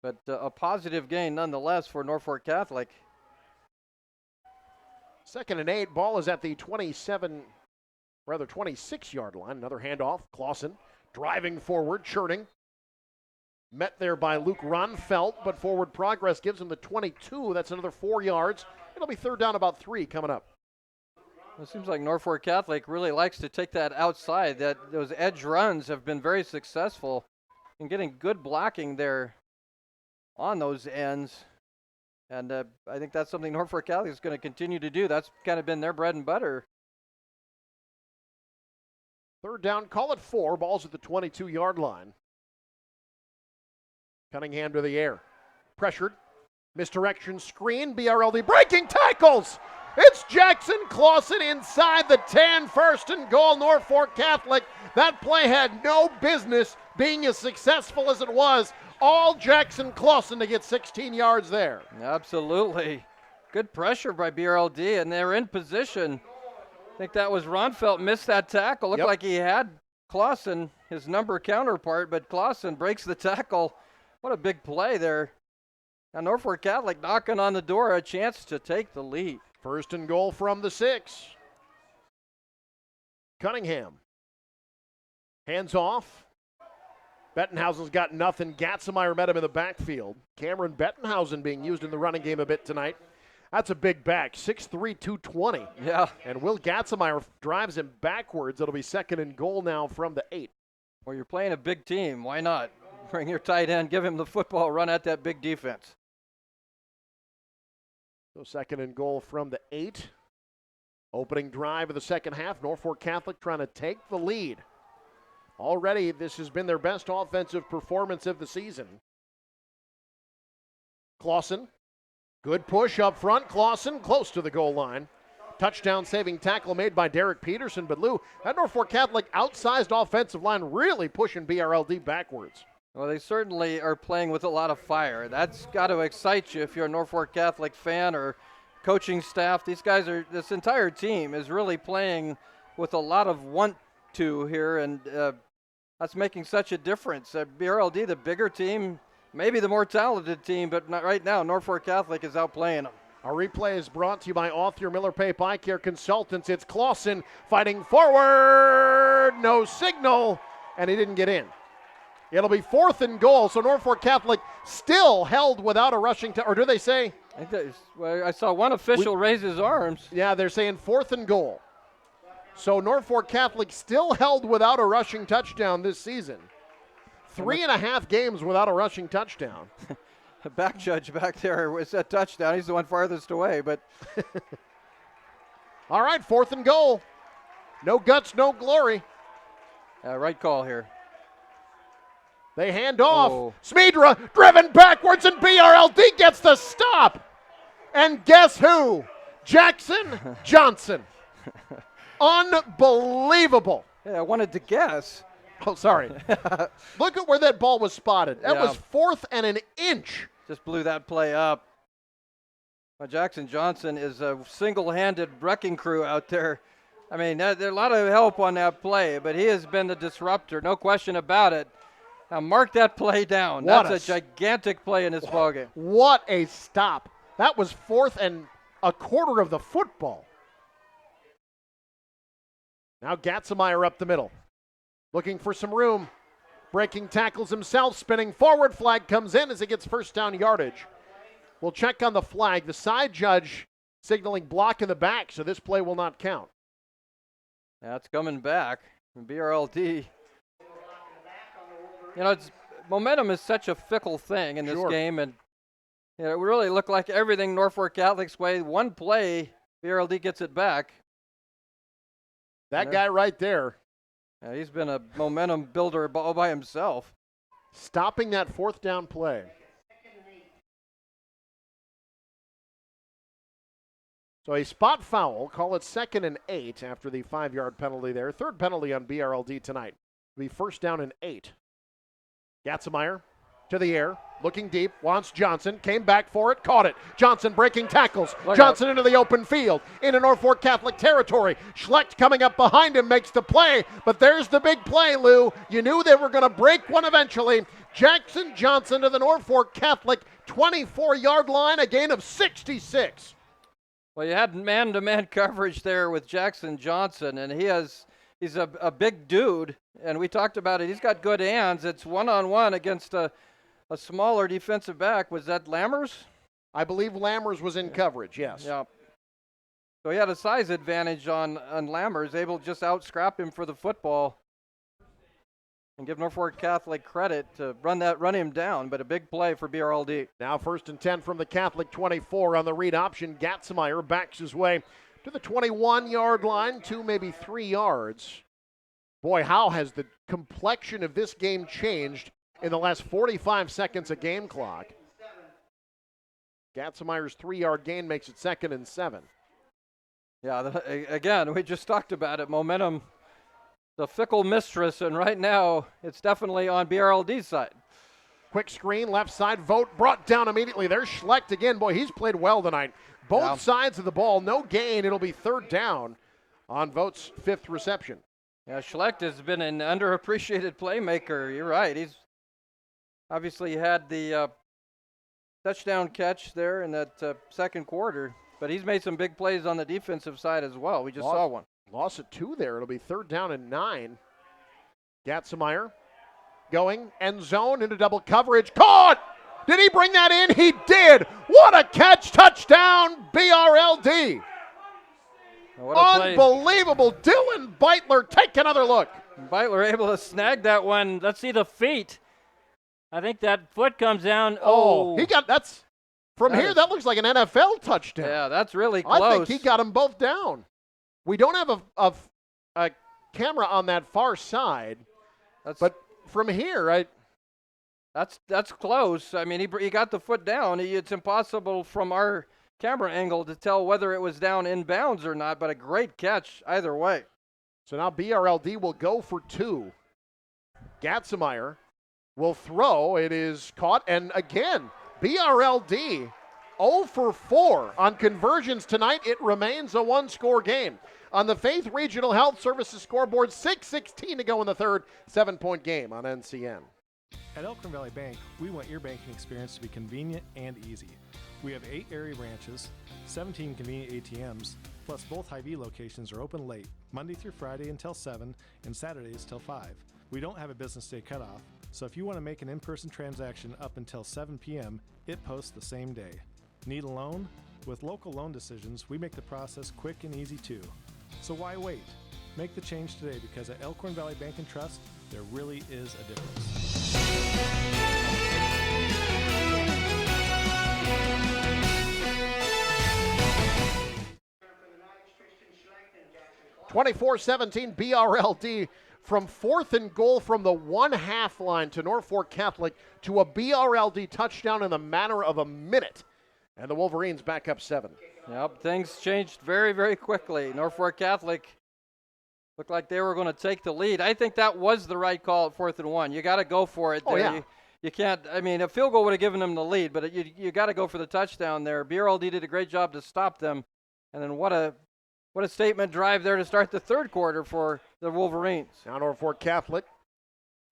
But a positive gain nonetheless for Norfolk Catholic. 2nd and 8. Ball is at the 26-yard line. Another handoff. Clausen driving forward, churning. Met there by Luke Ronfelt, but forward progress gives him the 22. That's another 4 yards. It'll be 3rd down, about 3 coming up. It seems like Norfolk Catholic really likes to take that outside. Those edge runs have been very successful in getting good blocking there on those ends. And I think that's something Norfolk Catholic is going to continue to do. That's kind of been their bread and butter. 3rd down, call it 4. Ball's at the 22-yard line. Cunningham to the air. Pressured. Misdirection screen. BRLD breaking tackles. It's Jackson Clausen inside the 10. 1st and goal, Norfolk Catholic. That play had no business being as successful as it was. All Jackson Clausen to get 16 yards there. Absolutely. Good pressure by BRLD, and they're in position. I think that was Ronfelt missed that tackle. Looked like he had Clausen, his number counterpart, but Clausen breaks the tackle. What a big play there. Now Norfolk Catholic knocking on the door, a chance to take the lead. 1st and goal from the 6. Cunningham. Hands off. Bettenhausen's got nothing. Gatzemeyer met him in the backfield. Cameron Bettenhausen being used in the running game a bit tonight. That's a big back, 6'3", 220. Yeah. And Will Gatzemeyer drives him backwards. It'll be 2nd and goal now from the 8. Well, you're playing a big team. Why not? Bring your tight end, give him the football, run at that big defense. So 2nd and goal from the 8. Opening drive of the second half. Norfolk Catholic trying to take the lead. Already, this has been their best offensive performance of the season. Clausen, good push up front. Clausen close to the goal line. Touchdown saving tackle made by Derek Peterson. But Lou, that Norfolk Catholic outsized offensive line really pushing BRLD backwards. Well, they certainly are playing with a lot of fire. That's got to excite you if you're a Norfolk Catholic fan or coaching staff. These guys this entire team is really playing with a lot of want-to here, and that's making such a difference. BRLD, the bigger team, maybe the more talented team, but not right now. Norfolk Catholic is outplaying them. Our replay is brought to you by Author Miller Pape Eye Care Consultants. It's Clausen fighting forward. No signal, and he didn't get in. It'll be 4th and goal, so Norfolk Catholic still held without a rushing or do they say? I saw one official raise his arms. Yeah, they're saying 4th and goal. So Norfolk Catholic still held without a rushing touchdown this season. 3.5 games without a rushing touchdown. The back judge back there was that touchdown. He's the one farthest away, but. All right, 4th and goal. No guts, no glory. Right call here. They hand off. Smedra driven backwards, and BRLD gets the stop. And guess who? Jackson Johnson. Unbelievable. Yeah, I wanted to guess. Oh, sorry. Look at where that ball was spotted. That was 4th and an inch. Just blew that play up. Well, Jackson Johnson is a single-handed wrecking crew out there. I mean, there's a lot of help on that play, but he has been the disruptor, no question about it. Now, mark that play down. That's a gigantic play in this ballgame. What a stop. That was 4th and a quarter of the football. Now Gatzemeyer up the middle. Looking for some room. Breaking tackles himself, spinning forward. Flag comes in as he gets first down yardage. We'll check on the flag. The side judge signaling block in the back, so this play will not count. That's coming back from BRLD. You know, momentum is such a fickle thing in this game, and it really looked like everything Norfolk Catholic's way. One play, BRLD gets it back. That guy right there. Yeah, he's been a momentum builder all by himself. Stopping that 4th down play. So a spot foul, call it 2nd and 8 after the 5-yard penalty there. 3rd penalty on BRLD tonight. It'll be 1st down and 8. Gatzemeyer to the air, looking deep, wants Johnson, came back for it, caught it. Johnson breaking tackles. Johnson into the open field, into Norfolk Catholic territory. Schlecht coming up behind him, makes the play, but there's the big play, Lou. You knew they were going to break one eventually. Jackson Johnson to the Norfolk Catholic 24-yard line, a gain of 66. Well, you had man-to-man coverage there with Jackson Johnson, and he's a big dude, and we talked about it. He's got good hands. It's one-on-one against a smaller defensive back. Was that Lammers? I believe Lammers was in coverage, yes. Yeah. So he had a size advantage on Lammers, able to just out-scrap him for the football and give Norfolk Catholic credit to run him down, but a big play for BRLD. Now 1st and 10 from the Catholic 24 on the read option. Gatzemeyer backs his way to the 21-yard line, 2, maybe 3 yards. Boy, how has the complexion of this game changed in the last 45 seconds of game clock. Gatzemeyer's 3-yard gain makes it 2nd and 7. Yeah, again, we just talked about it. Momentum, the fickle mistress, and right now it's definitely on BRLD's side. Quick screen, left side, Vogt brought down immediately. There's Schlecht again. Boy, he's played well tonight. Both sides of the ball, no gain. It'll be 3rd down on Vogt's 5th reception. Yeah, Schlecht has been an underappreciated playmaker. You're right. He's obviously had the touchdown catch there in that 2nd quarter, but he's made some big plays on the defensive side as well. We just saw one. Loss of 2 there. It'll be 3rd down and 9. Gatzemeyer going, end zone into double coverage. Caught! Did he bring that in? He did. What a catch. Touchdown, BRLD. Unbelievable. Dylan Beitler, take another look. Beitler able to snag that one. Let's see the feet. I think that foot comes down. He got, that's, from here, that looks like an NFL touchdown. Yeah, that's really close. I think he got them both down. We don't have a camera on that far side, but from here, that's close. I mean, he got the foot down. It's impossible from our camera angle to tell whether it was down in bounds or not, but a great catch either way. So now BRLD will go for 2. Gatzemeyer will throw. It is caught. And again, BRLD 0 for 4 on conversions tonight. It remains a one-score game. On the Faith Regional Health Services scoreboard, 6:16 to go in the third, 7-point game on NCN. At Elkhorn Valley Bank, we want your banking experience to be convenient and easy. We have 8 area branches, 17 convenient ATMs, plus both Hy-Vee locations are open late, Monday through Friday until 7 and Saturdays till 5. We don't have a business day cutoff, so if you want to make an in-person transaction up until 7 p.m., it posts the same day. Need a loan? With local loan decisions, we make the process quick and easy too. So why wait? Make the change today, because at Elkhorn Valley Bank and Trust, there really is a difference. 24-17 BRLD from 4th and goal from the 1/2 line to Norfolk Catholic to a BRLD touchdown in the matter of a minute. And the Wolverines back up 7. Yep, things changed very, very quickly. Norfolk Catholic looked like they were going to take the lead. I think that was the right call at 4th and 1. You got to go for it there. Yeah. You can't, I mean, a field goal would have given them the lead, but you got to go for the touchdown there. BRLD did a great job to stop them. And then what a statement drive there to start the third quarter for the Wolverines. Now Norfolk Catholic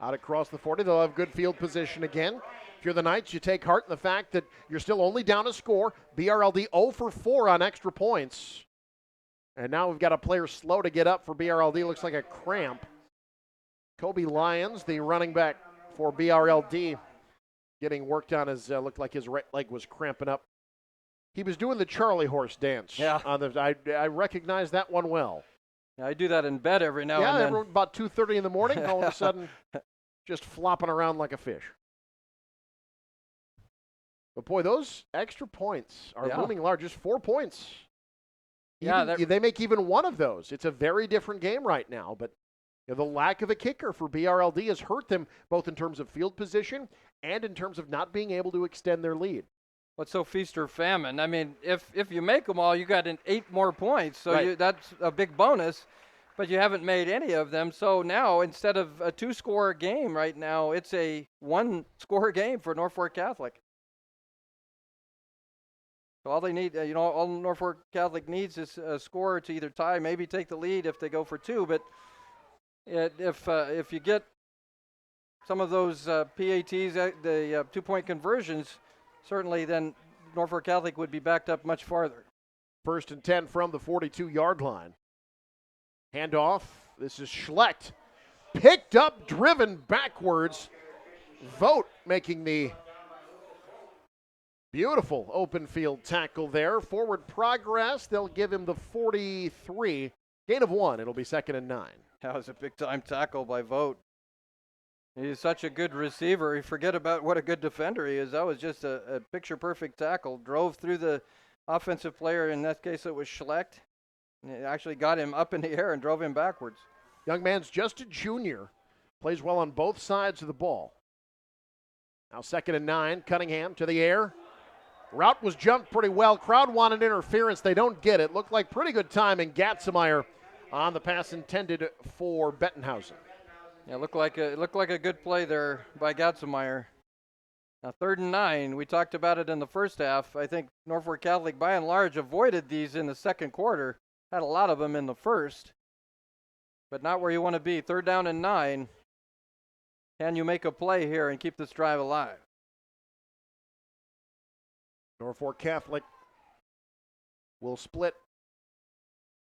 out across the 40. They'll have good field position again. If you're the Knights, you take heart in the fact that you're still only down a score. BRLD 0 for 4 on extra points. And now we've got a player slow to get up for BRLD. Looks like a cramp. Kobe Lyons, the running back for BRLD, getting worked on. Looked like his right leg was cramping up. He was doing the Charlie horse dance. Yeah. I recognize that one well. Yeah, I do that in bed every now and then. Yeah, about 2:30 in the morning, all of a sudden, just flopping around like a fish. But boy, those extra points are looming large. Just 4 points. They make even one of those. It's a very different game right now. But the lack of a kicker for BRLD has hurt them both in terms of field position and in terms of not being able to extend their lead. What's so feast or famine? I mean, if you make them all, you got 8 more points. So that's a big bonus. But you haven't made any of them. So now, instead of a 2-score game right now, it's a 1-score game for Norfolk Catholic. So all they need, all Norfolk Catholic needs is a score to either tie, maybe take the lead if they go for 2. But if you get some of those PATs, the 2-point conversions, certainly then Norfolk Catholic would be backed up much farther. 1st and 10 from the 42-yard line. Handoff. This is Schlecht. Picked up, driven backwards. Vogt making the beautiful open field tackle there. Forward progress. They'll give him the 43. Gain of 1. It'll be 2nd and 9. That was a big-time tackle by Vogt. He's such a good receiver. You forget about what a good defender he is. That was just a picture-perfect tackle. Drove through the offensive player. In that case, it was Schlecht. And it actually got him up in the air and drove him backwards. Young man's just a junior. Plays well on both sides of the ball. Now 2nd and 9. Cunningham to the air. Route was jumped pretty well. Crowd wanted interference. They don't get it. Looked like pretty good timing. Gatzemeyer on the pass intended for Bettenhausen. Yeah, looked like a good play there by Gatzemeyer. Now 3rd and 9. We talked about it in the first half. I think Norfolk Catholic, by and large, avoided these in the second quarter. Had a lot of them in the first, but not where you want to be. 3rd down and 9. Can you make a play here and keep this drive alive? Norfolk Catholic will split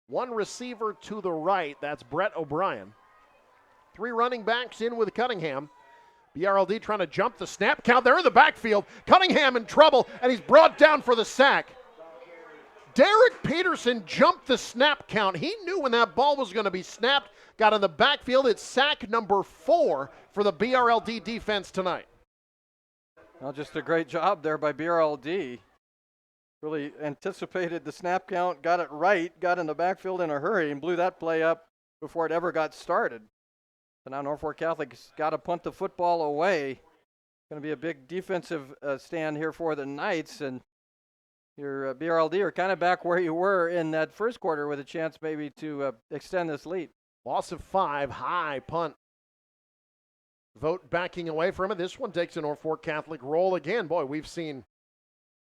one receiver to the right. That's Brett O'Brien. 3 running backs in with Cunningham. BRLD trying to jump the snap count. They're in the backfield. Cunningham in trouble, and he's brought down for the sack. Derek Peterson jumped the snap count. He knew when that ball was going to be snapped, got in the backfield. It's sack number 4 for the BRLD defense tonight. Well, just a great job there by BRLD. Really anticipated the snap count, got it right, got in the backfield in a hurry, and blew that play up before it ever got started. So now Norfolk Catholic's got to punt the football away. Going to be a big defensive stand here for the Knights, and your BRLD are kind of back where you were in that first quarter with a chance maybe to extend this lead. Loss of 5, high punt. Vote backing away from it. This one takes a Norfolk Catholic roll again. Boy, we've seen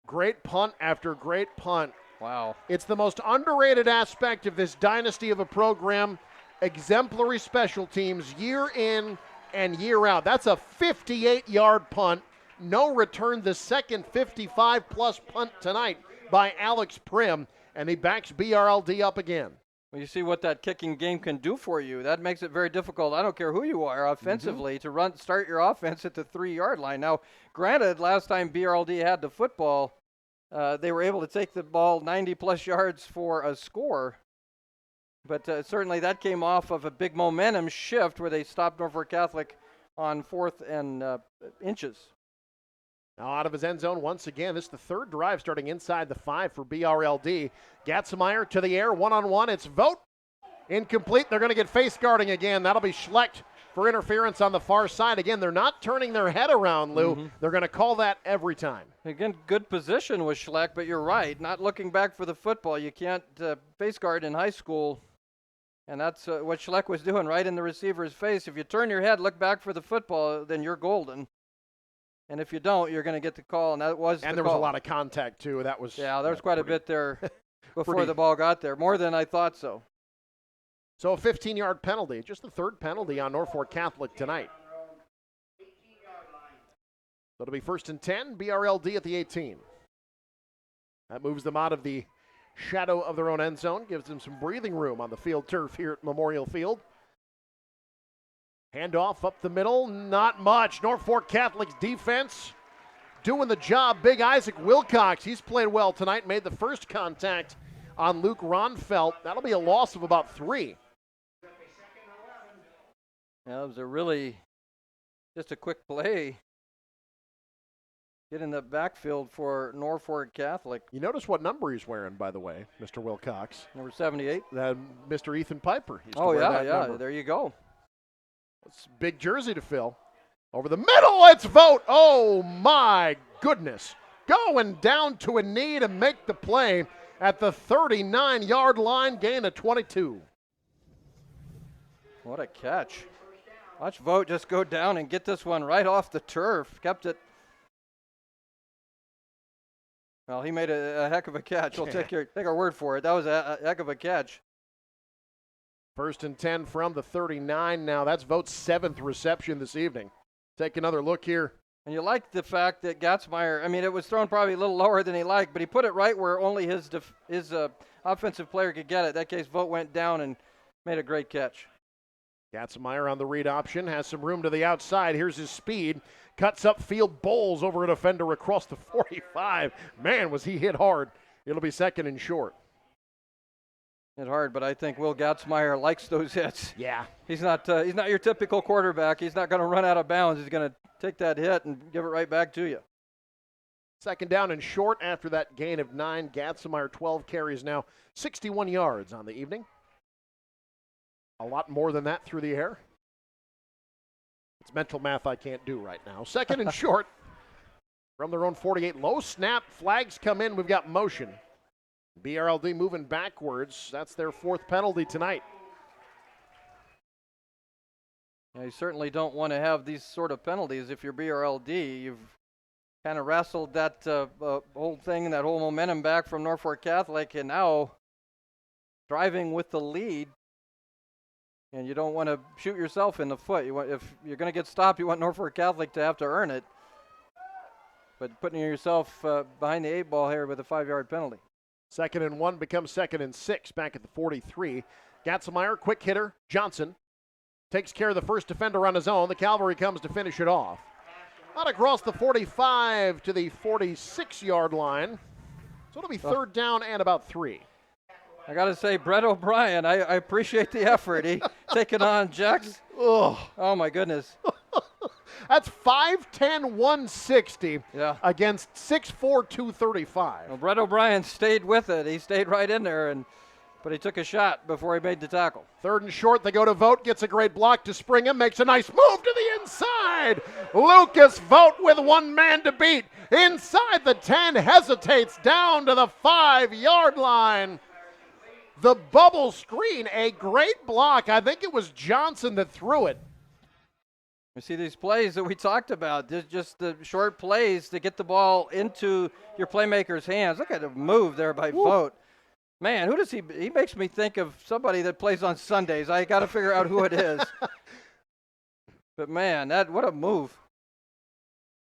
great punt after great punt. Wow. It's the most underrated aspect of this dynasty of a program. Exemplary special teams year in and year out. That's a 58-yard punt. No return, the second 55-plus punt tonight by Alex Prim, and he backs BRLD up again. Well, you see what that kicking game can do for you. That makes it very difficult. I don't care who you are offensively to start your offense at the 3-yard line. Now, granted, last time BRLD had the football, they were able to take the ball 90-plus yards for a score. But certainly that came off of a big momentum shift where they stopped Norfolk Catholic on 4th and inches. Now out of his end zone once again. This is the third drive starting inside the 5 for BRLD. Gatzemeyer to the air, one-on-one. It's Vogt. Incomplete. They're going to get face guarding again. That'll be Schlecht for interference on the far side. Again, they're not turning their head around, Lou. They're going to call that every time. Again, good position with Schlecht, but you're right. Not looking back for the football. You can't face guard in high school. And that's what Schlecht was doing right in the receiver's face. If you turn your head, look back for the football, then you're golden. And if you don't, you're going to get the call, and that was the call. And there was a lot of contact, too. That was there was quite a bit there before the ball got there, more than I thought so. So a 15-yard penalty, just the third penalty on Norfolk Catholic tonight. So it'll be 1st and 10, BRLD at the 18. That moves them out of the shadow of their own end zone, gives them some breathing room on the field turf here at Memorial Field. Handoff up the middle, not much. Norfolk Catholic's defense doing the job. Big Isaac Wilcox, he's played well tonight, made the first contact on Luke Ronfelt. That'll be a loss of about 3. Yeah, it was just a quick play. Get in the backfield for Norfolk Catholic. You notice what number he's wearing, by the way, Mr. Wilcox. Number 78. Mr. Ethan Piper. Yeah, there you go. It's a big jersey to fill. Over the middle, let's vote. Oh, my goodness. Going down to a knee to make the play at the 39-yard line, gain of 22. What a catch. Watch Vogt just go down and get this one right off the turf. Kept it. Well, he made a heck of a catch. We'll take our word for it. That was a heck of a catch. 1st and 10 from the 39 now. That's Vogt's 7th reception this evening. Take another look here. And you like the fact that Gatzemeyer, it was thrown probably a little lower than he liked, but he put it right where only his offensive player could get it. In that case, Vogt went down and made a great catch. Gatzemeyer on the read option, has some room to the outside. Here's his speed. Cuts upfield, bowls over a defender across the 45. Man, was he hit hard. It'll be 2nd and short. Hit hard, but I think Will Gatzemeyer likes those hits. Yeah. He's not your typical quarterback. He's not going to run out of bounds. He's going to take that hit and give it right back to you. 2nd down and short after that gain of 9. Gatzemeyer 12 carries now, 61 yards on the evening. A lot more than that through the air. It's mental math I can't do right now. 2nd and short from their own 48. Low snap, flags come in. We've got motion. BRLD moving backwards. That's their 4th penalty tonight. Yeah, you certainly don't want to have these sort of penalties if you're BRLD. You've kind of wrestled that whole thing, that whole momentum back from Norfolk Catholic, and now driving with the lead. And you don't want to shoot yourself in the foot. If you're going to get stopped, you want Norfolk Catholic to have to earn it. But putting yourself behind the 8 ball here with a 5-yard penalty. 2nd and 1 becomes 2nd and 6 back at the 43. Gatzemeyer, quick hitter. Johnson takes care of the first defender on his own. The Cavalry comes to finish it off. Out across the 45 to the 46-yard line. So it'll be third down and about 3. I got to say, Brett O'Brien, I appreciate the effort. He taking on Jax. Oh, my goodness. That's 5'10", 160 against 6'4", 235. Well, Brett O'Brien stayed with it. He stayed right in there, but he took a shot before he made the tackle. Third and short, they go to Vogt, gets a great block to Springham, makes a nice move to the inside. Lucas Vogt with one man to beat. Inside the 10, hesitates down to the 5-yard line. The bubble screen, a great block. I think it was Johnson that threw it. You see these plays that we talked about, just the short plays to get the ball into your playmaker's hands. Look at the move there by Vogt. Man, who does he makes me think of somebody that plays on Sundays. I got to figure out who it is. But man, what a move.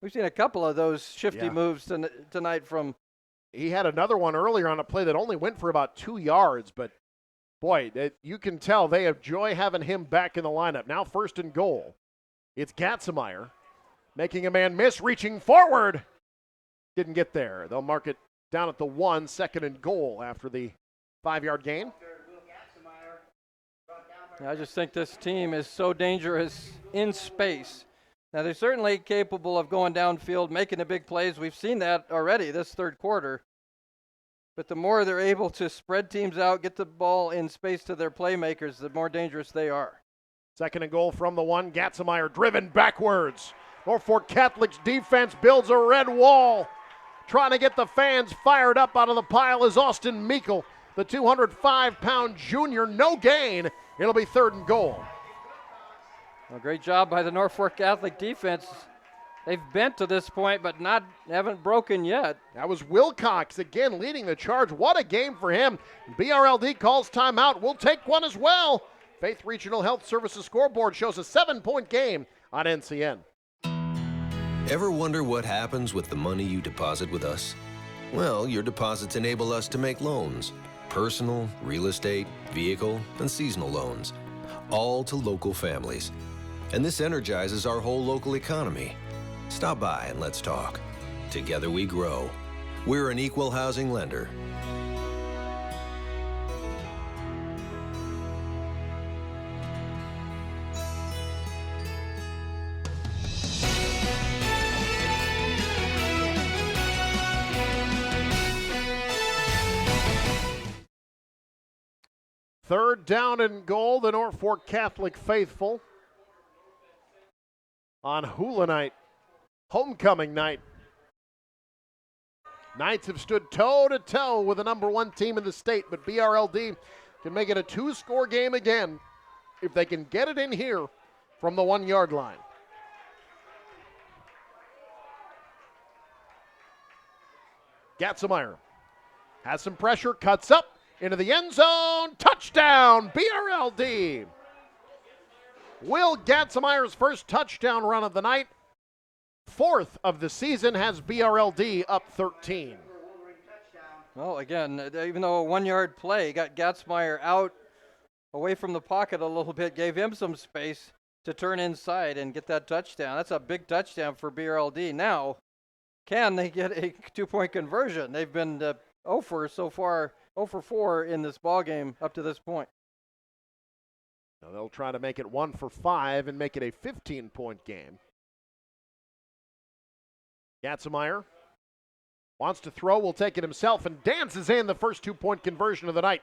We've seen a couple of those shifty moves tonight from. He had another one earlier on a play that only went for about 2 yards, but boy, you can tell they enjoy having him back in the lineup. Now first and goal. It's Gatzemeyer making a man miss, reaching forward. Didn't get there. They'll mark it down at the 1, second and goal after the 5-yard gain. I just think this team is so dangerous in space. Now, they're certainly capable of going downfield, making the big plays. We've seen that already this third quarter. But the more they're able to spread teams out, get the ball in space to their playmakers, the more dangerous they are. Second and goal from the 1. Gatzemeyer driven backwards. Norfolk Catholic's defense builds a red wall. Trying to get the fans fired up out of the pile is Austin Meikle, the 205-pound junior. No gain. It'll be third and goal. Well, great job by the Norfolk Catholic defense. They've bent to this point, but haven't broken yet. That was Wilcox again leading the charge. What a game for him. BRLD calls timeout. We'll take one as well. Faith Regional Health Services scoreboard shows a 7-point game on NCN. Ever wonder what happens with the money you deposit with us? Well, your deposits enable us to make loans. Personal, real estate, vehicle, and seasonal loans. All to local families. And this energizes our whole local economy. Stop by and let's talk. Together we grow. We're an equal housing lender. Third down and goal, the Norfolk Catholic faithful on Hula night, homecoming night. Knights have stood toe-to-toe with the number 1 team in the state, but BRLD can make it a 2-score game again if they can get it in here from the 1-yard line. Gatzemeyer has some pressure, cuts up into the end zone, touchdown, BRLD. Will Gatzemeyer's first touchdown run of the night, 4th of the season, has BRLD up 13. Well, again, even though a 1-yard play got Gatzemeyer out away from the pocket a little bit, gave him some space to turn inside and get that touchdown. That's a big touchdown for BRLD. Now, can they get a 2-point conversion? They've been 0 for so far. 0 for 4 in this ball game up to this point. Now they'll try to make it 1 for 5 and make it a 15-point game. Gatzemeyer wants to throw, will take it himself, and dances in the first 2-point conversion of the night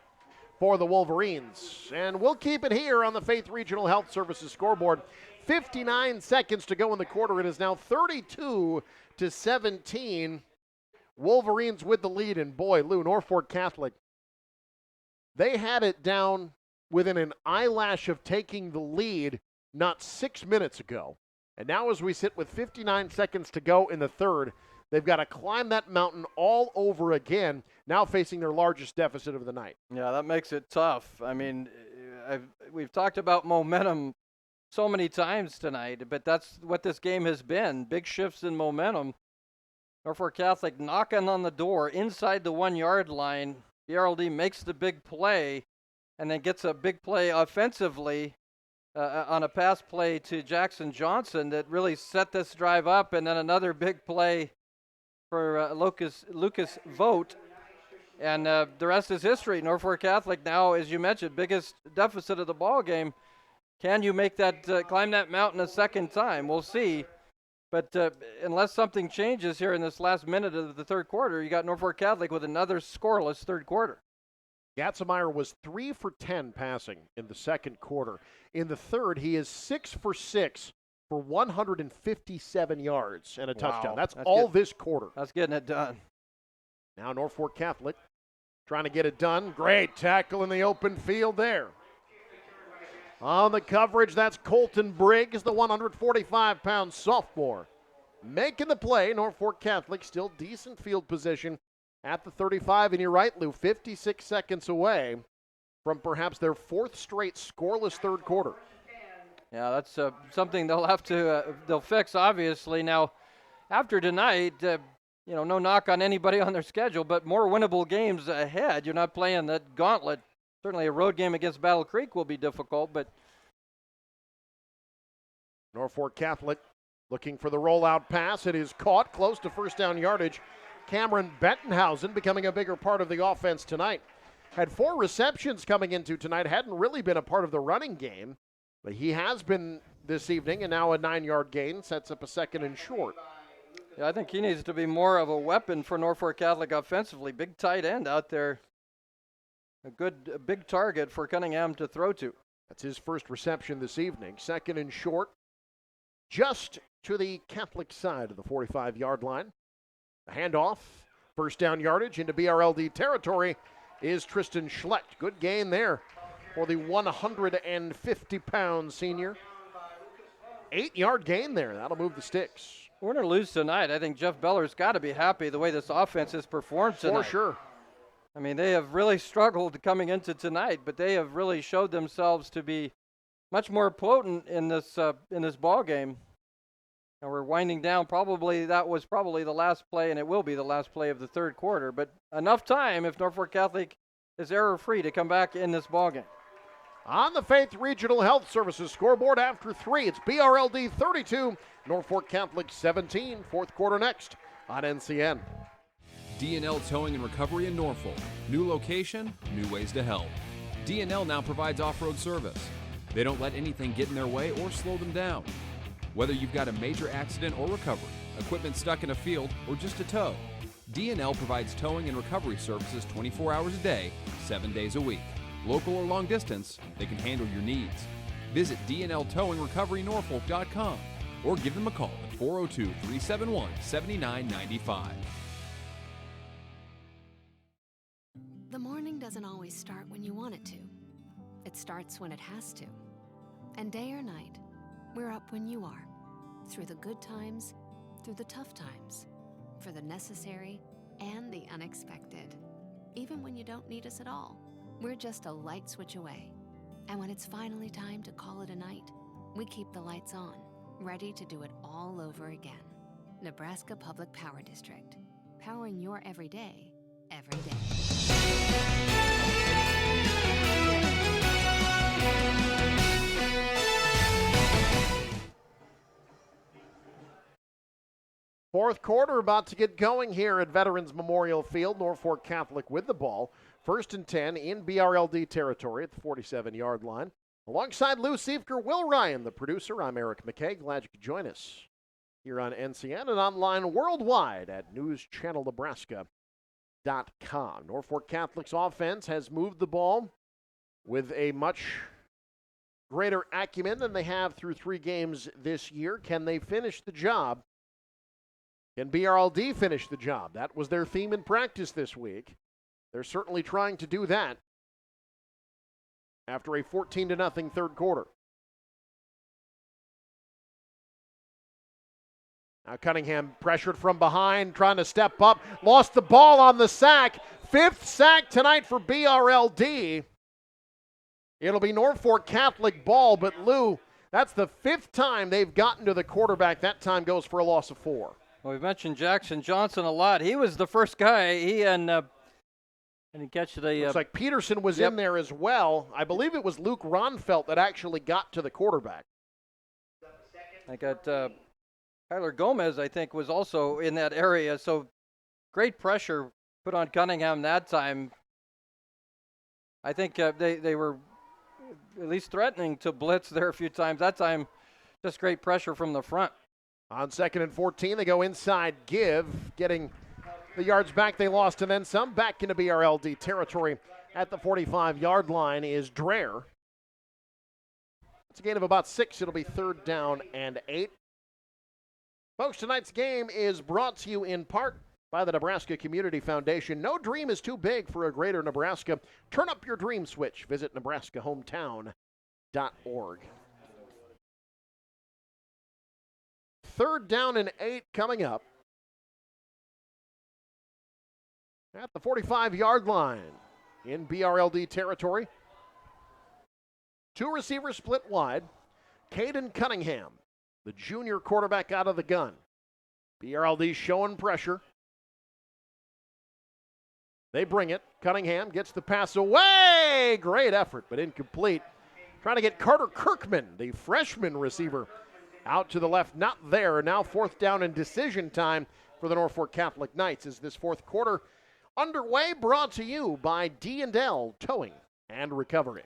for the Wolverines. And we'll keep it here on the Faith Regional Health Services scoreboard. 59 seconds to go in the quarter. It is now 32-17. Wolverines with the lead, and boy, Lou, Norfolk Catholic, they had it down within an eyelash of taking the lead not 6 minutes ago. And now as we sit with 59 seconds to go in the third, they've got to climb that mountain all over again, now facing their largest deficit of the night. Yeah, that makes it tough. I mean, we've talked about momentum so many times tonight, but that's what this game has been, big shifts in momentum. Norfolk Catholic knocking on the door inside the 1-yard line. BRLD makes the big play and then gets a big play offensively on a pass play to Jackson Johnson that really set this drive up, and then another big play for Lucas Vogt. And the rest is history. Norfolk Catholic now, as you mentioned, biggest deficit of the ball game. Can you make that climb that mountain a second time? We'll see. But unless something changes here in this last minute of the third quarter, you got Norfolk Catholic with another scoreless third quarter. Gatzemeyer was 3 for 10 passing in the second quarter. In the third, he is 6 for 6 for 157 yards and a touchdown. That's all this quarter. That's getting it done. Now Norfolk Catholic trying to get it done. Great tackle in the open field there. On the coverage, that's Colton Briggs, the 145-pound sophomore. Making the play, Norfolk Catholic still decent field position at the 35. And you're right, Lou, 56 seconds away from perhaps their fourth straight scoreless third quarter. Yeah, that's something they'll have to they'll fix, obviously. Now, after tonight, no knock on anybody on their schedule, but more winnable games ahead. You're not playing that gauntlet. Certainly a road game against Battle Creek will be difficult, but Norfolk Catholic looking for the rollout pass. It is caught close to first down yardage. Cameron Bettenhausen becoming a bigger part of the offense tonight. Had 4 receptions coming into tonight. Hadn't really been a part of the running game, but he has been this evening, and now a 9-yard gain sets up a second and short. Yeah, I think he needs to be more of a weapon for Norfolk Catholic offensively. Big tight end out there. A big target for Cunningham to throw to. That's his first reception this evening. Second and short, just to the Catholic side of the 45-yard line. The handoff, first down yardage into BRLD territory is Tristan Schlecht. Good gain there for the 150-pound senior. 8-yard gain there. That'll move the sticks. Win or lose tonight, I think Jeff Beller's got to be happy the way this offense has performed tonight. For sure. I mean, they have really struggled coming into tonight, but they have really showed themselves to be much more potent in this ball game. And we're winding down. That was probably the last play, and it will be the last play of the third quarter. But enough time if Norfolk Catholic is error-free to come back in this ball game. On the Faith Regional Health Services scoreboard after 3, it's BRLD 32, Norfolk Catholic 17. Fourth quarter next on NCN. D&L Towing and Recovery in Norfolk. New location, new ways to help. D&L now provides off-road service. They don't let anything get in their way or slow them down. Whether you've got a major accident or recovery, equipment stuck in a field, or just a tow, D&L provides towing and recovery services 24 hours a day, 7 days a week. Local or long distance, they can handle your needs. Visit dnltowingrecoverynorfolk.com or give them a call at 402-371-7995. The morning doesn't always start when you want it to. It starts when it has to. And day or night, we're up when you are. Through the good times, through the tough times, for the necessary and the unexpected. Even when you don't need us at all, we're just a light switch away. And when it's finally time to call it a night, we keep the lights on, ready to do it all over again. Nebraska Public Power District. Powering your everyday, every day. Fourth quarter about to get going here at Veterans Memorial Field. Norfolk Catholic with the ball. First and 10 in BRLD territory at the 47-yard line. Alongside Lou Siefker, Will Ryan, the producer, I'm Eric McKay. Glad you could join us here on NCN and online worldwide at newschannelnebraska.com. Norfolk Catholic's offense has moved the ball with a much greater acumen than they have through 3 games this year. Can they finish the job? Can BRLD finish the job? That was their theme in practice this week. They're certainly trying to do that after a 14-0 third quarter. Now Cunningham pressured from behind, trying to step up. Lost the ball on the sack. 5th sack tonight for BRLD. It'll be Norfolk Catholic ball, but Lou, that's the 5th time they've gotten to the quarterback. That time goes for a loss of 4. Well, we mentioned Jackson Johnson a lot. He was the first guy. He and And you catch the... Looks like Peterson was in there as well. I believe it was Luke Ronfelt that actually got to the quarterback. I got Tyler Gomez, I think, was also in that area. So great pressure put on Cunningham that time. I think they were at least threatening to blitz there a few times. That time, just great pressure from the front. On 2nd and 14, they go inside give, getting the yards back they lost and then some. Back into BRLD territory at the 45-yard line is Dreher. It's a gain of about 6. It'll be 3rd down and 8. Folks, tonight's game is brought to you in part by the Nebraska Community Foundation. No dream is too big for a greater Nebraska. Turn up your dream switch. Visit nebraskahometown.org. 3rd down and 8 coming up at the 45-yard line in BRLD territory. 2 receivers split wide. Caden Cunningham, the junior quarterback out of the gun. BRLD showing pressure. They bring it. Cunningham gets the pass away. Great effort, but incomplete. Trying to get Carter Kirkman, the freshman receiver, out to the left. Not there. Now 4th down and decision time for the Norfolk Catholic Knights as this 4th quarter underway, brought to you by D&L Towing and Recovery.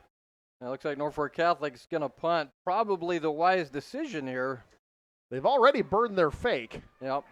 It looks like Norfolk Catholic's going to punt. Probably the wise decision here. They've already burned their fake. Yep.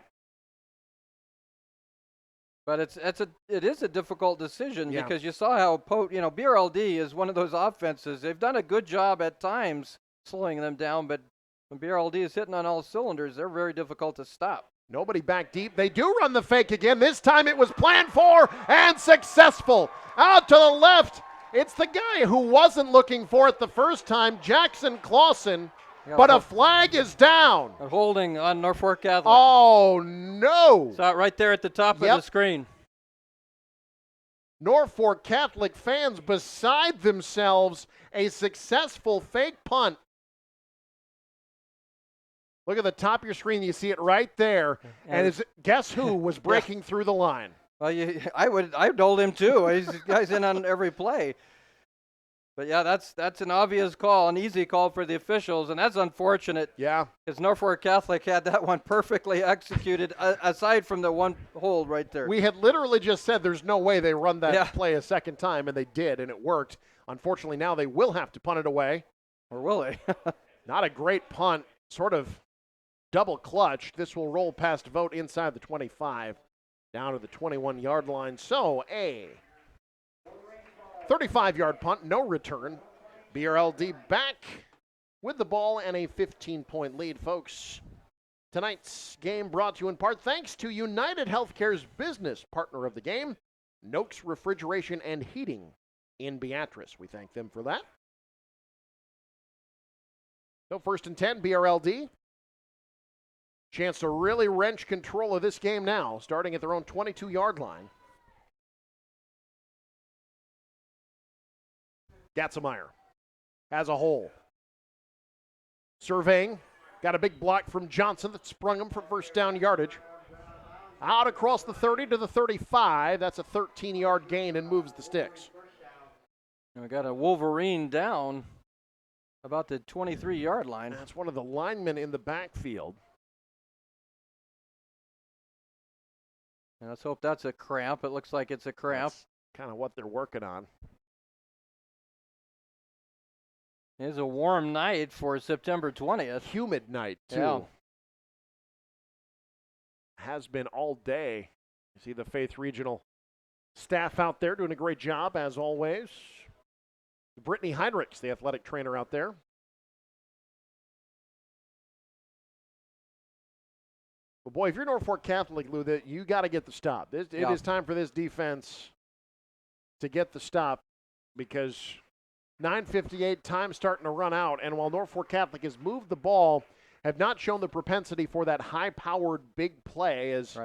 But it is a difficult decision because you saw how BRLD is one of those offenses. They've done a good job at times slowing them down, but when BRLD is hitting on all cylinders, they're very difficult to stop. Nobody back deep. They do run the fake again. This time it was planned for and successful. Out to the left. It's the guy who wasn't looking for it the first time, Jackson Clausen, but a flag is down. A holding on Norfolk Catholic. Oh, no. Saw it right there at the top of the screen. Norfolk Catholic fans beside themselves. A successful fake punt. Look at the top of your screen. You see it right there. And guess who was breaking through the line? Well, I'd hold him too. He's guy's in on every play. But yeah, that's an obvious call, an easy call for the officials, and that's unfortunate. Yeah. Because Norfolk Catholic had that one perfectly executed, aside from the one hold right there. We had literally just said there's no way they run that play a second time, and they did, and it worked. Unfortunately, now they will have to punt it away. Or will they? Not a great punt, sort of double clutched. This will roll past Vogt inside the 25. Down to the 21-yard line. So a 35-yard punt, no return. BRLD back with the ball and a 15-point lead, folks. Tonight's game brought to you in part thanks to United Healthcare's business partner of the game, Noakes Refrigeration and Heating in Beatrice. We thank them for that. So 1st and 10, BRLD. Chance to really wrench control of this game now, starting at their own 22-yard line. Gatzemeyer has a hole. Surveying. Got a big block from Johnson that sprung him for 1st down yardage. Out across the 30 to the 35. That's a 13-yard gain and moves the sticks. And we got a Wolverine down about the 23-yard line. That's one of the linemen in the backfield. And let's hope that's a cramp. It looks like it's a cramp. That's kind of what they're working on. It is a warm night for September 20th. Humid night, too. Yeah. Has been all day. You see the Faith Regional staff out there doing a great job, as always. Brittany Heinrichs, the athletic trainer out there. But boy, if you're Norfolk Catholic, Lou, you got to get the stop. It is time for this defense to get the stop because 9:58, time starting to run out. And while Norfolk Catholic has moved the ball, have not shown the propensity for that high-powered big play as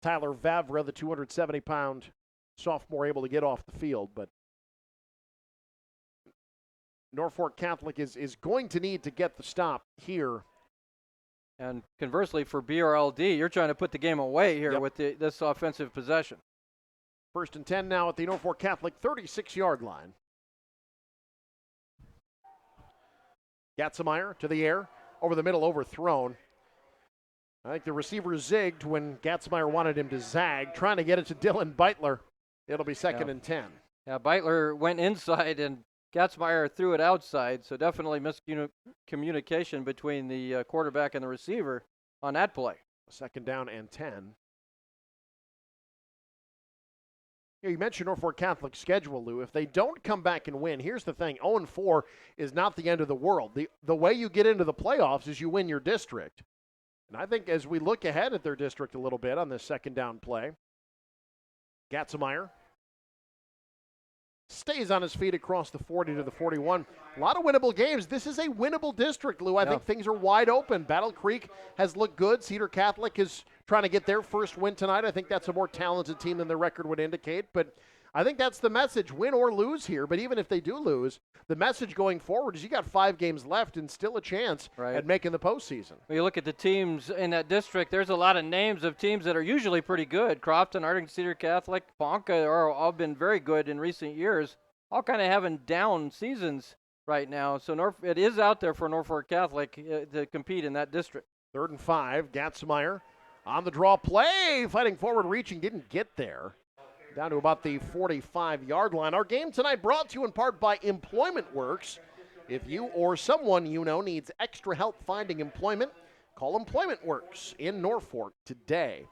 Tyler Vavra, the 270-pound sophomore, able to get off the field. But Norfolk Catholic is going to need to get the stop here. And conversely, for BRLD, you're trying to put the game away here with this offensive possession. First and 10 now at the Norfolk Catholic 36-yard line. Gatzemeyer to the air, over the middle, overthrown. I think the receiver zigged when Gatzemeyer wanted him to zag, trying to get it to Dylan Beitler. It'll be second and 10. Yeah, Beitler went inside and Gatzemeyer threw it outside, so definitely miscommunication between the quarterback and the receiver on that play. Second down and 10. You mentioned Norfolk Catholic's schedule, Lou. If they don't come back and win, here's the thing. 0-4 is not the end of the world. The way you get into the playoffs is you win your district. And I think as we look ahead at their district a little bit on this second down play, Gatzemeyer stays on his feet across the 40 to the 41. A lot of winnable games. This is a winnable district, Lou. I think things are wide open. Battle Creek has looked good. Cedar Catholic is trying to get their first win tonight. I think that's a more talented team than their record would indicate. But I think that's the message, win or lose here. But even if they do lose, the message going forward is you got 5 games left and still a chance at making the postseason. When you look at the teams in that district, there's a lot of names of teams that are usually pretty good. Crofton, Arlington Cedar Catholic, Ponca are all been very good in recent years, all kind of having down seasons right now. So it is out there for Norfolk Catholic to compete in that district. 3rd and 5, Gatzemeyer on the draw play, fighting forward, reaching, didn't get there. Down to about the 45-yard line. Our game tonight brought to you in part by Employment Works. If you or someone you know needs extra help finding employment, call Employment Works in Norfolk today.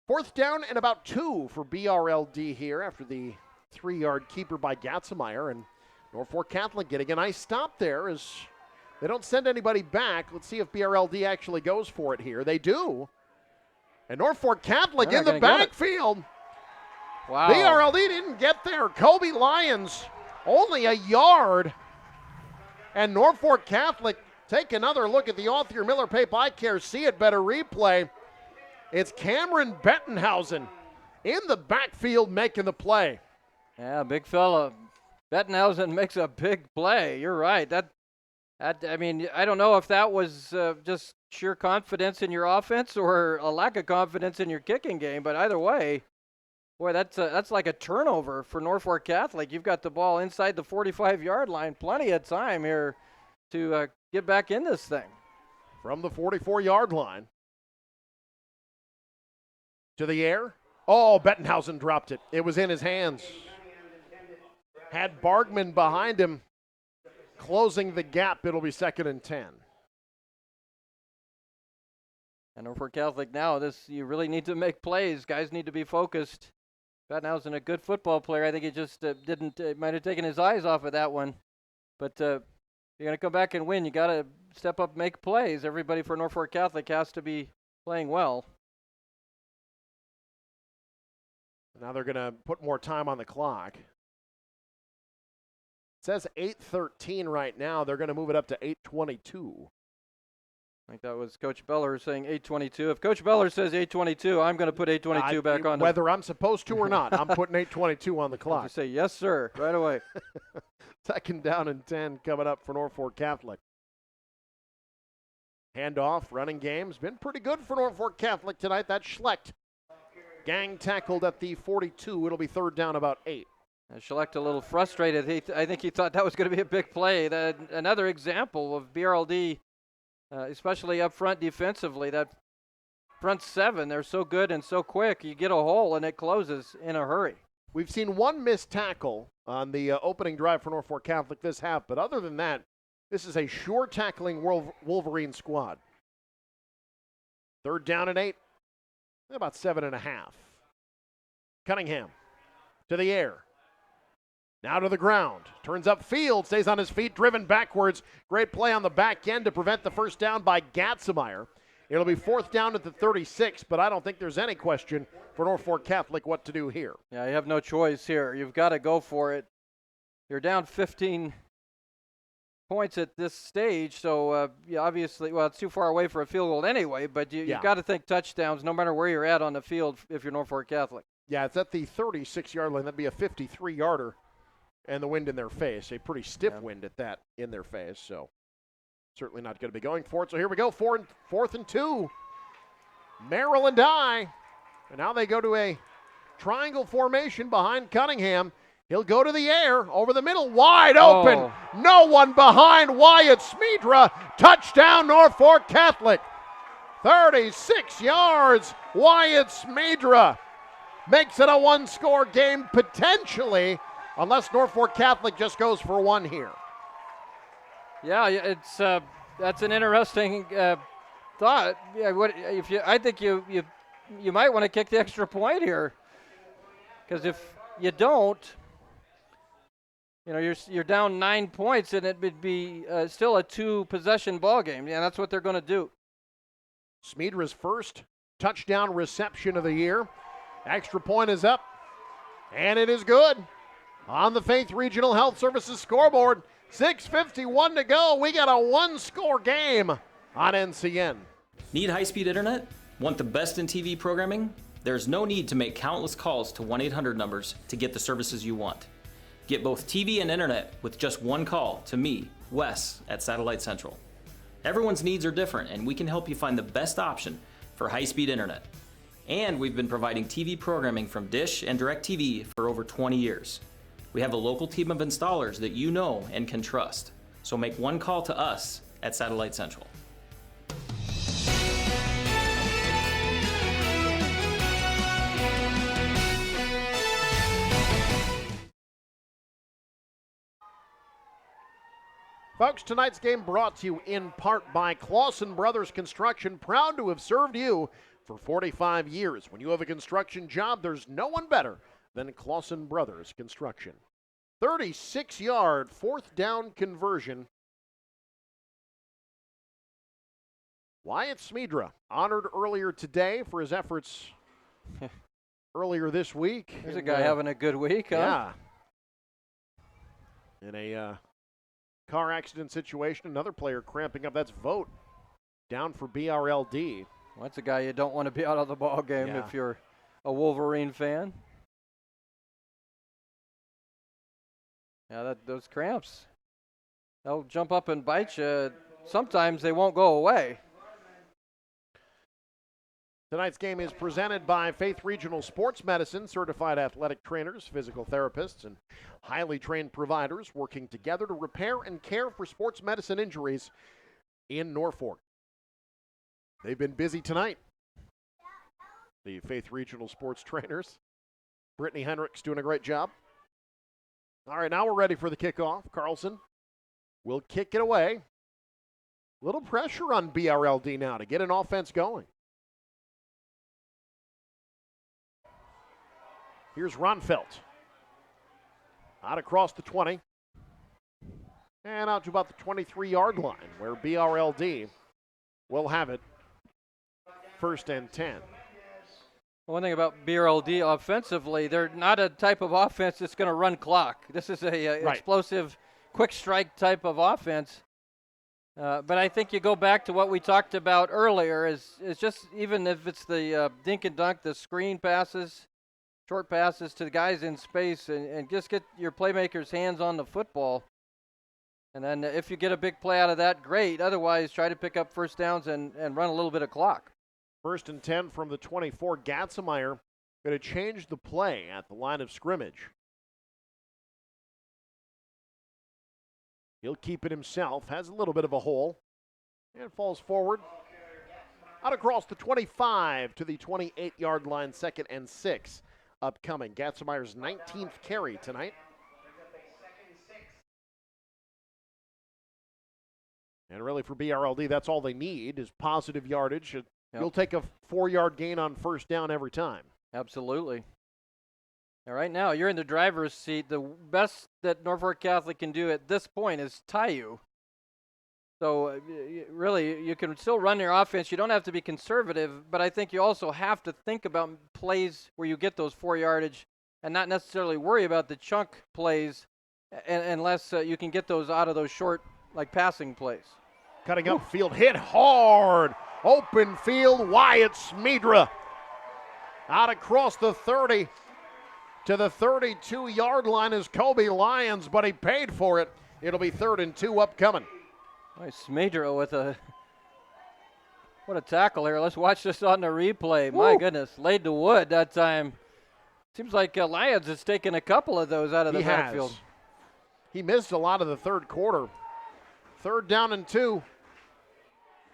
4th down and about 2 for BRLD here after the 3-yard keeper by Gatzemeyer. And Norfolk Catholic getting a nice stop there as they don't send anybody back. Let's see if BRLD actually goes for it here. They do. And Norfolk Catholic in the backfield. Wow. BRLD didn't get there. Kobe Lyons only a yard. And Norfolk Catholic take another look at the Author Miller Pape Eye Care See It Better replay. It's Cameron Bettenhausen in the backfield making the play. Yeah, big fella. Bettenhausen makes a big play. You're right. I mean, I don't know if that was just sheer confidence in your offense or a lack of confidence in your kicking game, but either way, boy, that's like a turnover for Norfolk Catholic. You've got the ball inside the 45-yard line. Plenty of time here to get back in this thing. From the 44-yard line to the air. Oh, Bettenhausen dropped it. It was in his hands. Had Bargman behind him, closing the gap. It'll be 2nd and 10. And Norfolk Catholic now, you really need to make plays. Guys need to be focused. Bettenhausen, a good football player. I think he just might have taken his eyes off of that one. But you're going to come back and win. You got to step up, make plays. Everybody for Norfolk Catholic has to be playing well. Now they're going to put more time on the clock. It says 8:13 right now. They're going to move it up to 8:22. I think that was Coach Beller saying 8:22. If Coach Beller says 8:22, I'm going to put 8:22 back on. Whether I'm supposed to or not, I'm putting 8:22 on the clock. You say, yes, sir, right away. 2nd down and 10 coming up for Norfolk Catholic. Handoff, running game's been pretty good for Norfolk Catholic tonight. That Schlecht gang tackled at the 42. It'll be 3rd down, about 8. Schlecht a little frustrated. I think he thought that was going to be a big play. Another example of BRLD, especially up front defensively. That front 7, they're so good and so quick. You get a hole and it closes in a hurry. We've seen one missed tackle on the opening drive for Norfolk Catholic this half, but other than that, this is a sure tackling Wolverine squad. 3rd down and 8, about 7.5. Cunningham to the air. Now to the ground. Turns upfield, stays on his feet, driven backwards. Great play on the back end to prevent the first down by Gatzemeyer. It'll be 4th down at the 36, but I don't think there's any question for Norfolk Catholic what to do here. Yeah, you have no choice here. You've got to go for it. You're down 15 points at this stage, so obviously, well, it's too far away for a field goal anyway, but you've got to think touchdowns no matter where you're at on the field if you're Norfolk Catholic. Yeah, it's at the 36-yard line. That'd be a 53-yarder. And the wind in their face, a pretty stiff wind at that in their face, so certainly not going to be going for it. So here we go, 4th and 2. Maryland I. And now they go to a triangle formation behind Cunningham. He'll go to the air, over the middle, wide open. No one behind Wyatt Smedra. Touchdown, Norfolk Catholic. 36 yards, Wyatt Smedra makes it a one-score game potentially, unless Norfolk Catholic just goes for one here. Yeah, it's that's an interesting thought. Yeah, I think you might want to kick the extra point here, because if you don't, you're down 9 points, and it would be still a 2-possession ball game. Yeah, that's what they're going to do. Smedra's first touchdown reception of the year. Extra point is up, and it is good. On the Faith Regional Health Services scoreboard, 6:51 to go. We got a one-score game on NCN. Need high-speed internet? Want the best in TV programming? There's no need to make countless calls to 1-800 numbers to get the services you want. Get both TV and internet with just one call to me, Wes, at Satellite Central. Everyone's needs are different, and we can help you find the best option for high-speed internet. And we've been providing TV programming from Dish and DirecTV for over 20 years. We have a local team of installers that you know and can trust. So make one call to us at Satellite Central. Folks, tonight's game brought to you in part by Clausen Brothers Construction, proud to have served you for 45 years. When you have a construction job, there's no one better than Clausen Brothers Construction. 36-yard fourth down conversion. Wyatt Smedra, honored earlier today for his efforts earlier this week. There's a guy having a good week, huh? Yeah. In a car accident situation, another player cramping up. That's Vogt down for BRLD. Well, that's a guy you don't want to be out of the ball game if you're a Wolverine fan. Yeah, those cramps, they'll jump up and bite you. Sometimes they won't go away. Tonight's game is presented by Faith Regional Sports Medicine, certified athletic trainers, physical therapists, and highly trained providers working together to repair and care for sports medicine injuries in Norfolk. They've been busy tonight. The Faith Regional Sports trainers. Brittany Henricks doing a great job. All right, now we're ready for the kickoff. Carlson will kick it away. Little pressure on BRLD now to get an offense going. Here's Ronfeldt. Out across the 20. And out to about the 23-yard line, where BRLD will have it. 1st and 10. One thing about BRLD offensively, they're not a type of offense that's going to run clock. This is a explosive, quick strike type of offense. But I think you go back to what we talked about earlier, is just even if it's the dink and dunk, the screen passes, short passes to the guys in space, and just get your playmakers' hands on the football. And then if you get a big play out of that, great. Otherwise, try to pick up first downs and run a little bit of clock. 1st and 10 from the 24. Gatzemeyer going to change the play at the line of scrimmage. He'll keep it himself. Has a little bit of a hole. And falls forward. Out across the 25 to the 28-yard line. 2nd and 6 upcoming. Gatzemeyer's 19th carry tonight. And really for BRLD, that's all they need is positive yardage. You'll take a 4-yard gain on first down every time. Absolutely. All right, now you're in the driver's seat. The best that Norfolk Catholic can do at this point is tie you. So really, you can still run your offense. You don't have to be conservative, but I think you also have to think about plays where you get those 4 yardage and not necessarily worry about the chunk plays unless you can get those out of those short, passing plays. Cutting up field, hit hard. Open field, Wyatt Smedra. Out across the 30 to the 32-yard line is Kobe Lyons, but he paid for it. It'll be 3rd and 2 upcoming. Smedra with what a tackle here. Let's watch this on the replay. Woo. My goodness, laid to wood that time. Seems like Lyons has taken a couple of those out of the backfield. He missed a lot of the third quarter. 3rd down and 2.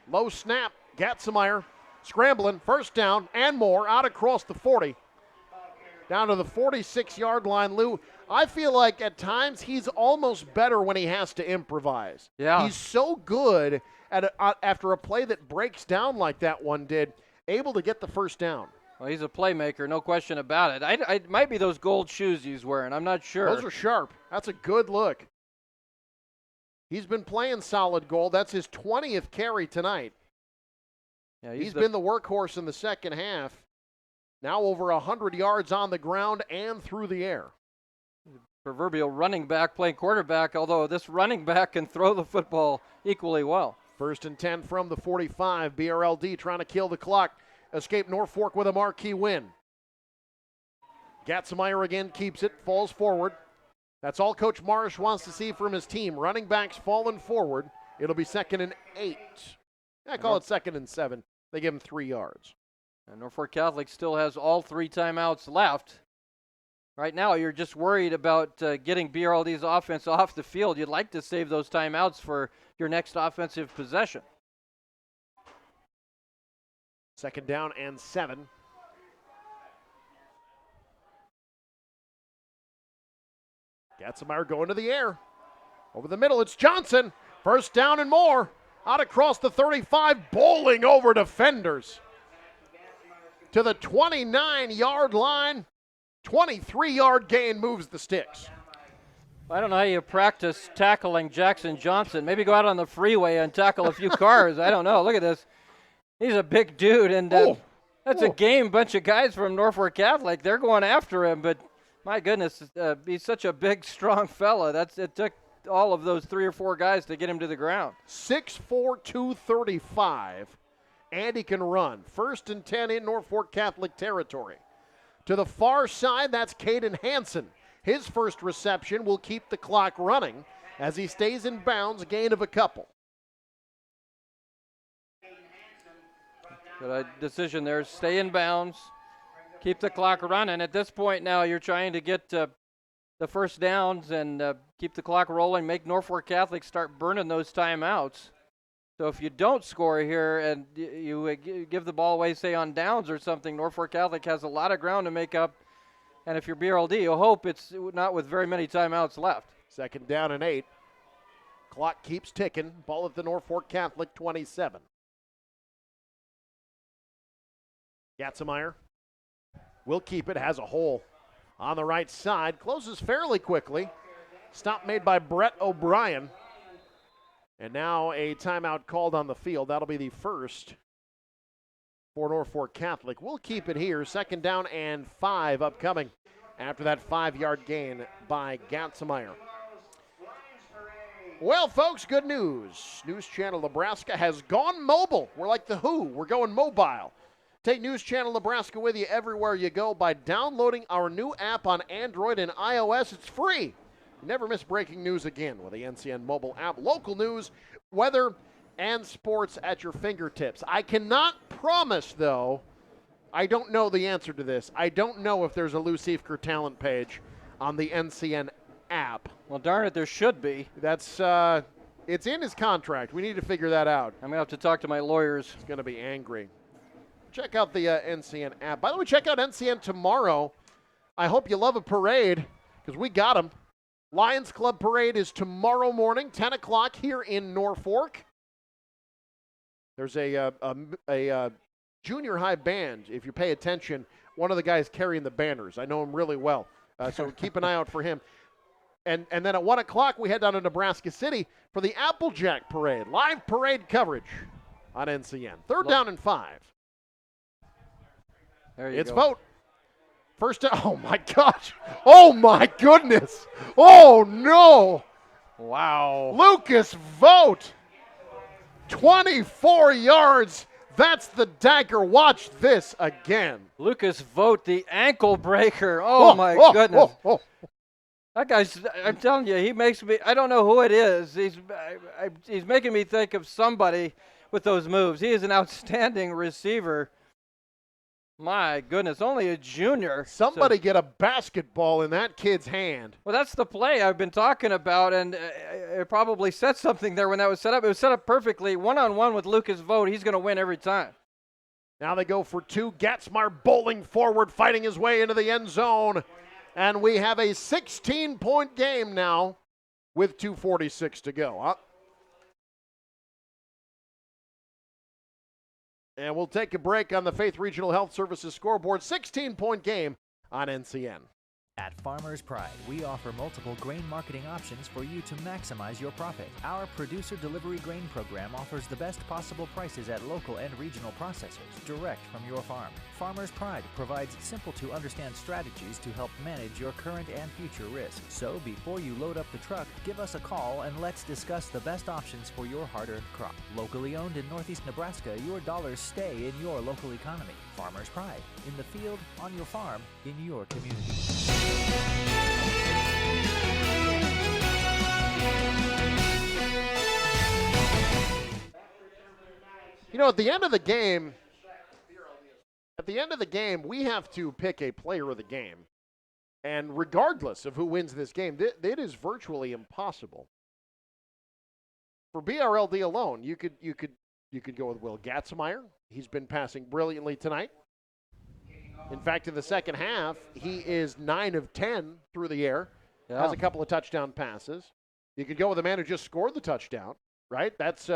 Low snap. Gatzemeyer scrambling. 1st down and more. Out across the 40. Down to the 46-yard line. Lou, I feel like at times he's almost better when he has to improvise. Yeah. He's so good at after a play that breaks down like that one did, able to get the 1st down. Well, he's a playmaker, no question about it. It might be those gold shoes he's wearing. I'm not sure. Those are sharp. That's a good look. He's been playing solid gold. That's his 20th carry tonight. Yeah, he's been the workhorse in the second half. Now over 100 yards on the ground and through the air. Proverbial running back playing quarterback, although this running back can throw the football equally well. 1st and 10 from the 45. BRLD trying to kill the clock. Escape Norfolk with a marquee win. Gatzemeyer again keeps it, falls forward. That's all Coach Marsh wants to see from his team. Running backs falling forward. It'll be 2nd and 8. I call it 2nd and 7. They give him 3 yards. And Norfolk Catholic still has all 3 timeouts left. Right now, you're just worried about getting BRLD's offense off the field. You'd like to save those timeouts for your next offensive possession. 2nd down and 7. Gatzemeyer going to the air. Over the middle, it's Johnson. 1st down and more. Out across the 35, bowling over defenders. To the 29-yard line. 23-yard gain moves the sticks. I don't know how you practice tackling Jackson Johnson. Maybe go out on the freeway and tackle a few cars. I don't know. Look at this. He's a big dude, and that's a game bunch of guys from Norfolk Catholic. They're going after him, but my goodness, he's such a big, strong fella. It took all of those 3 or 4 guys to get him to the ground. 6'4", 235, and he can run. 1st and 10 in Norfolk Catholic territory. To the far side, that's Caden Hansen. His first reception will keep the clock running as he stays in bounds, gain of a couple. Good decision there. Stay in bounds. Keep the clock running. At this point now, you're trying to get the 1st downs and keep the clock rolling, make Norfolk Catholic start burning those timeouts. So if you don't score here and you give the ball away, say on downs or something, Norfolk Catholic has a lot of ground to make up. And if you're BRLD, you hope it's not with very many timeouts left. 2nd down and 8. Clock keeps ticking. Ball at the Norfolk Catholic 27. Gatzemeyer will keep it, has a hole on the right side. Closes fairly quickly. Stop made by Brett O'Brien. And now a timeout called on the field. That'll be the first for Norfolk Catholic. We'll keep it here. 2nd down and 5 upcoming after that 5-yard gain by Gatzemeyer. Well, folks, good news. News Channel Nebraska has gone mobile. We're like the Who. We're going mobile. Take News Channel Nebraska with you everywhere you go by downloading our new app on Android and iOS. It's free. Never miss breaking news again with the NCN mobile app. Local news, weather, and sports at your fingertips. I cannot promise, though, I don't know the answer to this. I don't know if there's a Lou Siefker talent page on the NCN app. Well, darn it, there should be. That's, it's in his contract. We need to figure that out. I'm going to have to talk to my lawyers. He's going to be angry. Check out the NCN app. By the way, check out NCN tomorrow. I hope you love a parade because we got them. Lions Club Parade is tomorrow morning, 10 o'clock here in Norfolk. There's a junior high band. If you pay attention, one of the guys carrying the banners. I know him really well, so keep an eye out for him. And then at 1 o'clock, we head down to Nebraska City for the Applejack Parade. Live parade coverage on NCN. 3rd down and 5. There you it's go. vote. First down. Oh, my gosh. Oh, my goodness. Oh, no. Wow. Lucas Vogt. 24 yards. That's the dagger. Watch this again. Lucas Vogt, the ankle breaker. Oh, my goodness. That guy's, I'm telling you, he makes me, I don't know who it is. He's making me think of somebody with those moves. He is an outstanding receiver. My goodness, only a junior. Somebody get a basketball in that kid's hand. Well, that's the play I've been talking about, and it probably said something there when that was set up. It was set up perfectly, one-on-one with Lucas Vogt. He's going to win every time. Now they go for two. Gatzmar bowling forward, fighting his way into the end zone. And we have a 16-point game now with 2:46 to go. And we'll take a break on the Faith Regional Health Services scoreboard. 16-point game on NCN. At Farmers Pride, we offer multiple grain marketing options for you to maximize your profit. Our producer delivery grain program offers the best possible prices at local and regional processors, direct from your farm. Farmers Pride provides simple-to-understand strategies to help manage your current and future risk. So before you load up the truck, give us a call and let's discuss the best options for your hard-earned crop. Locally owned in Northeast Nebraska, your dollars stay in your local economy. Farmers Pride, in the field, on your farm, in your community. You know, at the end of the game, we have to pick a player of the game. And regardless of who wins this game, it is virtually impossible. For BRLD alone, you could go with Will Gatzmeier. He's been passing brilliantly tonight. In fact, in the second half, he is 9 of 10 through the air. Yeah. Has a couple of touchdown passes. You could go with a man who just scored the touchdown, right? That's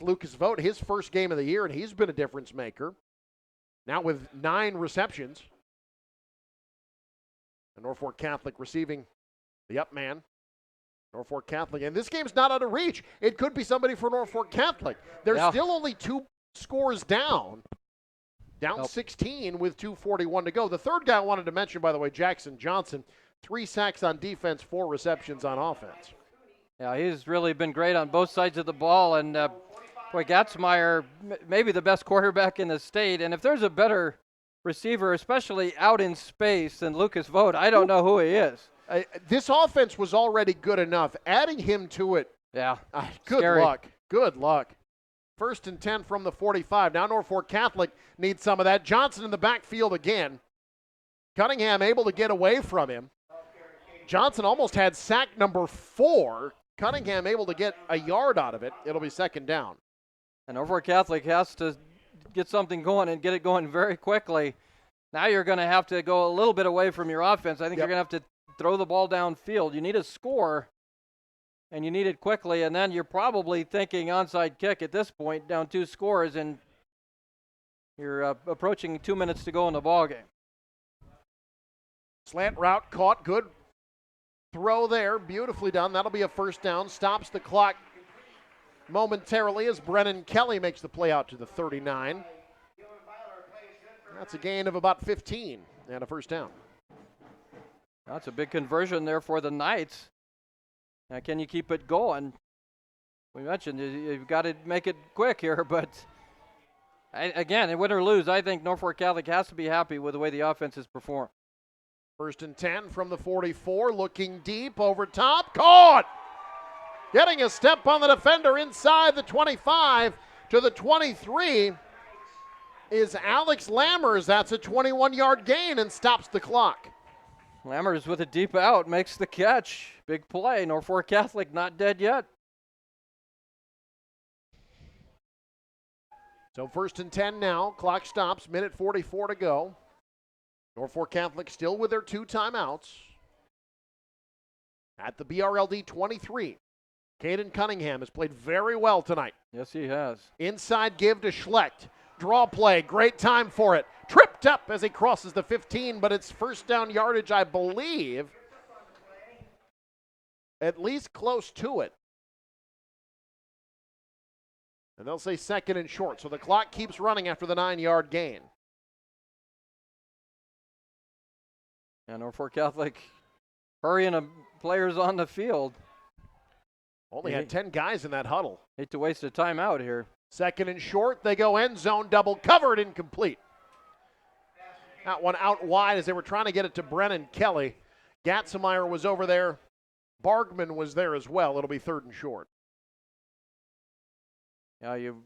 Lucas Vogt, his first game of the year, and he's been a difference maker. Now with 9 receptions. And Norfolk Catholic receiving the up man. Norfolk Catholic. And this game's not out of reach. It could be somebody for Norfolk Catholic. They're still only 2 scores down. Down 16 with 2:41 to go. The third guy I wanted to mention, by the way, Jackson Johnson. 3 sacks on defense, 4 receptions on offense. Yeah, he's really been great on both sides of the ball. And, boy, Gatzmeier, maybe the best quarterback in the state. And if there's a better receiver, especially out in space, than Lucas Vogt, I don't know who he is. This offense was already good enough. Adding him to it, good Scary. luck. Good luck. 1st and 10 from the 45. Now Norfolk Catholic needs some of that. Johnson in the backfield again. Cunningham able to get away from him. Johnson almost had sack number 4. Cunningham able to get a yard out of it. It'll be 2nd down. And Norfolk Catholic has to get something going and get it going very quickly. Now you're going to have to go a little bit away from your offense. I think you're going to have to throw the ball downfield. You need a score, and you need it quickly, and then you're probably thinking onside kick at this point, down 2 scores, and you're approaching 2 minutes to go in the ballgame. Slant route caught. Good throw there. Beautifully done. That'll be a 1st down. Stops the clock momentarily as Brennan Kelly makes the play out to the 39. That's a gain of about 15 and a 1st down. That's a big conversion there for the Knights. Now, can you keep it going? We mentioned you've got to make it quick here, but again, win or lose, I think Norfolk Catholic has to be happy with the way the offense has performed. 1st and 10 from the 44, looking deep over top, caught! Getting a step on the defender inside the 25 to the 23 is Alex Lammers. That's a 21-yard gain and stops the clock. Lammers with a deep out makes the catch. Big play. Norfolk Catholic not dead yet. So 1st and 10 now. Clock stops. Minute 44 to go. Norfolk Catholic still with their 2 timeouts. At the BRLD 23. Caden Cunningham has played very well tonight. Yes, he has. Inside give to Schlecht. Draw play. Great time for it. Tripped up as he crosses the 15, but it's 1st down yardage, I believe. At least close to it. And they'll say 2nd and short. So the clock keeps running after the 9-yard gain. And Norfolk Catholic hurrying the players on the field. Only had 10 guys in that huddle. Hate to waste a timeout here. 2nd and short. They go end zone, double covered, incomplete. That one out wide as they were trying to get it to Brennan Kelly. Gatzmeier was over there. Bargman was there as well. It'll be 3rd and short. Yeah, you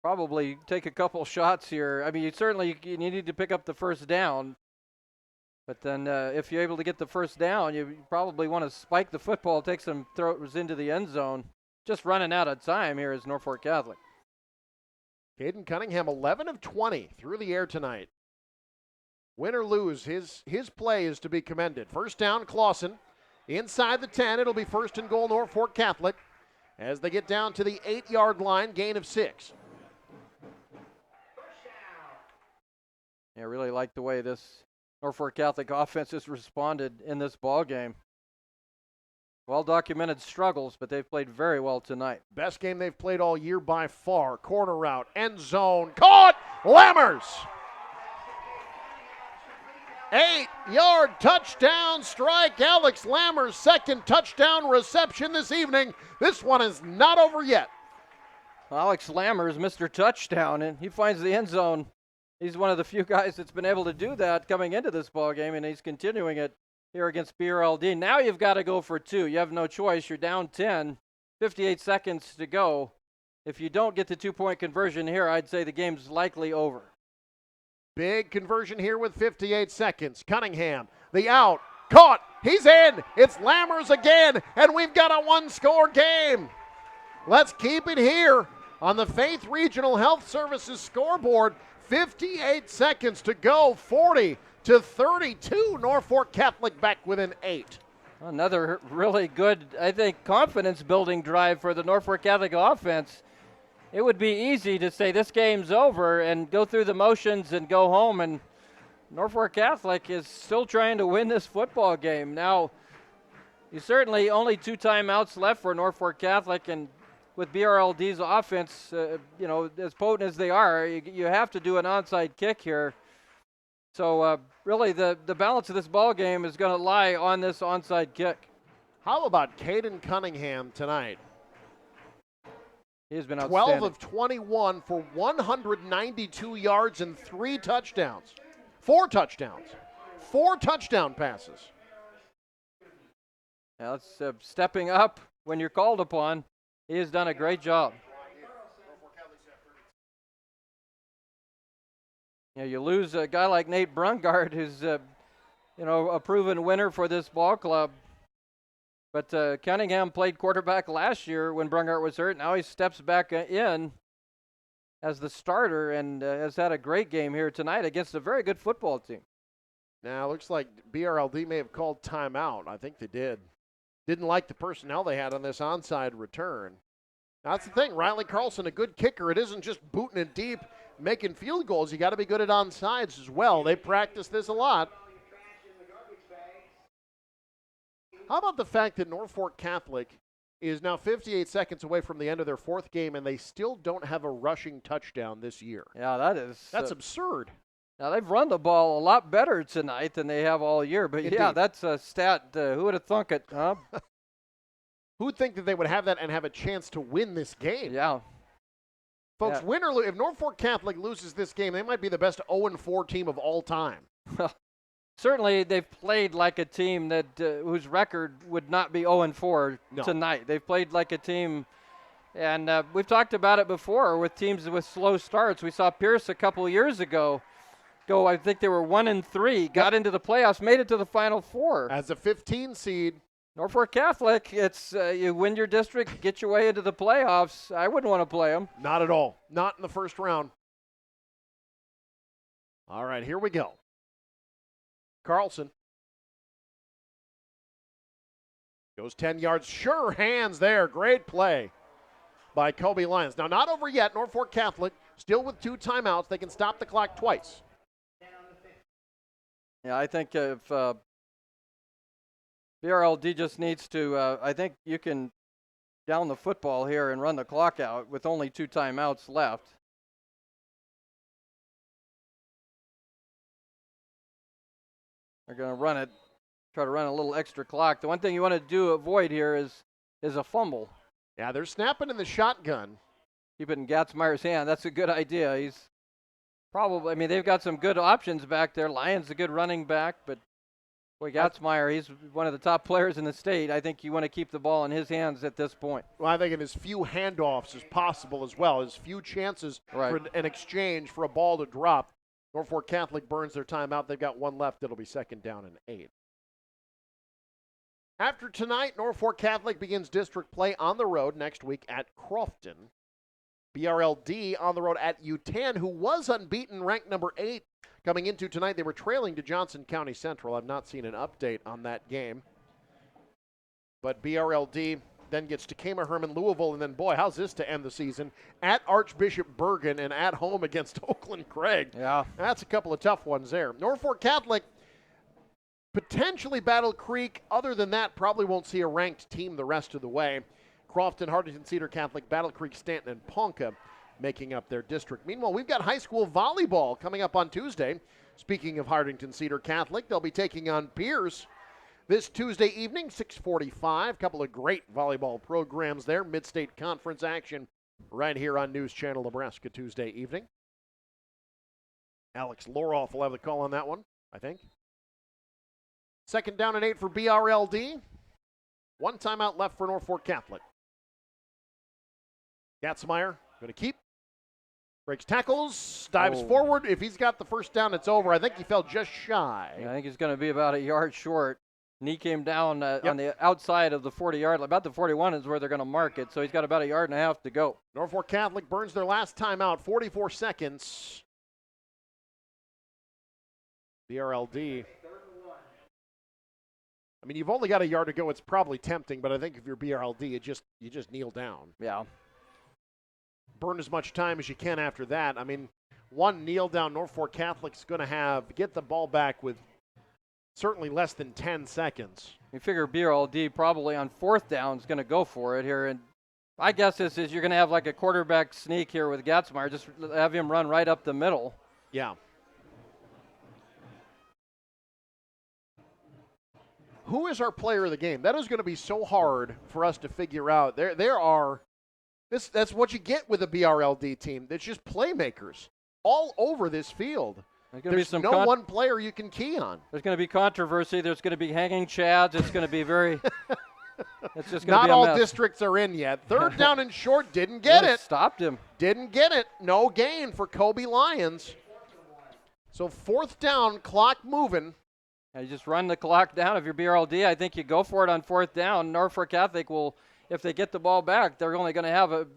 probably take a couple shots here. I mean, you need to pick up the first down. But then if you're able to get the first down, you probably want to spike the football, take some throws into the end zone. Just running out of time here is Norfolk Catholic. Caden Cunningham, 11 of 20 through the air tonight. Win or lose, his play is to be commended. First down, Clausen. Inside the 10, it'll be first and goal, Norfolk Catholic, as they get down to the 8-yard line, gain of 6. I really like the way this Norfolk Catholic offense has responded in this ball game. Well-documented struggles, but they've played very well tonight. Best game they've played all year by far. Corner route, end zone, caught! Lammers! 8-yard touchdown strike. Alex Lammers' second touchdown reception this evening. This one is not over yet. Alex Lammers, Mr. Touchdown, and he finds the end zone. He's one of the few guys that's been able to do that coming into this ball game, and he's continuing it here against BRLD. Now you've got to go for 2. You have no choice. You're down 10, 58 seconds to go. If you don't get the 2-point conversion here, I'd say the game's likely over. Big conversion here with 58 seconds. Cunningham, the out, caught, he's in. It's Lammers again, and we've got a one-score game. Let's keep it here on the Faith Regional Health Services scoreboard. 58 seconds to go, 40-32. Norfolk Catholic back within 8. Another really good, I think, confidence-building drive for the Norfolk Catholic offense. It would be easy to say this game's over and go through the motions and go home, and Norfolk Catholic is still trying to win this football game. Now, you certainly only 2 timeouts left for Norfolk Catholic, and with BRLD's offense, as potent as they are, you have to do an onside kick here. So really the balance of this ball game is going to lie on this onside kick. How about Caden Cunningham tonight? He's been outstanding. 12 of 21 for 192 yards and 3 touchdowns. 4 touchdowns. 4 touchdown passes. Now it's stepping up when you're called upon. He has done a great job. You lose a guy like Nate Brungard, who's a proven winner for this ball club. But Cunningham played quarterback last year when Brungard was hurt. Now he steps back in as the starter and has had a great game here tonight against a very good football team. Now, looks like BRLD may have called timeout. I think they did. Didn't like the personnel they had on this onside return. Now, that's the thing. Riley Carlson, a good kicker. It isn't just booting it deep, making field goals. You got to be good at onsides as well. They practice this a lot. How about the fact that Norfolk Catholic is now 58 seconds away from the end of their 4th game, and they still don't have a rushing touchdown this year? Yeah, that's absurd. Now, they've run the ball a lot better tonight than they have all year. But, Indeed. Yeah, that's a stat. Who would have thunk it, huh? Who would think that they would have that and have a chance to win this game? Yeah. Folks, Yeah. win or lose, if Norfolk Catholic loses this game, they might be the best 0-4 team of all time. Certainly, they've played like a team that whose record would not be 0-4 tonight. They've played like a team, and we've talked about it before with teams with slow starts. We saw Pierce a couple years ago go, I think they were 1-3, got into the playoffs, made it to the Final Four. As a 15 seed. Norfolk Catholic, it's you win your district, get your way into the playoffs. I wouldn't want to play them. Not at all. Not in the first round. All right, here we go. Carlson goes 10 yards. Sure hands there. Great play by Kobe Lyons. Now, not over yet. Norfolk Catholic still with 2 timeouts. They can stop the clock twice. Yeah, I think if BRLD just needs to, I think you can down the football here and run the clock out with only 2 timeouts left. They're going to run it, try to run a little extra clock. The one thing you want to avoid here is a fumble. Yeah, they're snapping in the shotgun. Keep it in Gatzmeyer's hand. That's a good idea. He's probably, they've got some good options back there. Lyons a good running back, but Boy, Gatzmeyer, he's one of the top players in the state. I think you want to keep the ball in his hands at this point. Well, I think in as few handoffs as possible as well, as few chances for an exchange for a ball to drop. Norfolk Catholic burns their timeout. They've got one left. It'll be 2nd down and 8. After tonight, Norfolk Catholic begins district play on the road next week at Crofton. BRLD on the road at UTAN, who was unbeaten, ranked number 8. Coming into tonight, they were trailing to Johnson County Central. I've not seen an update on that game. But BRLD then gets to Kama Herman, Louisville, and then, boy, how's this to end the season? At Archbishop Bergen and at home against Oakland Craig. Yeah. That's a couple of tough ones there. Norfolk Catholic, potentially Battle Creek. Other than that, probably won't see a ranked team the rest of the way. Crofton, Hardington Cedar Catholic, Battle Creek, Stanton, and Ponca making up their district. Meanwhile, we've got high school volleyball coming up on Tuesday. Speaking of Hardington Cedar Catholic, they'll be taking on Pierce this Tuesday evening, 6:45. Couple of great volleyball programs there. Mid-state conference action right here on News Channel Nebraska Tuesday evening. Alex Loroff will have the call on that one, I think. 2nd down and 8 for BRLD. One timeout left for Norfolk Catholic. Gatzmeyer going to keep. Breaks tackles, dives forward. If he's got the first down, it's over. I think he fell just shy. Yeah, I think he's going to be about a yard short. Knee came down on the outside of the 40-yard line. About the 41 is where they're going to mark it, so he's got about a yard and a half to go. Norfolk Catholic burns their last timeout, 44 seconds. BRLD. I mean, you've only got a yard to go. It's probably tempting, but I think if you're BRLD, you just kneel down. Yeah. Burn as much time as you can after that. I mean, one kneel down, Norfolk Catholic's going to get the ball back with certainly less than 10 seconds. You figure BRLD probably on 4th down is going to go for it here. And my guess is you're going to have like a quarterback sneak here with Gatzmeyer. Just have him run right up the middle. Yeah. Who is our player of the game? That is going to be so hard for us to figure out. That's what you get with a BRLD team. It's just playmakers all over this field. There's no one player you can key on. There's going to be controversy. There's going to be hanging chads. It's going to be very it's just going to Not be a all mess. districts are in yet. 3rd down and short, didn't get it. Stopped him. Didn't get it. No gain for Kobe Lions. So 4th down, clock moving. You just run the clock down. If you're BRLD, I think you go for it on 4th down. Norfolk Catholic will, if they get the ball back, they're only going to have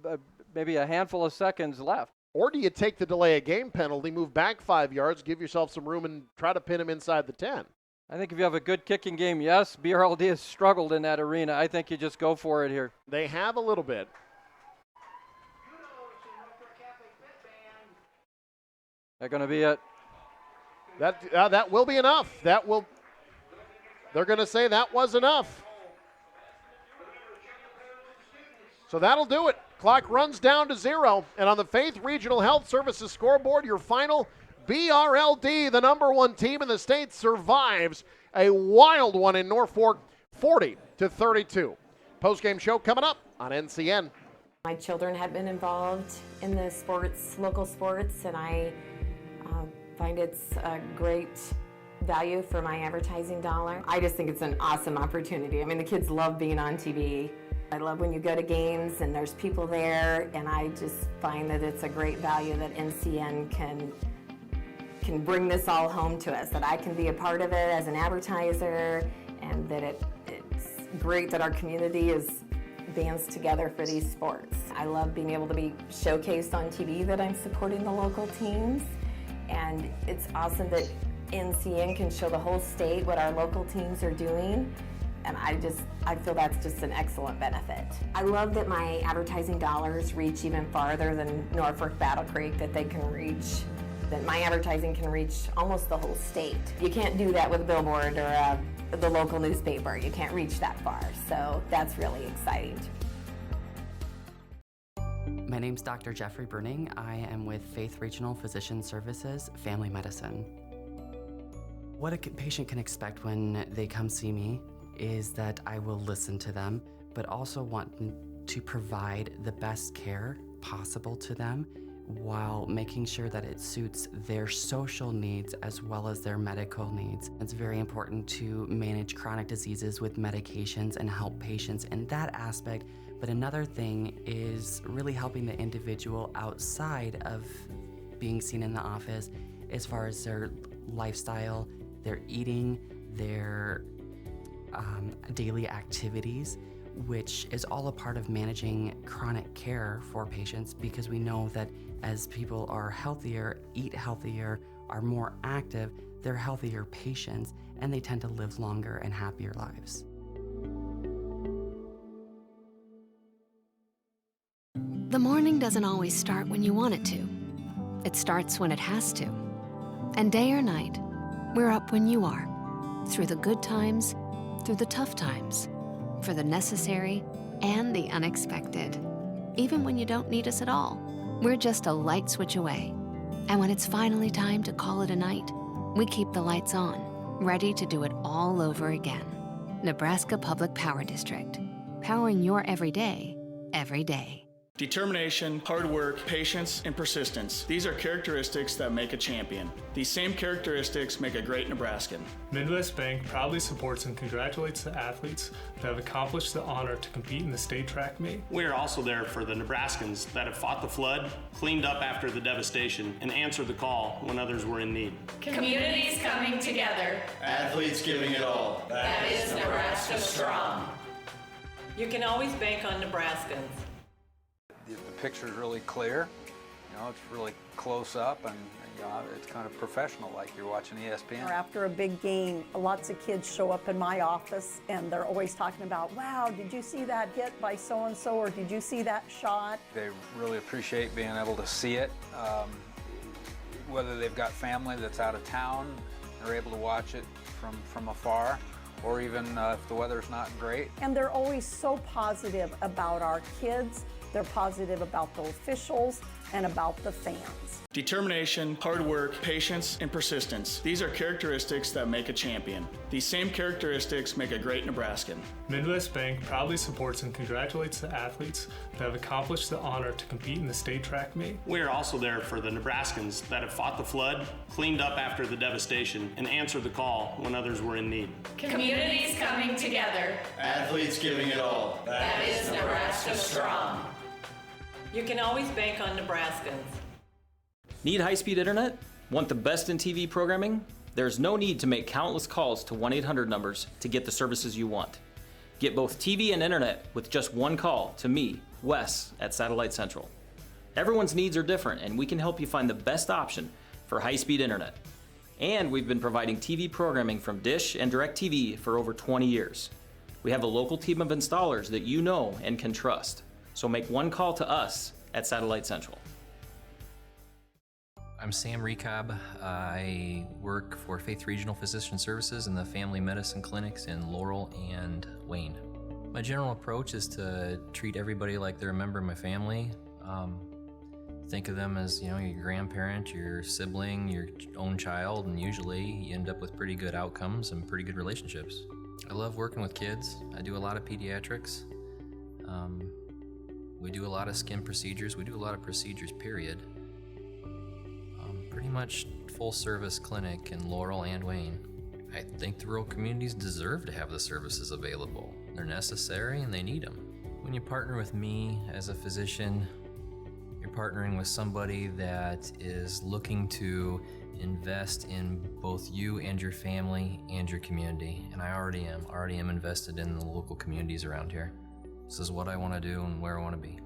maybe a handful of seconds left. Or do you take the delay of game penalty, move back 5 yards, give yourself some room, and try to pin him inside the 10? I think if you have a good kicking game, yes, BRLD has struggled in that arena. I think you just go for it here. They have a little bit. That's going to be it. That will be enough. They're going to say that was enough. So that'll do it. Clock runs down to 0. And on the Faith Regional Health Services scoreboard, your final BRLD, the number 1 team in the state, survives a wild one in Norfolk, 40-32. Postgame show coming up on NCN. My children have been involved in the local sports, and I find it's a great value for my advertising dollar. I just think it's an awesome opportunity. I mean, the kids love being on TV. I love when you go to games and there's people there, and I just find that it's a great value that NCN can bring this all home to us, that I can be a part of it as an advertiser, and that it's great that our community bands together for these sports. I love being able to be showcased on TV that I'm supporting the local teams, and it's awesome that NCN can show the whole state what our local teams are doing. And I feel that's just an excellent benefit. I love that my advertising dollars reach even farther than Norfolk Battle Creek, that my advertising can reach almost the whole state. You can't do that with a billboard or the local newspaper. You can't reach that far, so that's really exciting. My name's Dr. Jeffrey Burning. I am with Faith Regional Physician Services, Family Medicine. What a patient can expect when they come see me is that I will listen to them, but also want to provide the best care possible to them while making sure that it suits their social needs as well as their medical needs. It's very important to manage chronic diseases with medications and help patients in that aspect. But another thing is really helping the individual outside of being seen in the office as far as their lifestyle, their eating, their daily activities, which is all a part of managing chronic care for patients, because we know that as people are healthier, eat healthier, are more active, they're healthier patients, and they tend to live longer and happier lives. The morning doesn't always start when you want it to. It starts when it has to. And day or night, we're up when you are, through the good times, through the tough times, for the necessary and the unexpected. Even when you don't need us at all, we're just a light switch away. And when it's finally time to call it a night, we keep the lights on, ready to do it all over again. Nebraska Public Power District, powering your everyday, every day. Determination, hard work, patience, and persistence. These are characteristics that make a champion. These same characteristics make a great Nebraskan. Midwest Bank proudly supports and congratulates the athletes that have accomplished the honor to compete in the state track meet. We are also there for the Nebraskans that have fought the flood, cleaned up after the devastation, and answered the call when others were in need. Communities coming together. Athletes giving it all. That is Nebraska strong. You can always bank on Nebraskans. The picture's really clear, you know, it's really close up, and you know, it's kind of professional, like you're watching ESPN. After a big game, lots of kids show up in my office and they're always talking about, wow, did you see that hit by so-and-so, or did you see that shot? They really appreciate being able to see it. Whether they've got family that's out of town, they're able to watch it from afar, or even if the weather's not great. And they're always so positive about our kids. They're positive about the officials and about the fans. Determination, hard work, patience, and persistence. These are characteristics that make a champion. These same characteristics make a great Nebraskan. Midwest Bank proudly supports and congratulates the athletes that have accomplished the honor to compete in the state track meet. We are also there for the Nebraskans that have fought the flood, cleaned up after the devastation, and answered the call when others were in need. Communities coming together. Athletes giving it all. That is Nebraska strong. You can always bank on Nebraskans. Need high-speed internet? Want the best in TV programming? There's no need to make countless calls to 1-800 numbers to get the services you want. Get both TV and internet with just one call to me, Wes, at Satellite Central. Everyone's needs are different, and we can help you find the best option for high-speed internet. And we've been providing TV programming from Dish and DirecTV for over 20 years. We have a local team of installers that you know and can trust. So make one call to us at Satellite Central. I'm Sam Recob. I work for Faith Regional Physician Services in the family medicine clinics in Laurel and Wayne. My general approach is to treat everybody like they're a member of my family. Think of them as, you know, your grandparent, your sibling, your own child, and usually you end up with pretty good outcomes and pretty good relationships. I love working with kids. I do a lot of pediatrics. We do a lot of skin procedures. We do a lot of procedures, period. Pretty much full service clinic in Laurel and Wayne. I think the rural communities deserve to have the services available. They're necessary and they need them. When you partner with me as a physician, you're partnering with somebody that is looking to invest in both you and your family and your community. And I already am invested in the local communities around here. This is what I want to do and where I want to be.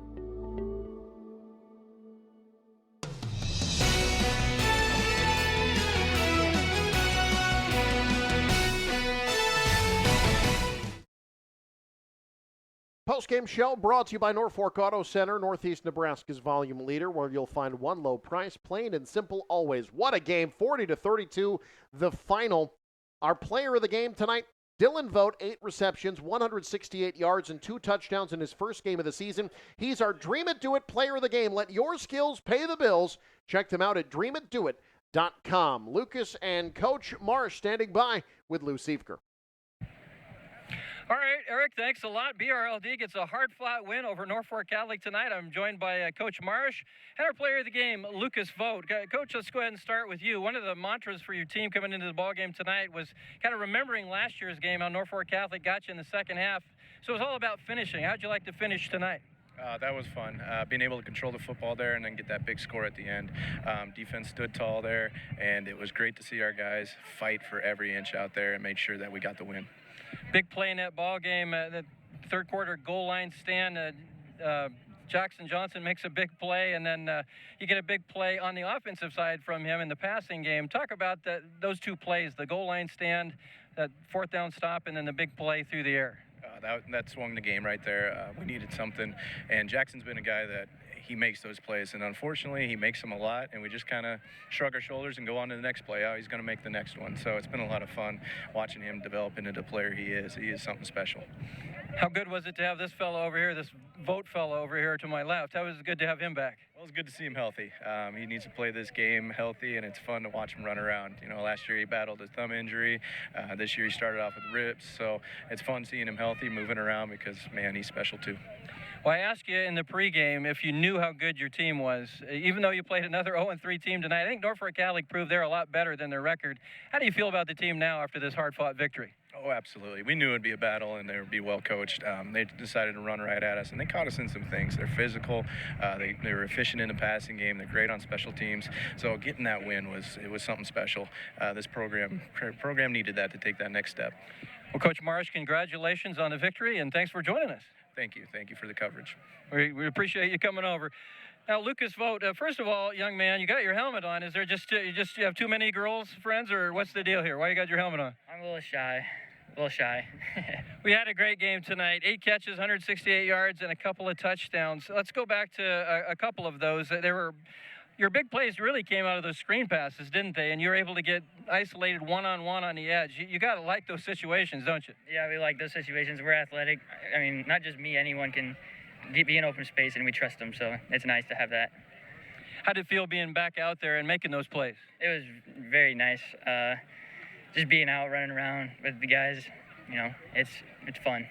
Post-game show brought to you by Norfolk Auto Center, Northeast Nebraska's volume leader, where you'll find one low price, plain and simple always. What a game, 40-32, the final. Our player of the game tonight, Dylan Vogt, 8 receptions, 168 yards, and 2 touchdowns in his first game of the season. He's our Dream It Do It player of the game. Let your skills pay the bills. Check them out at dreamitdoit.com. Lucas and Coach Marsh standing by with Lou Siefker. All right, Eric, thanks a lot. BRLD gets a hard-fought win over Norfolk Catholic tonight. I'm joined by Coach Marsh and our player of the game, Lucas Vogt. Coach, let's go ahead and start with you. One of the mantras for your team coming into the ballgame tonight was kind of remembering last year's game, how Norfolk Catholic got you in the second half. So it was all about finishing. How'd you like to finish tonight? That was fun, being able to control the football there and then get that big score at the end. Defense stood tall there, and it was great to see our guys fight for every inch out there and made sure that we got the win. Big play in that ball game, the third quarter goal line stand. Jackson Johnson makes a big play, and then you get a big play on the offensive side from him in the passing game. Talk about those two plays, the goal line stand, that fourth down stop, and then the big play through the air. That swung the game right there. We needed something, and Jackson's been a guy that he makes those plays, and unfortunately he makes them a lot, and we just kind of shrug our shoulders and go on to the next play. He's going to make the next one. So it's been a lot of fun watching him develop into the player he is. He is something special. How good was it to have this fellow over here, this Vogt fellow over here to my left? How was it good to have him back? Well, it's good to see him healthy. He needs to play this game healthy, and it's fun to watch him run around. You know, last year he battled a thumb injury. This year he started off with ribs. So it's fun seeing him healthy, moving around, because, man, he's special too. Well, I asked you in the pregame if you knew how good your team was. Even though you played another 0-3 team tonight, I think Norfolk Catholic proved they're a lot better than their record. How do you feel about the team now after this hard-fought victory? Oh, absolutely. We knew it would be a battle, and they would be well coached. They decided to run right at us, and they caught us in some things. They're physical. They were efficient in the passing game. They're great on special teams. So getting that win was something special. This program needed that to take that next step. Well, Coach Marsh, congratulations on the victory, and thanks for joining us. Thank you. Thank you for the coverage. We appreciate you coming over. Now, Lucas Vogt, first of all, young man, you got your helmet on. Is there you have too many girls friends, or what's the deal here? Why you got your helmet on? I'm a little shy. We had a great game tonight. 8 catches, 168 yards, and a couple of touchdowns. Let's go back to a couple of those. Your big plays really came out of those screen passes, didn't they? And you were able to get isolated one-on-one on the edge. You got to like those situations, don't you? Yeah, we like those situations. We're athletic. I mean, not just me. Anyone can be in open space, and we trust them. So it's nice to have that. How did it feel being back out there and making those plays? It was very nice. Just being out, running around with the guys. You know, it's fun.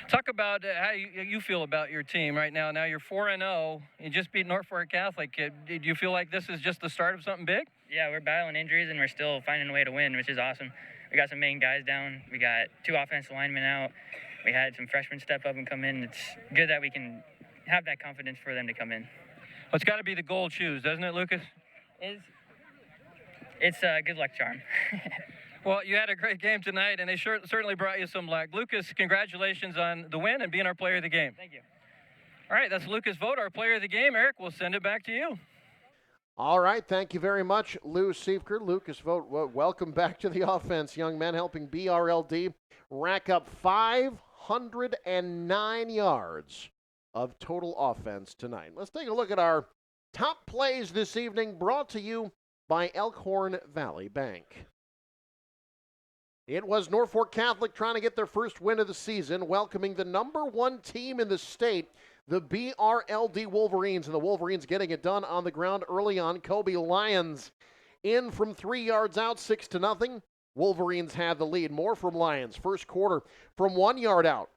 Talk about how you feel about your team right now. Now you're 4-0. You just beat Norfolk Catholic. Do you feel like this is just the start of something big? Yeah, we're battling injuries, and we're still finding a way to win, which is awesome. We got some main guys down. We got 2 offensive linemen out. We had some freshmen step up and come in. It's good that we can have that confidence for them to come in. Well, it's got to be the gold shoes, doesn't it, Lucas? It's a good luck charm. Well, you had a great game tonight, and they certainly brought you some luck. Lucas, congratulations on the win and being our player of the game. Thank you. All right, that's Lucas Vogt, our player of the game. Eric, we'll send it back to you. All right, thank you very much, Lou Siefker. Lucas Vogt, welcome back to the offense, young man, helping BRLD rack up 509 yards of total offense tonight. Let's take a look at our top plays this evening, brought to you by Elkhorn Valley Bank. It was Norfolk Catholic trying to get their first win of the season, welcoming the #1 team in the state, the BRLD Wolverines, and the Wolverines getting it done on the ground early on. Kobe Lyons in from 3 yards out, 6-0. Wolverines have the lead. More from Lyons. First quarter from 1 yard out.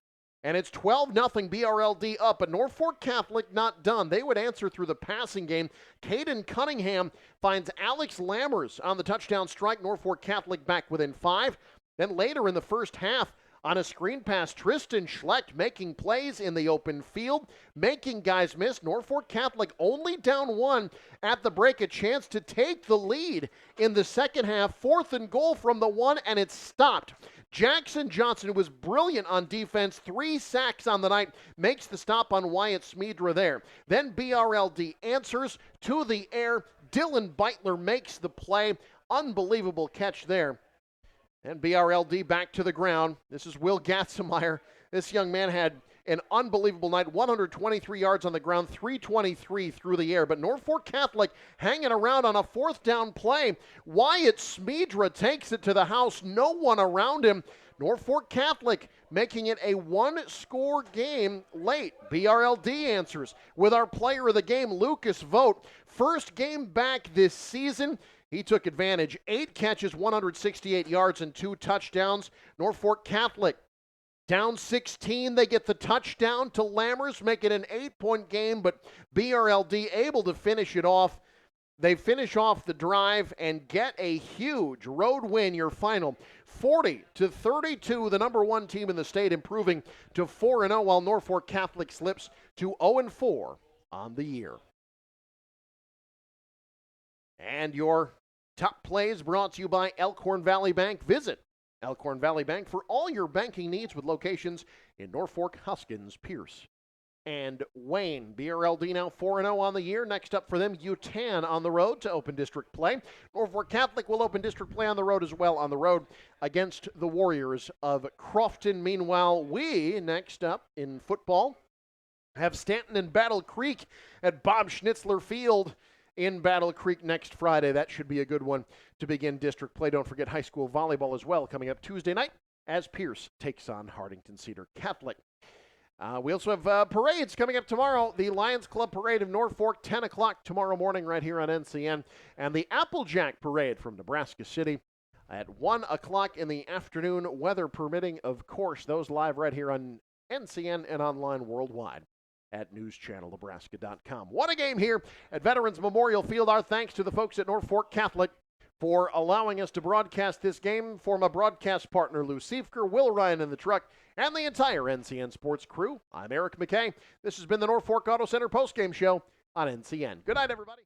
And it's 12-0 BRLD up, but Norfolk Catholic not done. They would answer through the passing game. Caden Cunningham finds Alex Lammers on the touchdown strike. Norfolk Catholic back within 5. Then later in the first half, on a screen pass, Tristan Schlecht making plays in the open field, making guys miss. Norfolk Catholic only down 1 at the break, a chance to take the lead in the second half. 4th and goal from the 1, and it's stopped. Jackson Johnson was brilliant on defense. 3 sacks on the night, makes the stop on Wyatt Smedra there. Then BRLD answers to the air. Dylan Beitler makes the play. Unbelievable catch there. And BRLD back to the ground. This is Will Gatzemeyer. This young man had an unbelievable night. 123 yards on the ground, 323 through the air. But Norfolk Catholic hanging around on a 4th down play. Wyatt Smedra takes it to the house. No one around him. Norfolk Catholic making it a 1-score game late. BRLD answers with our player of the game, Lucas Vogt. First game back this season. He took advantage. 8 catches, 168 yards, and 2 touchdowns. Norfolk Catholic Down 16, they get the touchdown to Lammers, make it an 8-point game, but BRLD able to finish it off. They finish off the drive and get a huge road win, your final 40-32, the number one team in the state, improving to 4-0, while Norfolk Catholic slips to 0-4 on the year. And your top plays brought to you by Elkhorn Valley Bank. Visit Elkhorn Valley Bank for all your banking needs with locations in Norfolk, Huskins, Pierce, and Wayne. BRLD now 4-0 on the year. Next up for them, UTAN on the road to open district play. Norfolk Catholic will open district play on the road as well, on the road against the Warriors of Crofton. Meanwhile, we, next up in football, have Stanton and Battle Creek at Bob Schnitzler Field in Battle Creek next Friday. That should be a good one to begin district play. Don't forget high school volleyball as well coming up Tuesday night as Pierce takes on Hardington Cedar Catholic. We also have parades coming up tomorrow. The Lions Club Parade of Norfolk, 10 o'clock tomorrow morning right here on NCN. And the Applejack Parade from Nebraska City at 1 o'clock in the afternoon, weather permitting, of course. Those live right here on NCN and online worldwide at newschannelnebraska.com. What a game here at Veterans Memorial Field. Our thanks to the folks at Norfolk Catholic for allowing us to broadcast this game. For my broadcast partner, Lou Siefker, Will Ryan in the truck, and the entire NCN Sports crew, I'm Eric McKay. This has been the Norfolk Auto Center postgame show on NCN. Good night, everybody.